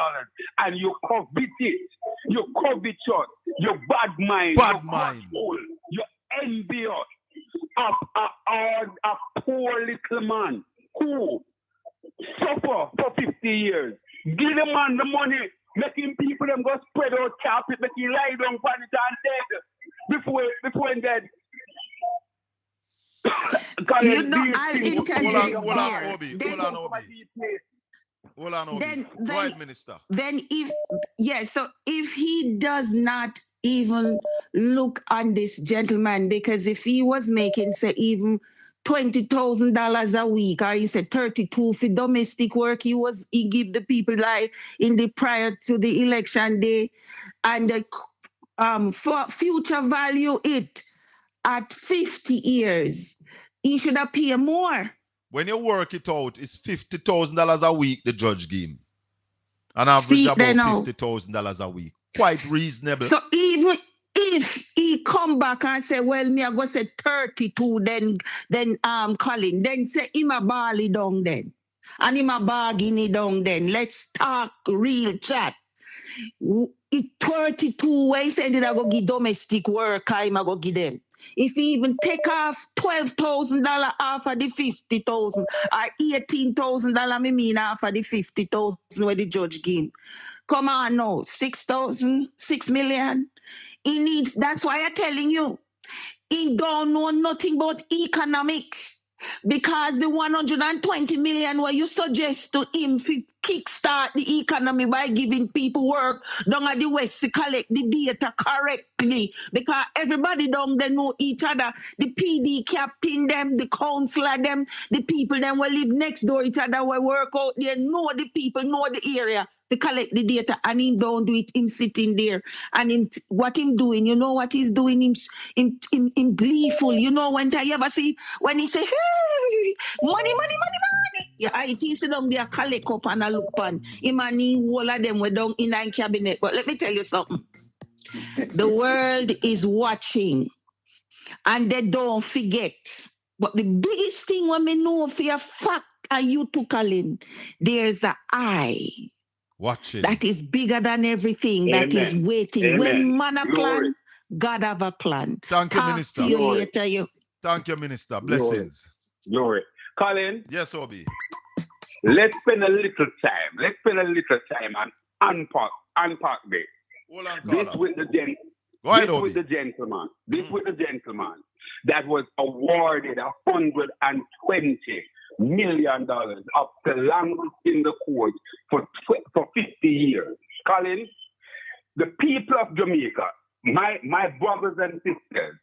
and you covet it, you covetous, you bad mind, you envious of a poor little man who suffer for 50 years. Give the man the money, making people them go spread out carpet, make him lie down on it and dead before he dead. You know, I'll interject. Hold on, Obi. Go ahead, Minister. Then so if he does not even look on this gentleman, because if he was making, say, even $20,000 a week, or he said 32 for domestic work, he give the people like in the prior to the election day, and for future value it at 50 years, he should have paid more. When you work it out, it's $50,000 a week the judge gave him. An average about $50,000 a week. Quite reasonable. So even if he come back and say, well, me I go say 32, then Colin, then say him a barley down then. And him a bargain down then. Let's talk real chat. 32 when he said that I go give domestic work, I go give them. If he even take off $12,000 off of the 50,000 or $18,000, me mean off of the 50,000 where the judge give him. Come on now, 6 million. He needs, that's why I'm telling you, he don't know nothing about economics. Because the 120 million what you suggest to him to kickstart the economy by giving people work down at the west to collect the data correctly. Because everybody down there know each other. The PD captain them, the councillor them, the people them will live next door each other will work out there, know the people, know the area to collect the data, and him don't do it, him sitting there. And him, what him doing, you know what he's doing, him gleeful. You know when I ever see, when he say, hey, money, money, money, money. Yeah, I sit down there, collect up and I look on. Him and all of them were down in that cabinet. But let me tell you something. The world is watching and they don't forget. But the biggest thing when me know for a fact and you to Colin, there's an eye. Watching. That is bigger than everything. Amen. That is waiting. Amen. When man a Glory. plan, God have a plan. Thank you, Talk Minister. to you Glory. later. You. Thank you, Minister. Blessings. Glory. Colin, Yes, Obi. let's spend a little time. Let's spend a little time and unpack this. Hold on, This caller. with the Go ahead, this Obi. with the gentleman. This with the gentleman that was awarded $120 million of the language in the court for 50 years. Colin, the people of Jamaica, my brothers and sisters,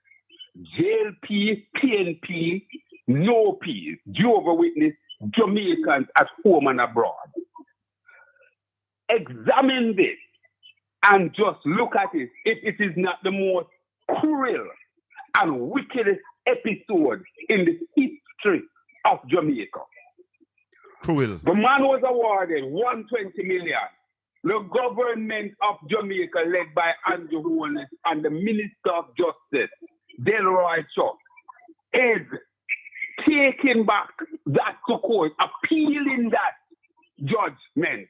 JLP, PNP, no peace, Jehovah Witness, Jamaicans at home and abroad. Examine this and just look at it if it is not the most cruel and wickedest episode in the history of Jamaica. Cruel. The man was awarded $120 million. The government of Jamaica, led by Andrew Holness and the Minister of Justice, Delroy Chuck, is taking back that to court, appealing that judgment,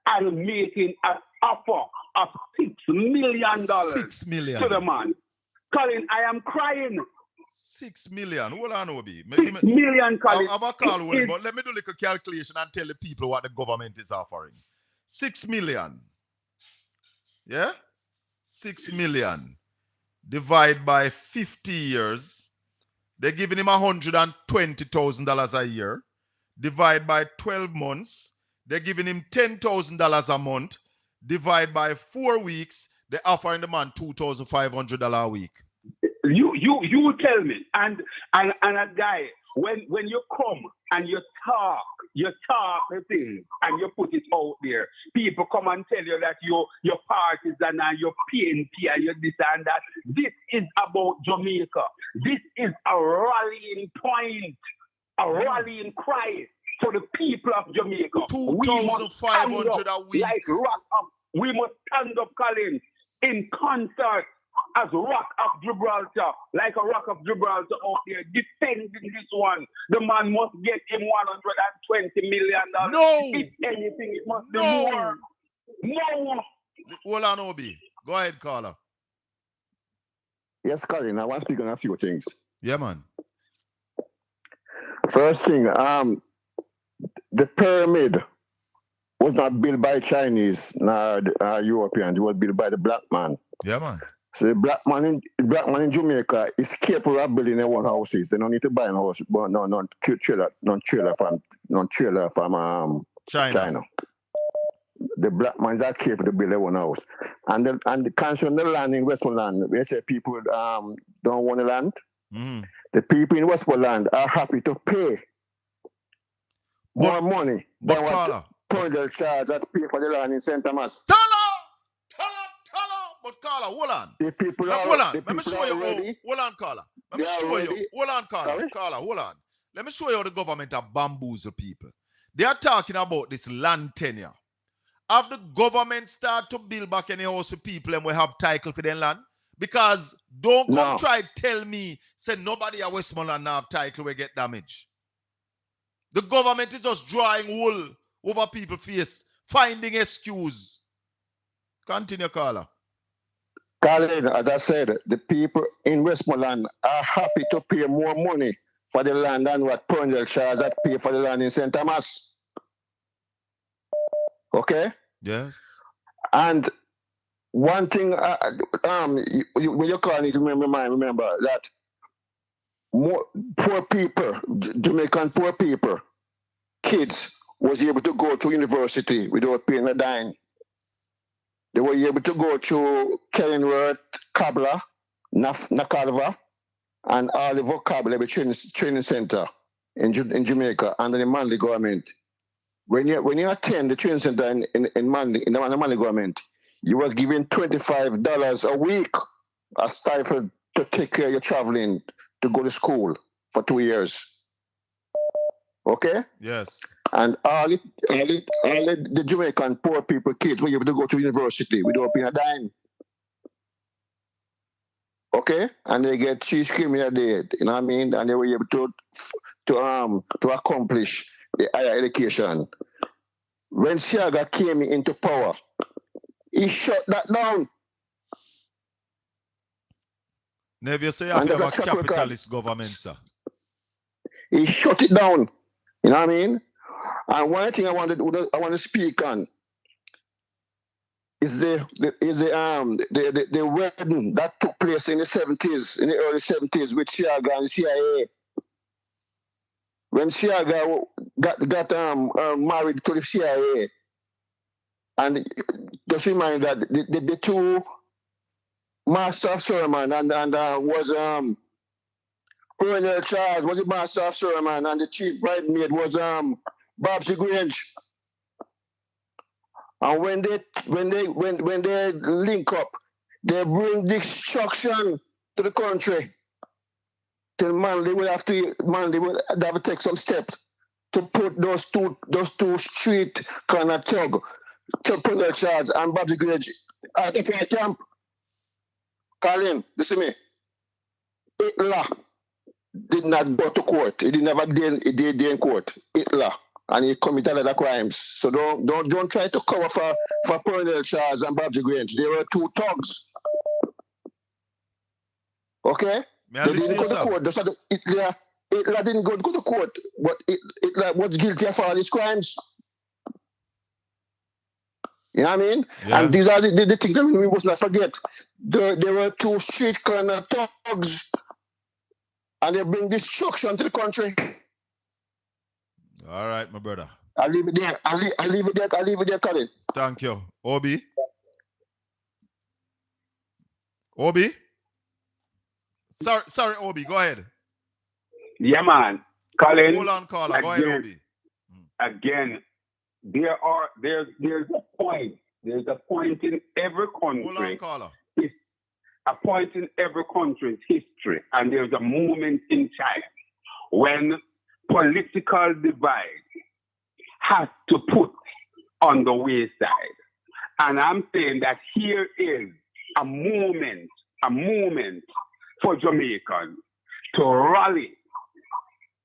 and making an offer of $6 million $6 million. to the man. Colin, I am crying. 6 million. Hold on, Obi. $6 million, Colin. I have a call, Willie, but let me do a little calculation and tell the people what the government is offering. 6 million. Yeah? 6 million. Divide by 50 years. They're giving him $120,000 a year. Divide by 12 months. They're giving him $10,000 a month. Divide by 4 weeks. They're offering the man $2,500 a week. You tell me, and a guy, when you come and you talk the things and you put it out there, people come and tell you that your partisan and your PNP and your this and that. This is about Jamaica. This is a rallying point, a rallying cry for the people of Jamaica. $2,500 a week. Like rock up. We must stand up, Colin, in concert as Rock of Gibraltar, like a Rock of Gibraltar out there, defending this one. The man must get him $120 million. No! If anything, it must be more. No! Hold on, Obi. Go ahead, caller. Yes, Colin, I want to speak on a few things. Yeah, man. First thing, the pyramid was not built by Chinese nor Europeans. It was built by the black man. Yeah, man. So the black man in Jamaica is capable of building their own houses. They don't need to buy a house, but non trailer from China. The black man is not capable to build their own house. And the council on the land in Westmoreland, they say people don't want the land. Mm. The people in Westmoreland are happy to pay more money than what Pondell charge that pay for the land in St. Thomas. Tell her! But caller, hold on. The people are hold on. The Let me show you. Hold on, caller. Let me show you. Hold on, caller. Sorry? Caller, hold on. Let me show you how the government are bamboozle people. They are talking about this land tenure. Have the government start to build back any house for people and we have title for their land? Because don't come try tell me, say nobody at Westmoreland have title will get damaged. The government is just drawing wool over people's face, finding excuse. Continue, caller. Colin, as I said, the people in Westmoreland are happy to pay more money for the land than what Pondell charge that pay for the land in St. Thomas. Okay? Yes. And one thing, when you call it, remember that more poor people, Jamaican poor people, kids was able to go to university without paying a dime. They were able to go to Kenworth, Kabla, Nakalva, and all the vocabulary training center in Jamaica under the Manley government. When you attend the training center in Manley, in the Manley government, you were given $25 a week as stipend to take care of your traveling to go to school for 2 years. Okay? Yes. And all the Jamaican poor people kids were able to go to university without paying a dime. Okay? And they get 3 screaming a day, you know what I mean? And they were able to accomplish the higher education. When Siaga came into power, he shut that down. Never say you have a capitalist government, sir. He shut it down. You know what I mean? And one thing I want to speak on is the wedding that took place in the 70s, in the early 70s with Siaga and CIA. When Siaga got married to the CIA, and just remind that the two Master of Ceremony and was Colonel Charles was the Master of Ceremony, and the chief bridesmaid was Babsy Grange. And when they link up, they bring destruction to the country. Till Manley will have to take some steps to put those two street kind of thug to Colonel Charles and Babsy Grange at the fire camp. Colin, listen to me. Hitler did not go to court. He did never did in court. Hitler. And he committed other crimes. So don't try to cover for Colonel Charles and Babsy Grange. They were two thugs. Okay? They didn't go to court. Hitler didn't go to court, but Hitler was guilty of all his crimes. You know what I mean? Yeah. And these are the things that we must not forget. There were two street kind of thugs, and they bring destruction to the country. All right, my brother. I'll leave it there. I'll leave it there, Colin. Thank you. Obi? Sorry, Obi, go ahead. Yeah, man. Colin. Hold on, caller. Go ahead, Obi. Again, there's a point. There's a point in every country. Hold on, caller. A point in every country's history, and there's a moment in time when political divide has to put on the wayside. And I'm saying that here is a moment for Jamaicans to rally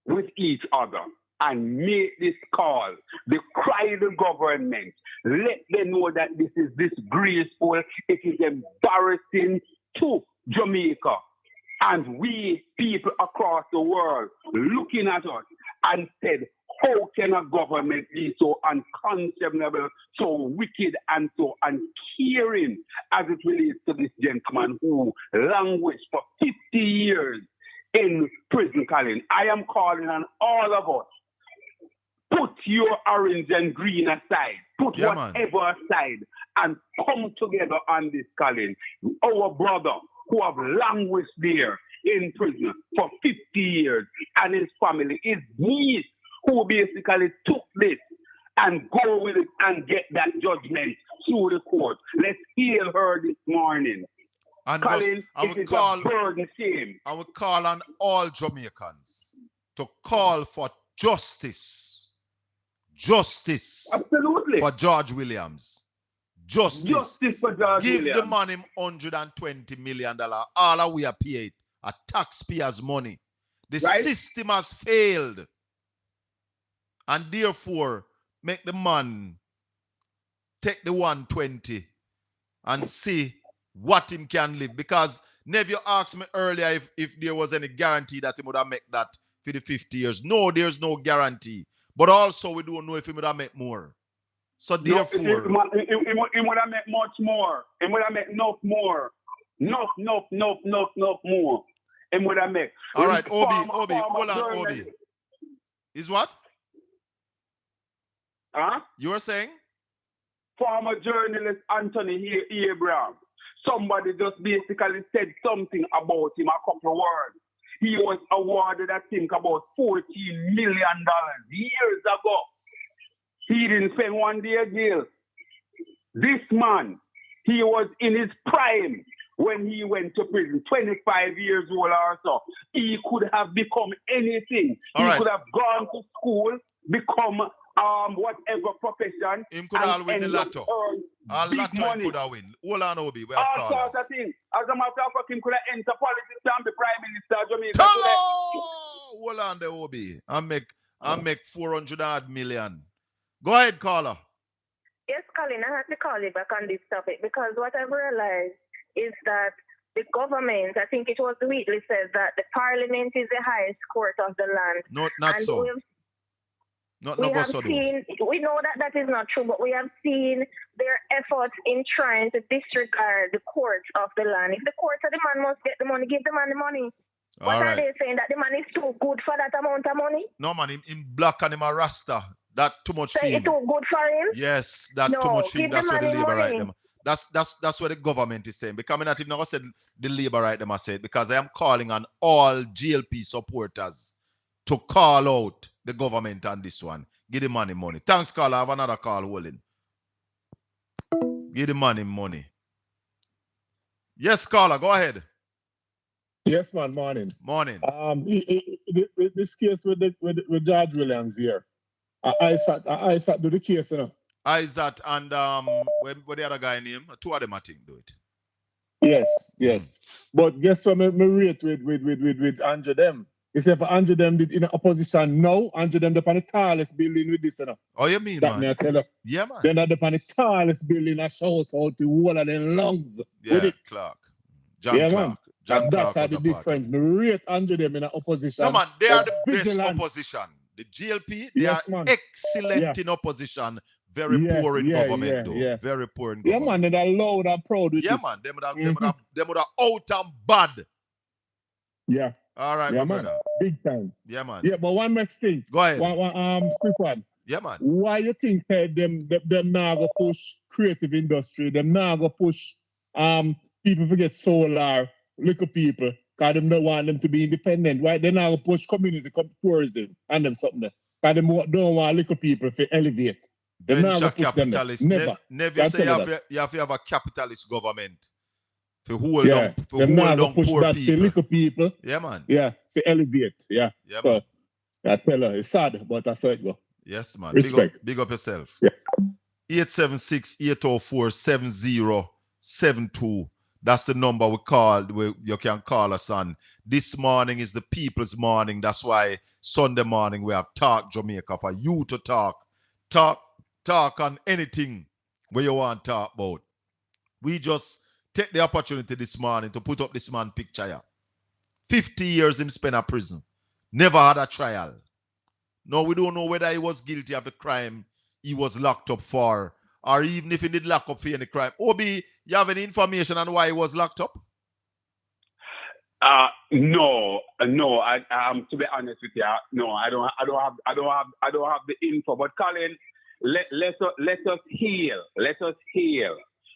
with each other and make this call. They cry the government. Let them know that this is disgraceful. It is embarrassing to Jamaica. And we people across the world looking at us and said, how can a government be so unconscionable, so wicked and so uncaring as it relates to this gentleman who languished for 50 years in prison, Colin? I am calling on all of us. Put your orange and green aside. Put whatever aside and come together on this, Colin. Our brother who have languished there in prison for 50 years and his family, his niece who basically took this and go with it and get that judgment through the court. Let's hear her this morning. And Colin, it is a burden shame. I would call on all Jamaicans to call for justice. Justice. Absolutely. For George Williams. Justice for George Williams. Give the man him $120 million. All we are paid are taxpayers' money. The system has failed. And therefore, make the man take the 120 and see what him can live. Because Neville asked me earlier if there was any guarantee that he would have made that for the 50 years. No, there's no guarantee. But also, we don't know if he would have made more. So therefore... He would have made much more. He would have made enough more. Enough more. him would have make. All right, Obi, hold on, Obi. Is what? Huh? You were saying? Former journalist Anthony Abraham. Somebody just basically said something about him, a couple of words. He was awarded, I think, about $14 million years ago. He didn't spend 1 day in jail. This man, he was in his prime when he went to prison, 25 years old or so. He could have become anything. He could have gone to school, become whatever profession. Him could have win the lotto. Big money. Could have win. Hold on, Obi. We have all sorts of things. As a matter of fact, him could have entered politics and be prime minister of Jamaica. Hold on there, Obi. I make 400 million. Go ahead, caller. Yes, Colin, I have to call you back on this topic because what I've realized is that the government, I think it was Wheatley said that the parliament is the highest court of the land. Not and so. We know that is not true, but we have seen their efforts in trying to disregard the courts of the land. If the courts of the man must get the money, give the man the money. What are they saying? That the man is too good for that amount of money? No, man, him black and him a rasta. That too much fame. It's too good for him? Yes, that too much fame. That's what the labor right them. That's what the government is saying. Because I'm not even said the labor right them I said, because I am calling on all GLP supporters to call out the government on this one. Give the money. Thanks, caller. I have another call holding. Give the money. Yes, caller, go ahead. Yes, man. Morning. This case with George Williams here. Isaac do the case, you know. Isaac and what the other guy name? Two of them, I think, do it. Yes. But guess what? Me rate with Andrew them. If Andrew them did in opposition now, Andrew them up on the tallest building with this, you know. Oh, you mean, that man? Me I tell you. Yeah, man. Then up on the tallest building, I shout out the whole of them lungs. Yeah, with it. Clark. John Clark. Man. John Clark that's the difference. Me rate Andrew them in opposition. No, man, they are the best opposition. The GLP, they are excellent in opposition. Very poor in government, though. Very poor in government. Yeah, man, they're loud and proud with this. Man, they would have out and bad. Yeah. All right, man. Brother. Big time. Yeah, man. Yeah, but one next thing. Go ahead. Quick one. Yeah, man. Why you think them now go push creative industry? Them now go push people forget solar, little people, because them don't want them to be independent, right? They now go push community tourism and them something there. Because them don't want little people to elevate. Venture capitalist. Never say you have to have a capitalist government. For hold on poor people. People. Yeah, man. Yeah, to elevate. Yeah. So, man. I tell her, it's sad, but that's how it go. Yes, man. Respect. Big up yourself. Yeah. 876-804-7072. That's the number we called. You can call us on. This morning is the people's morning. That's why Sunday morning we have Talk Jamaica for you to talk. Talk on anything where you want to talk about. We just take the opportunity this morning to put up this man picture here. 50 years him spent in prison. Never had a trial. No, we don't know whether he was guilty of the crime he was locked up for, or even if he did lock up for any crime. Obi, you have any information on why he was locked up? No. To be honest with you, no. I don't have the info. But Colin, let us heal.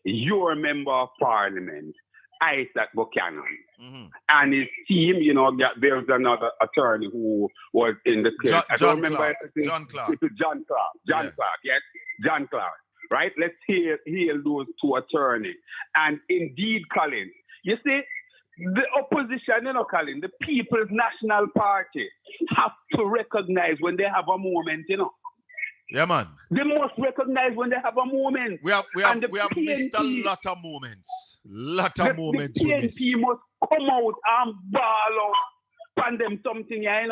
Your member of parliament, Isaac Buchanan, and his team. You know, there's another attorney who was in the case. John Clark. John Clark. Yes, John Clark. Right? Let's heal those two attorneys. And indeed, Colin, you see, the opposition, Colin, the People's National Party have to recognize when they have a moment, Yeah, man. They must recognize when they have a moment. We have missed a lot of moments. The PNP must come out and ball out and them something, I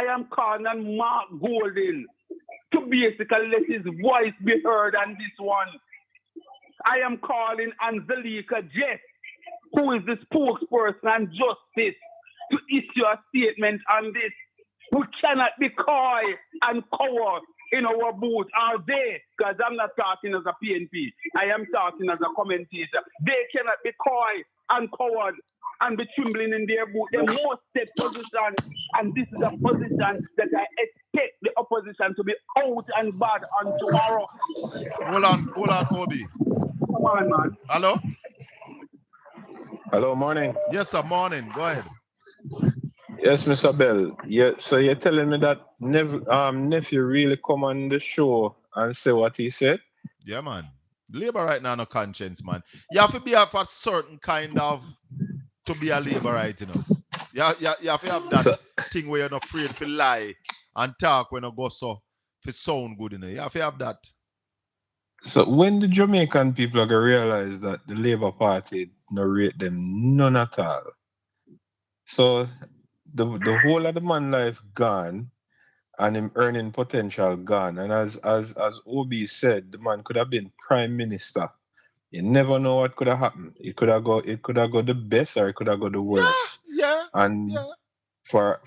am calling on Mark Golden to basically let his voice be heard on this one. I am calling Angelica Jess, who is the spokesperson on justice, to issue a statement on this. We cannot be coy and coward in our booth, are they? Because I'm not talking as a PNP. I am talking as a commentator. They cannot be coy and coward and be trembling in their booth. They must take position. And this is a position that I expect the opposition to be out and bad on tomorrow. Hold on, Obi. Come on, man. Hello? Hello, morning. Yes, sir, morning. Go ahead. Yes, Mr. Bell. Yeah, so you're telling me that nephew really come on the show and say what he said? Yeah, man. Labor right now, no conscience, man. You have to be of a certain kind of to be a labor right, you know. You have to have that thing where you're not afraid to lie and talk when you go so for sound good, you know. You have to have that. So when the Jamaican people are gonna realize that the Labour Party no rate them none at all. So the whole of the man life gone and him earning potential gone. And as Obi said, the man could have been prime minister. You never know what could have happened. It could have go the best or it could have go the worst. Yeah. And for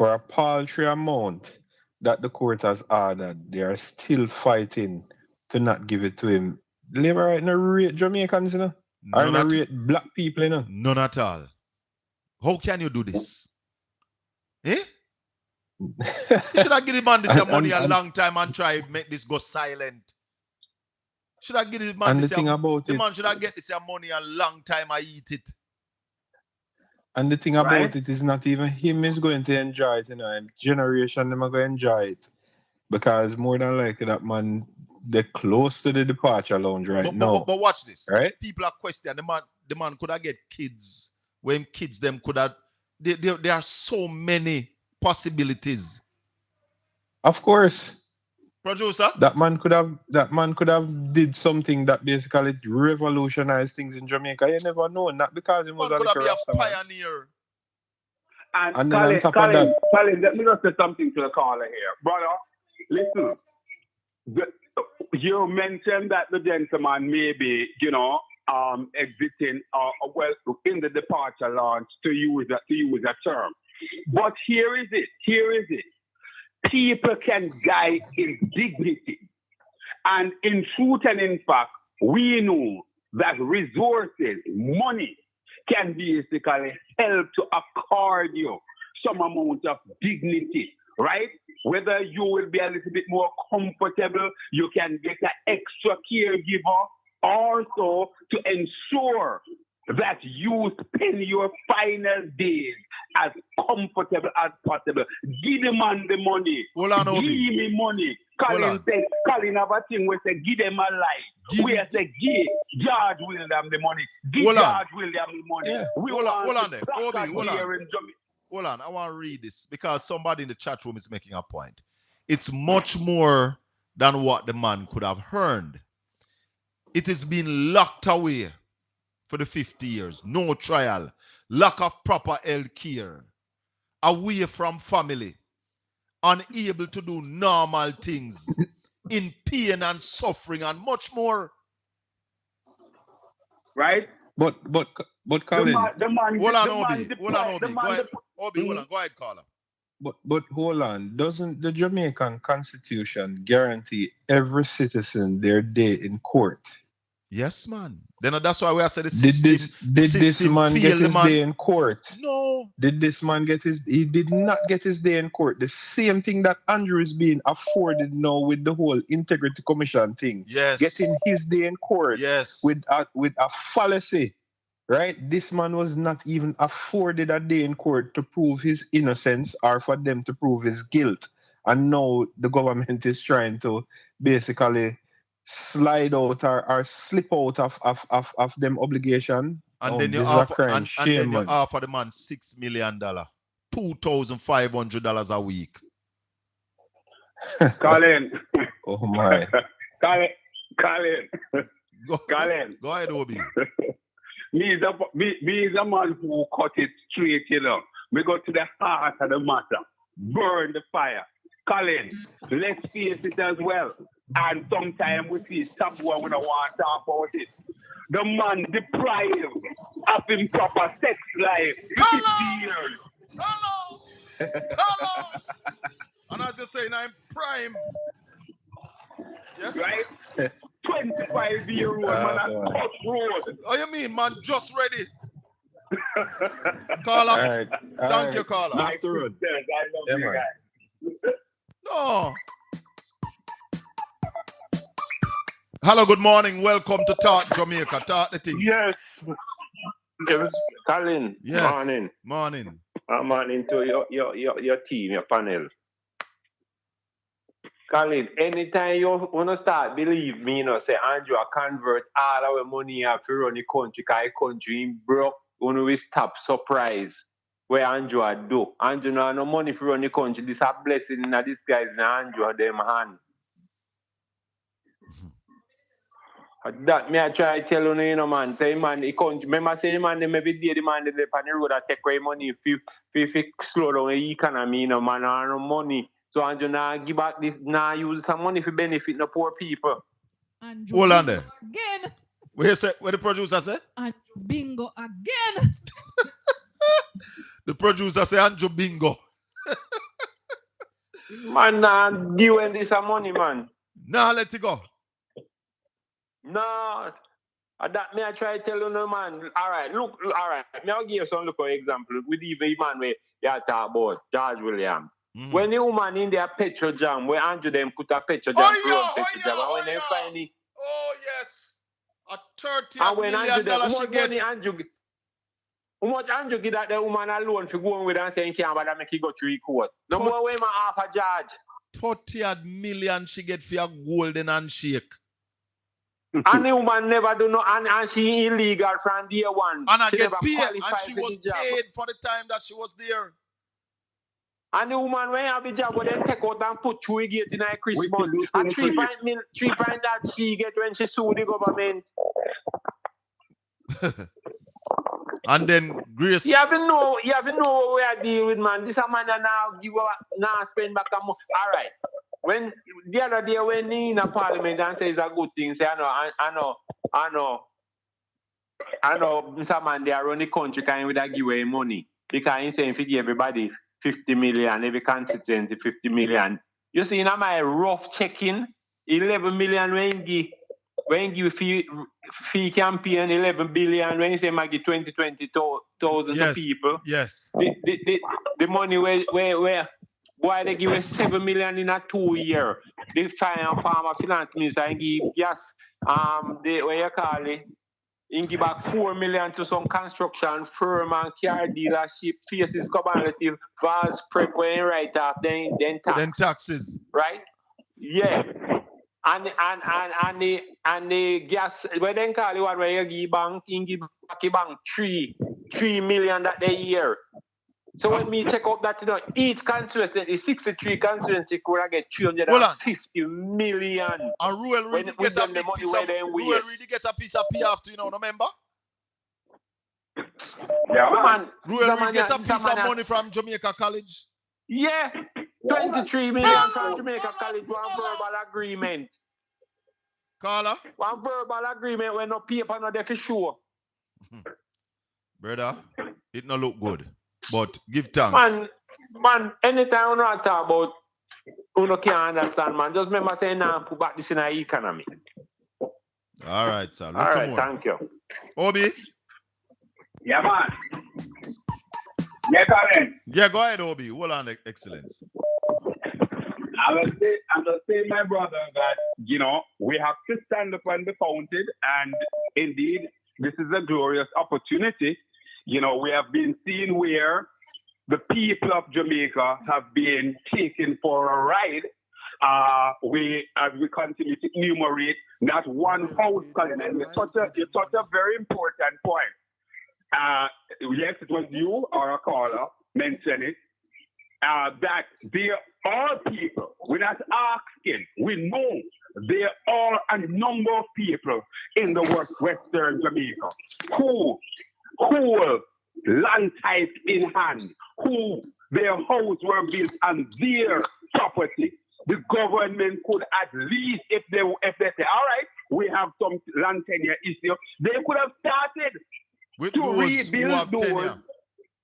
a paltry amount that the court has ordered, they are still fighting to not give it to him. Labour right now rate Jamaicans, you know? Or no rate black people, you know? None at all. How can you do this? Eh? You should have given the man this money a long time and try to make this go silent. Should have given the man this the man should have get this money a long time I eat it. And the thing about it is not even him is going to enjoy it, you know. Generation them are going to enjoy it. Because more than likely that man, they're close to the departure lounge now. But watch this. Right? People are questioning the man could have get kids. When kids them could have there are so many possibilities. Of course. Producer? That man could have did something that basically revolutionized things in Jamaica. You never know. Not because he was a pioneer. And then on top of that, Colin, let me just say something to the caller here. Brother, listen. You mentioned that the gentleman may be, exiting in the departure launch to use a term. But here is it. People can die in dignity. And in truth and in fact, we know that resources, money, can basically help to accord you some amount of dignity, right? Whether you will be a little bit more comfortable, you can get an extra caregiver, also to ensure that you spend your final days as comfortable as possible. Give the man the money. Give me money. Colin have a thing where say give them a life. We say give George William the money. Give George William the money. Yeah. Hold on there. Obi, hold on. I want to read this because somebody in the chat room is making a point. It's much more than what the man could have earned. It is being locked away for the 50 years. No trial. Lack of proper health care. Away from family. Unable to do normal things. In pain and suffering and much more. Right? But Colin. Hold on, Obi. Go ahead, caller. But hold on. Doesn't the Jamaican Constitution guarantee every citizen their day in court? Yes, man. Then that's why we have said the system. Did this man get his day in court? No. Did this man get he did not get his day in court. The same thing that Andrew is being afforded now with the whole Integrity Commission thing. Yes. Getting his day in court. Yes. With a fallacy. Right? This man was not even afforded a day in court to prove his innocence or for them to prove his guilt. And now the government is trying to basically slide out or slip out of them obligation. And then you offer the man $6 million, $2,500 a week. Colin. Oh my. Colin. Go ahead, Obi. Me is a man who cut it straight, We go to the heart of the matter. Burn the fire. Colin, let's face it as well. And sometimes we see taboo when we don't want to talk about it. The man deprived of him proper sex life. 50 years. Hello. And as you say, I'm prime. Yes. Right? 25-year-old man at Touch Road. Oh, you mean, man, just ready? Caller. All right. Thank you, caller. My sisters, I love you guys. No. Hello, good morning. Welcome to Talk Jamaica. Talk the thing. Yes. Colin, Yes. morning. Morning. Morning to your team, your panel. Colin, anytime you want to start, believe me, you know, say Andrew, I convert all our money have to run the country, because the country in broke, when we stop surprise where Andrew do. Andrew no have no money for run the country. This a blessing in this guy's in Andrew and them hand. That me I try to tell you, know, man. Say, man, the country. Remember, say, man, them every day the man they on the road that take away money if slow down the economy, you know, man, and no money. So Andrew now give back this, now use some money for benefit the poor people. Andrew Hold on there. Again. What the producer say? Andrew bingo again. The producer say Andrew bingo. Man, nah, give this some money, man. Nah, let it go. No, that me I try to tell you, no, man. All right, look, all right. Me I'll give you some local example with even man where you talk about George Williams. Mm-hmm. When the woman in their petrol jam, where Andrew them put a petrol jam, and when they find it. Oh yes, a $30 million she get. How much Andrew give that the woman alone for going with and saying can't bother make he go 3 court. No more way my half a judge. $30 million she get for a golden handshake. And the woman never do no, and she illegal from day one. And I get paid, and she was paid for the time that she was there. And the woman when you have a job, when they take out and put through again in a Christmas, and 3 point that she get when she sue the government. And then Grace. You have to know what we are dealing with, man. This a man now give now spend back a month. All right. When the other day when he in a parliament and say it's a good thing, say I know, Mr. Man, they are running the country kind with that give away money. Because he's saying if he give everybody 50 million, every constituency 50 million. You see, in my rough checking, 11 million when give fee campaign 11 billion, when you say Maggie 20,000 to people. Yes. The money where why they give us 7 million in a 2 year. The farmer finance minister and give gas what you call it, and give back 4 million to some construction firm and car dealership, faces cumulative, vals prep when you write off, then tax. Then taxes. Right? Yeah. And the gas, when they call it what where you give bank, you give back 3 million that they year. So when me check up that, you know, each constituency, 63 constituency could get 350 million. And Ruel really get a big piece of Ruel really get a piece of pay after, you know, remember? Yeah, man. Ruel really get a piece of money from Jamaica College. Yeah, 23 million from Jamaica College, one verbal agreement. Carla? One verbal agreement when no paper no there for sure. Brother, it no look good. But give thanks. Man, anytime you talk about you can't understand, man. Just remember saying now put back this in our economy. All right, sir. All right, thank you. Obi? Yeah, man. Yeah, Colin. Yeah, go ahead, Obi. Hold on, excellence. I'm just saying, my brother, that, you know, we have to stand up and be counted. And indeed, this is a glorious opportunity. You know, we have been seeing where the people of Jamaica have been taken for a ride. As we continue to enumerate that one house, Colin, and it's such a very important point. Yes, it was you or a caller mentioned it. That there are people, we're not asking, we know there are a number of people in the Western Jamaica who land type in hand, who their homes were built on their property. The government could at least, if they say, all right, we have some land tenure issue, they could have started with to rebuild those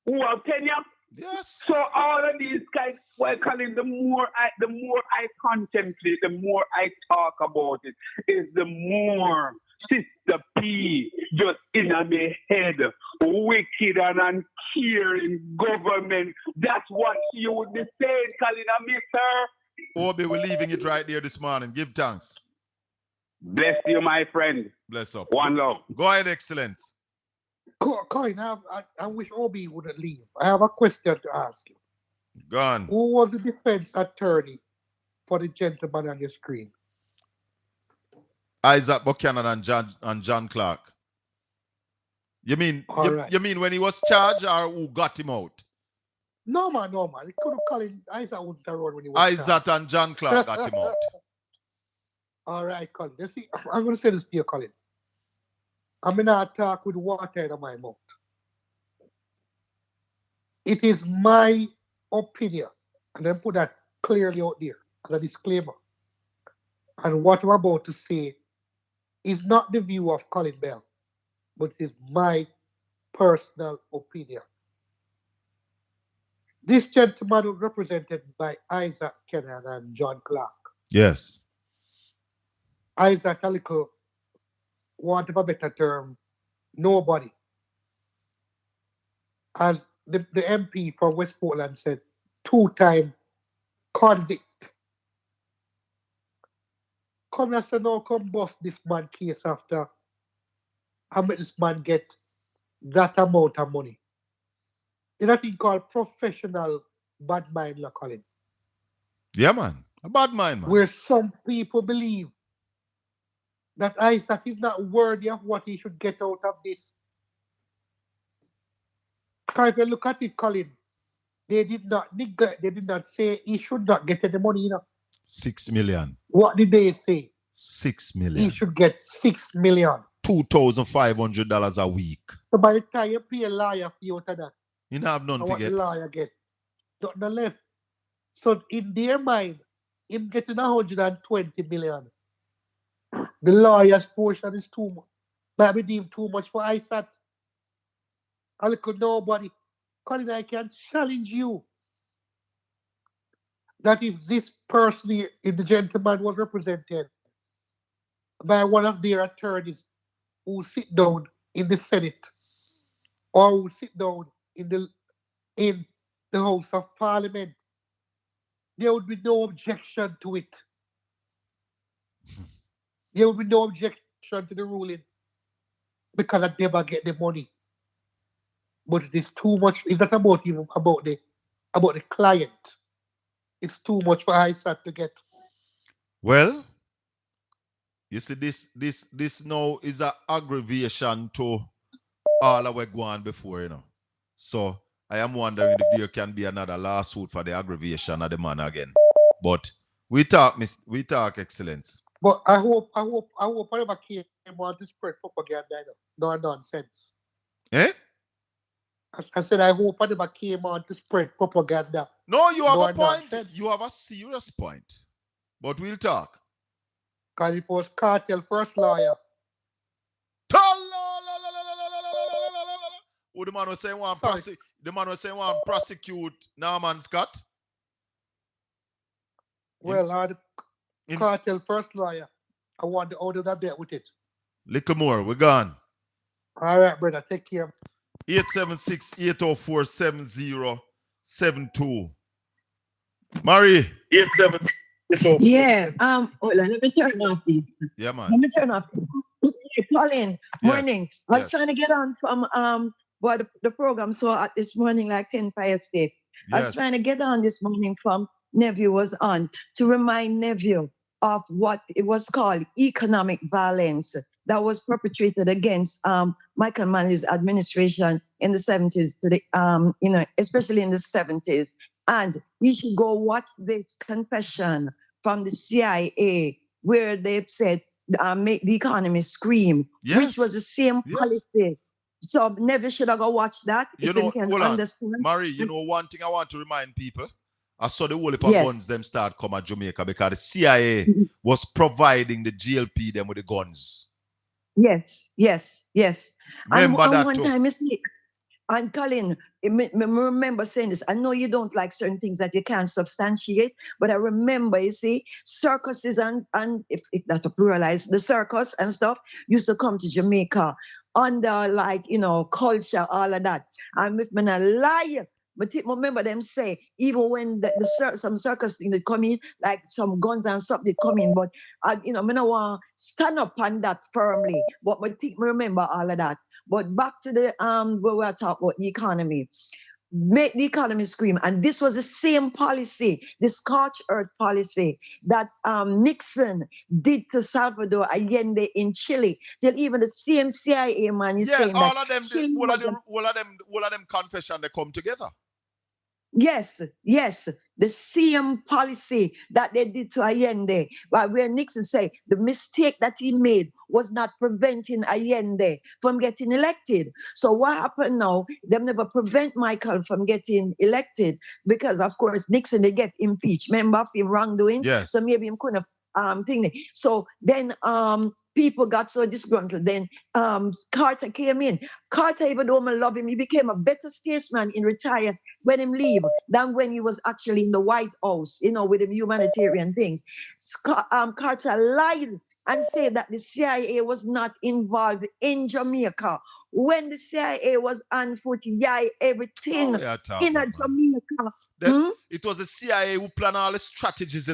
who have tenure. Yes. So all of these guys, well, Colin, the more I contemplate, the more I talk about it, is the more Sister P just in my head, wicked and uncaring government. That's what she would be saying, Colin, I miss her. Obi, we're leaving it right there this morning. Give thanks. Bless you, my friend. Bless up. One love. Go ahead, Excellence. Colin, I wish Obi wouldn't leave. I have a question to ask you. Go on. Who was the defense attorney for the gentleman on your screen? Isaac Buchanan and John Clark. You mean you mean when he was charged or who got him out? No man. He could have called him Isaac wouldn't have run when he was Isaac charged. and John Clark got him out. All right, Colin. You see, I'm going to say this to you, Colin. I'm not talk with water in my mouth. It is my opinion, and then put that clearly out there as a disclaimer. And what I'm about to say is not the view of Colin Bell, but it is my personal opinion. This gentleman was represented by Isaac Kennan and John Clark. Yes. Isaac, a little, want of a better term, nobody. As the MP from West Portland said, two-time convict. Come and say, no, come bust this man case after I make this man get that amount of money. It's a thing called professional bad mind, la Colin. Yeah, man. A bad mind, man. Where some people believe that Isaac is not worthy of what he should get out of this. If you look at it, Colin, they did not neglect, they did not say he should not get any money, 6 million. What did they say? 6 million. He should get 6 million. $2,500 a week. So by the time you pay a lawyer fee out of that, you don't have none to what get. the lawyer get? Nothing left. So in their mind, him getting 120 million. The lawyer's portion is too much. Might be deemed too much for ISAT. I look at nobody. Colin, I can challenge you that if this person here, if the gentleman was represented by one of their attorneys who sit down in the Senate or who sit down in the House of Parliament, there would be no objection to it. There would be no objection to the ruling because I never get the money. But it is too much. It's not about even about the client. It's too much for ISAT to get. Well, you see, this now is an aggravation to all that were going before, So I am wondering if there can be another lawsuit for the aggravation of the man again. But we talk excellence. But I hope whatever came on to spread propaganda, no nonsense. Eh? I said I hope I never came on to spread propaganda. No, you have a point. Nonsense. You have a serious point. But we'll talk. Because it was cartel first lawyer. Oh, the man was saying one prosecute Norman Scott. Well, the cartel first lawyer. I want to order that bet with it. Little more, we're gone. All right, brother. Take care. 876-804-7072. Mary. 876. Yeah. Hold on, let me turn off these. Yeah, man. Let me turn off. Colin, morning. I was trying to get on from the program so this morning like 10 Fire State. I was trying to get on this morning from Nephew was on to remind Nephew of what it was called economic violence that was perpetrated against Michael Manley's administration in the 70s to the especially in the 70s. And you should go watch this confession from the CIA where they've said make the economy scream, which was the same policy. So never should I go watch that. You know, hold on. Mary, you know one thing I want to remind people. I saw the whole heap of guns them start come at Jamaica because the CIA was providing the GLP them with the guns. Yes. Remember and that one too. time you see, And Colin, remember saying this. I know you don't like certain things that you can't substantiate, but I remember, you see, circuses and if that to pluralize, the circus and stuff used to come to Jamaica under culture, all of that. And if I'm not lie, but remember them say, even when some circus thing that come in, like some guns and stuff they come in, but I don't want to stand up on that firmly. But I remember all of that. But back to the where we're talking about the economy. Make the economy scream. And this was the same policy, the scorched earth policy that Nixon did to Salvador Allende in Chile. Till even the same CIA man is saying all that of them, Chile all of them confession they come together. Yes, the same policy that they did to Allende, but where Nixon say the mistake that he made was not preventing Allende from getting elected. So what happened now? They never prevent Michael from getting elected because, of course, Nixon they get impeached. Remember of him wrongdoings? Yes. So maybe him couldn't thing. So then people got so disgruntled. Then Carter came in. Carter, even though I love him, he became a better statesman in retire when him leave than when he was actually in the White House, with the humanitarian things. Carter lied and said that the CIA was not involved in Jamaica. When the CIA was on foot, everything in Jamaica. It was the CIA who planned all the strategies,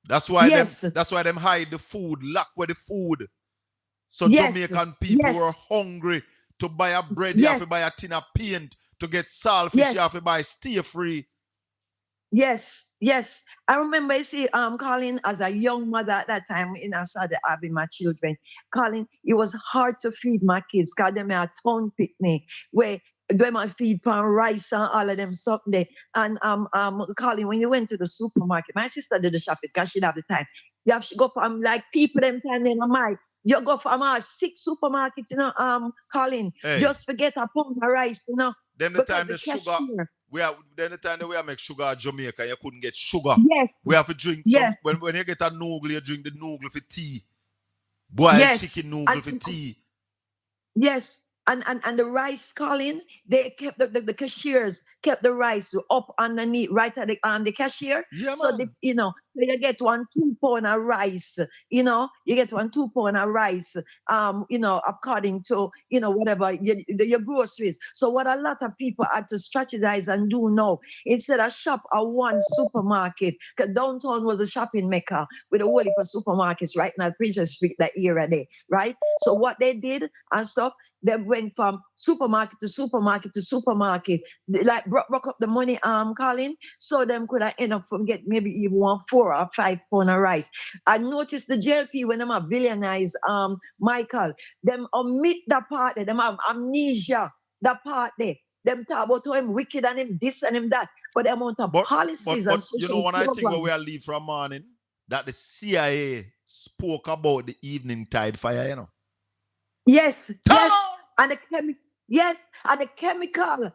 That's why them hide the food, lock with the food. So Jamaican people were hungry to buy a bread, you have to buy a tin of paint. To get saltfish, you have to buy stay free. Yes. I remember, you see, Colin, as a young mother at that time, I started having my children. Colin, it was hard to feed my kids because them a town picnic where them I feed pan rice and all of them something there. And Colin, when you went to the supermarket, my sister did the shopping because she didn't have the time. You have to go from like people them time in my. You go from 6 supermarkets, Colin, just forget a pound of rice, Then the time the sugar, then the time that we make sugar at Jamaica, you couldn't get sugar. Yes. We have to drink some. When you get a noodle, you drink the noodle for tea. Boiled chicken noodle for tea. Yes. And the rice, Colin, they kept the cashiers kept the rice up underneath, right at the cashier. Yeah, so man. You get 1 2 pound of rice. You get 1 2 pound of rice. According to whatever your groceries. So what a lot of people had to strategize and do now, instead of shop at one supermarket, because downtown was a shopping mecca with a whole heap of supermarkets right now, Princess Street, that era there, right? So what they did and stuff. They went from supermarket to supermarket to supermarket, like broke up the money, Colin, so them could have end up from get maybe even 1 4 or 5 pound of rice. I noticed the JLP when them have villainize Michael, them omit that part there, them have amnesia, that part there. Them talk about how him wicked and him this and him that, but the amount of policies and social when I think where we are leave from morning, that the CIA spoke about the evening tide fire, Yes, and the chemical.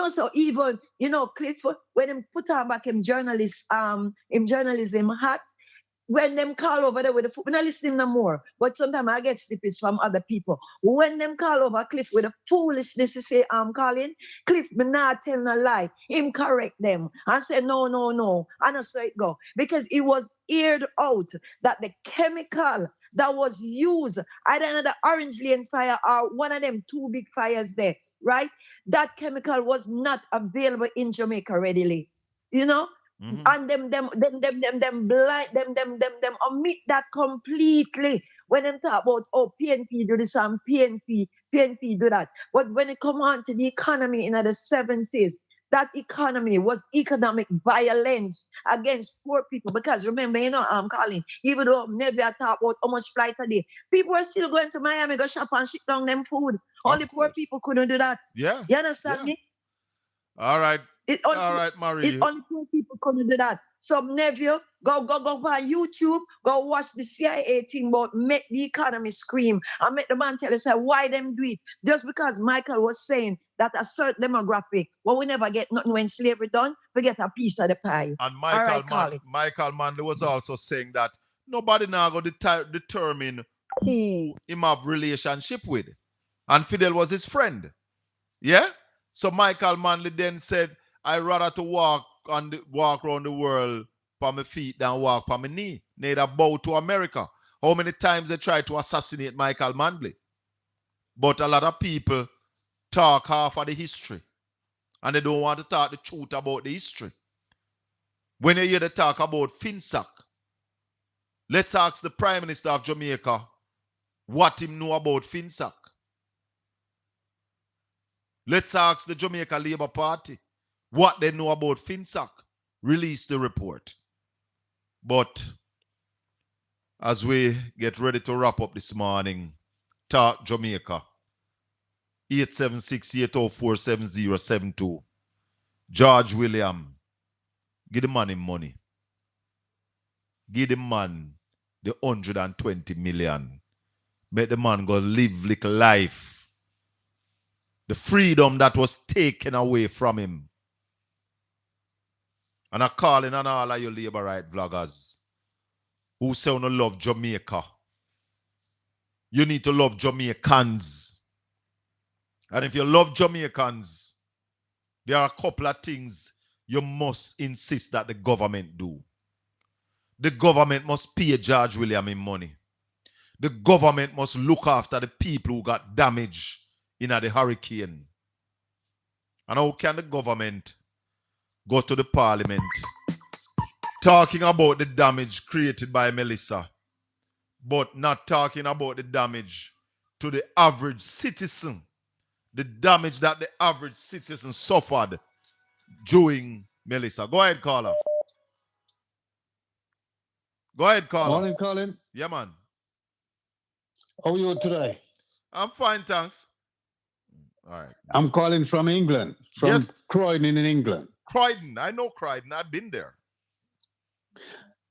So even Cliff, when him put on back him journalism hat, when them call over there with the food, we're not listening no more. But sometimes I get snippets from other people. When them call over Cliff with the foolishness, to say, Colin, Cliff, me not tell no lie. Him correct them and say, no. And that's how it go. Because it was aired out that the chemical that was used, either another Orange Lane fire or one of them 2 big fires there, right? That chemical was not available in Jamaica readily. Mm-hmm. And them blind, them omit that completely when them talk about PNP do this and PNP do that. But when it come on to the economy in the 70s, that economy was economic violence against poor people. Because remember, Colin, even though never talk about how much flight a day, people are still going to Miami, go shop and ship down them food. Only poor people couldn't do that. Yeah. You understand me? All right. All right, Marie. It only poor people couldn't do that. So nephew, go on YouTube, go watch the CIA thing about make the economy scream and make the man tell us why them do it. Just because Michael was saying that a certain demographic, well, we never get nothing when slavery done, we get a piece of the pie. And Michael Manley was also saying that nobody now go determine who him have relationship with. And Fidel was his friend. Yeah? So Michael Manley then said, I rather to walk around the world on my feet than walk on my knee. Neither bow to America. How many times they tried to assassinate Michael Manley? But a lot of people talk half of the history. And they don't want to talk the truth about the history. When you hear the talk about Finsack, let's ask the Prime Minister of Jamaica what him know about Finsack. Let's ask the Jamaica Labour Party what they know about Finsack. Release the report. But as we get ready to wrap up this morning, Talk Jamaica, 876-804-7072. George William, give the man him money. Give the man the 120 million. Make the man go live like life. The freedom that was taken away from him. And I'm calling on all of you labor right vloggers who say you don't love Jamaica. You need to love Jamaicans. And if you love Jamaicans, there are a couple of things you must insist that the government do. The government must pay George William in money. The government must look after the people who got damaged in the hurricane. And how can the government go to the parliament talking about the damage created by Melissa, but not talking about the damage to the average citizen, the damage that the average citizen suffered during Melissa? Go ahead, caller. Go ahead, caller. Morning, Colin. Yeah, man. How are you today? I'm fine, thanks. All right. I'm calling from England, from Croydon in England. Croydon. I know Croydon. I've been there.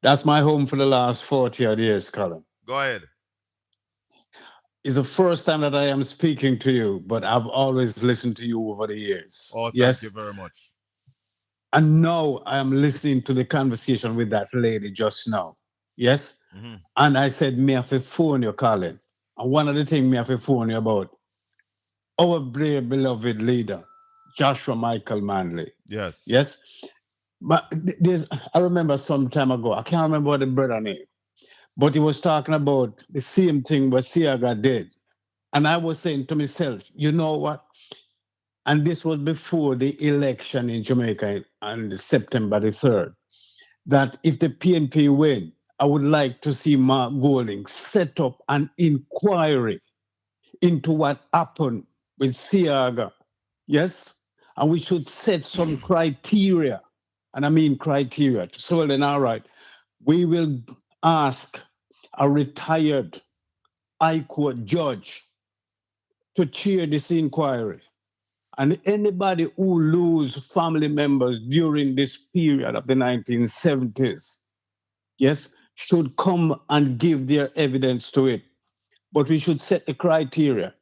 That's my home for the last 40 odd years, Colin. Go ahead. It's the first time that I am speaking to you, but I've always listened to you over the years. Oh, thank you very much. And now I am listening to the conversation with that lady just now. Yes? Mm-hmm. And I said, me have a phone you, Colin. And one of the things me have a phone you about, our brave, beloved leader, Joshua Michael Manley. Yes. Yes? But I remember some time ago, I can't remember what the brother name, but he was talking about the same thing what Siaga did. And I was saying to myself, you know what? And this was before the election in Jamaica on September the 3rd, that if the PNP win, I would like to see Mark Golding set up an inquiry into what happened with Siaga. Yes? And we should set some criteria. And I mean criteria. So well, then, all right, we will ask a retired High Court judge to chair this inquiry. And anybody who lose family members during this period of the 1970s, yes, should come and give their evidence to it. But we should set the criteria.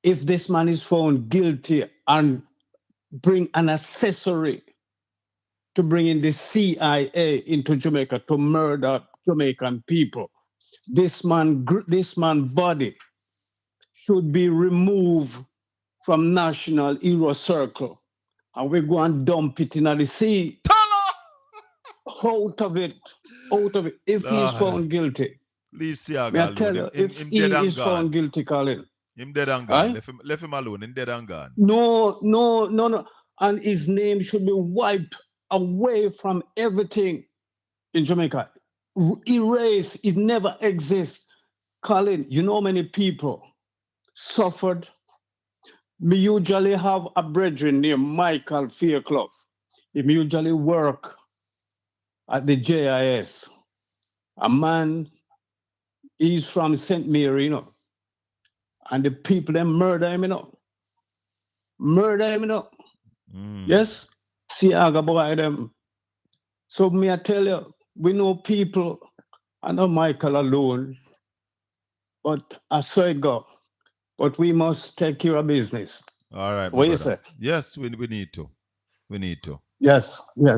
If this man is found guilty and bring an accessory to bring in the CIA into Jamaica to murder Jamaican people, this man body should be removed from National Hero Circle, and we go and dump it in the sea. Out of it. If he's found guilty. Leave Siaga alone. If he is found guilty, Colin. Him dead and gone. Left him alone. Him dead and gone. No. And his name should be wiped away from everything in Jamaica. Erase. It never exists. Colin, you know many people suffered. Me usually have a brethren named Michael Fairclough. He usually work at the JIS. A man, he's from St. Mary, you know. And the people, they murder him, you know. Yes? Siaga boy them. So me I tell you, we know people, I know Michael alone, but I saw it go. But we must take care of business. All right. What you say? Yes, we need to. We need to. Yes. Yeah.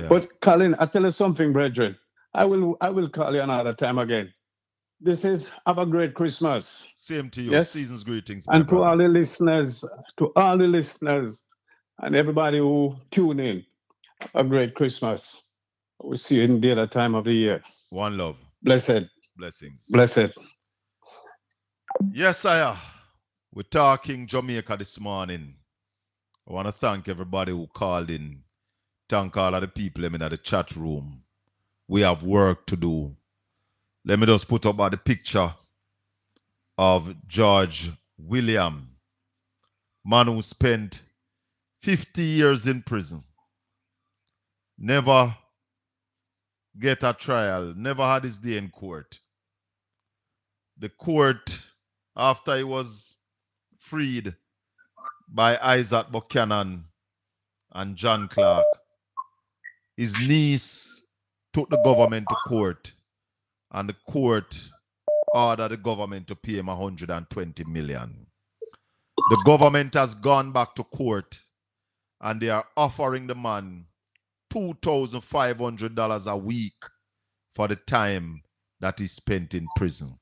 But Colin, I tell you something, brethren. I will call you another time again. this is have a great Christmas. Same to you. Yes. Season's greetings, my And to brother. all the listeners, and everybody who tune in, a great Christmas. We'll see you in the other time of the year. One love. Blessed. Blessings. Blessed. Yes, sire. We're talking Jamaica this morning. I want to thank everybody who called in. Thank all of the people in the chat room. We have work to do. Let me just put up the picture of George William, man who spent 50 years in prison. Never get a trial, never had his day in court. The court, after he was freed by Isaac Buchanan and John Clark, his niece took the government to court, and the court ordered the government to pay him 120 million. The government has gone back to court, and they are offering the man $2,500 a week for the time that he spent in prison.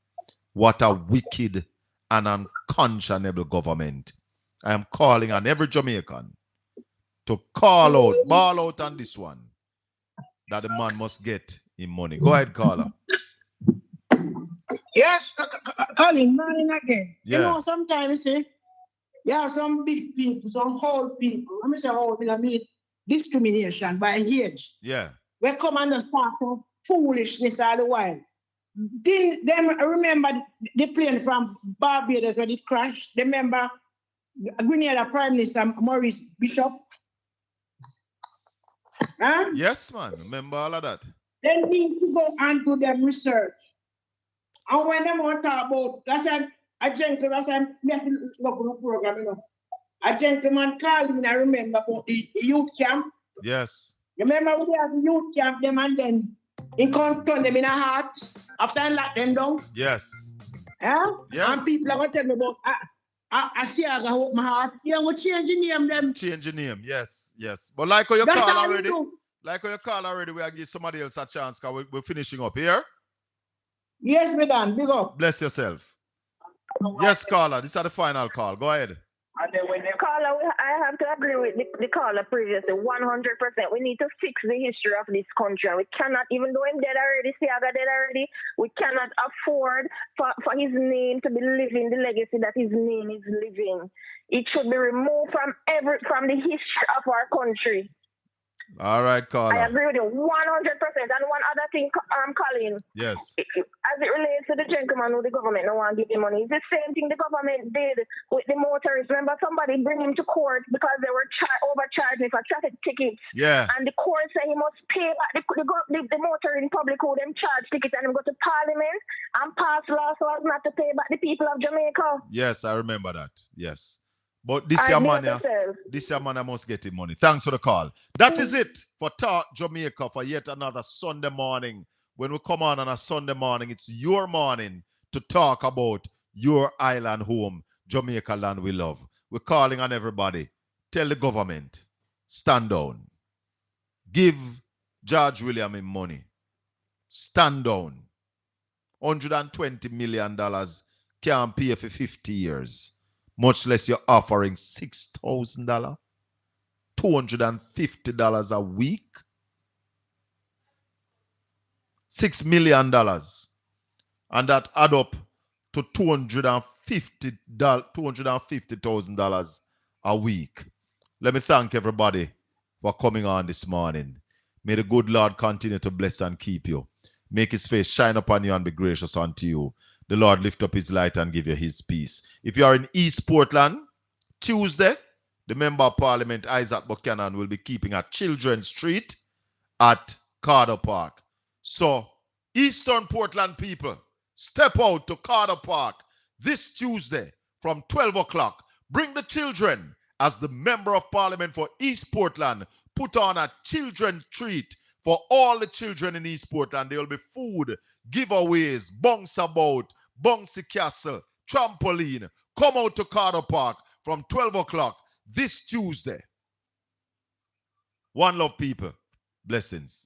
What a wicked and unconscionable government. I am calling on every Jamaican to call out, ball out on this one, that the man must get him money. Go ahead, caller. Yes, Colin, morning again. Yeah. You know, sometimes, see, there are some big people, some old people. Let me say old, I mean discrimination by age. Yeah. We come and start some foolishness all the while. Didn't them remember the plane from Barbados when it crashed? They remember Grenada Prime Minister Maurice Bishop? Huh? Yes, man. Remember all of that. They need to go and do them research. And when they want to talk about, that's a gentleman, me have to look at the program, you know. A gentleman called in, I remember about the youth camp. Yes. Remember we have the youth camp them and then in turn them in a heart after I lock them down? Yes. Yeah? Yes. And people are going to tell me about I see I got my heart. Yeah, we change the name them. Change the name, yes, yes. But like how you That's call how we already, do. we are give somebody else a chance because we're finishing up here. Yes, madam, big up. Bless yourself. Yes, caller. This is the final call. Go ahead. And then when caller, I have to agree with the caller previously, 100%. We need to fix the history of this country. And we cannot, even though I'm dead already, Siaga dead already, we cannot afford for his name to be living the legacy that his name is living. It should be removed from the history of our country. All right, caller. I agree with you 100%. And one other thing, Colin. Yes. As it relates to the gentleman who the government don't want to give him money, it's the same thing the government did with the motorists. Remember, somebody bring him to court because they were overcharging for traffic tickets. Yeah. And the court said he must pay back the motoring public who them charge tickets and him go to Parliament and pass laws so as not to pay back the people of Jamaica. Yes, I remember that. Yes. But this your man must get him money. Thanks for the call. That is it for Talk Jamaica for yet another Sunday morning. When we come on a Sunday morning, it's your morning to talk about your island home, Jamaica land we love. We're calling on everybody. Tell the government, stand down. Give George William him money. Stand down. $120 million can't pay for 50 years. Much less you're offering $6,000, $250 a week, $6 million, and that add up to $250,000 a week. Let me thank everybody for coming on this morning. May the good Lord continue to bless and keep you. Make his face shine upon you and be gracious unto you. The Lord lift up his light and give you his peace. If you are in East Portland, Tuesday, the Member of Parliament, Isaac Buchanan, will be keeping a children's treat at Carter Park. So, Eastern Portland people, step out to Carter Park this Tuesday from 12 o'clock. Bring the children as the Member of Parliament for East Portland put on a children's treat for all the children in East Portland. There will be food, giveaways, bounce about, bouncy castle, trampoline. Come out to Carter Park from 12 o'clock this Tuesday. One love, people. Blessings.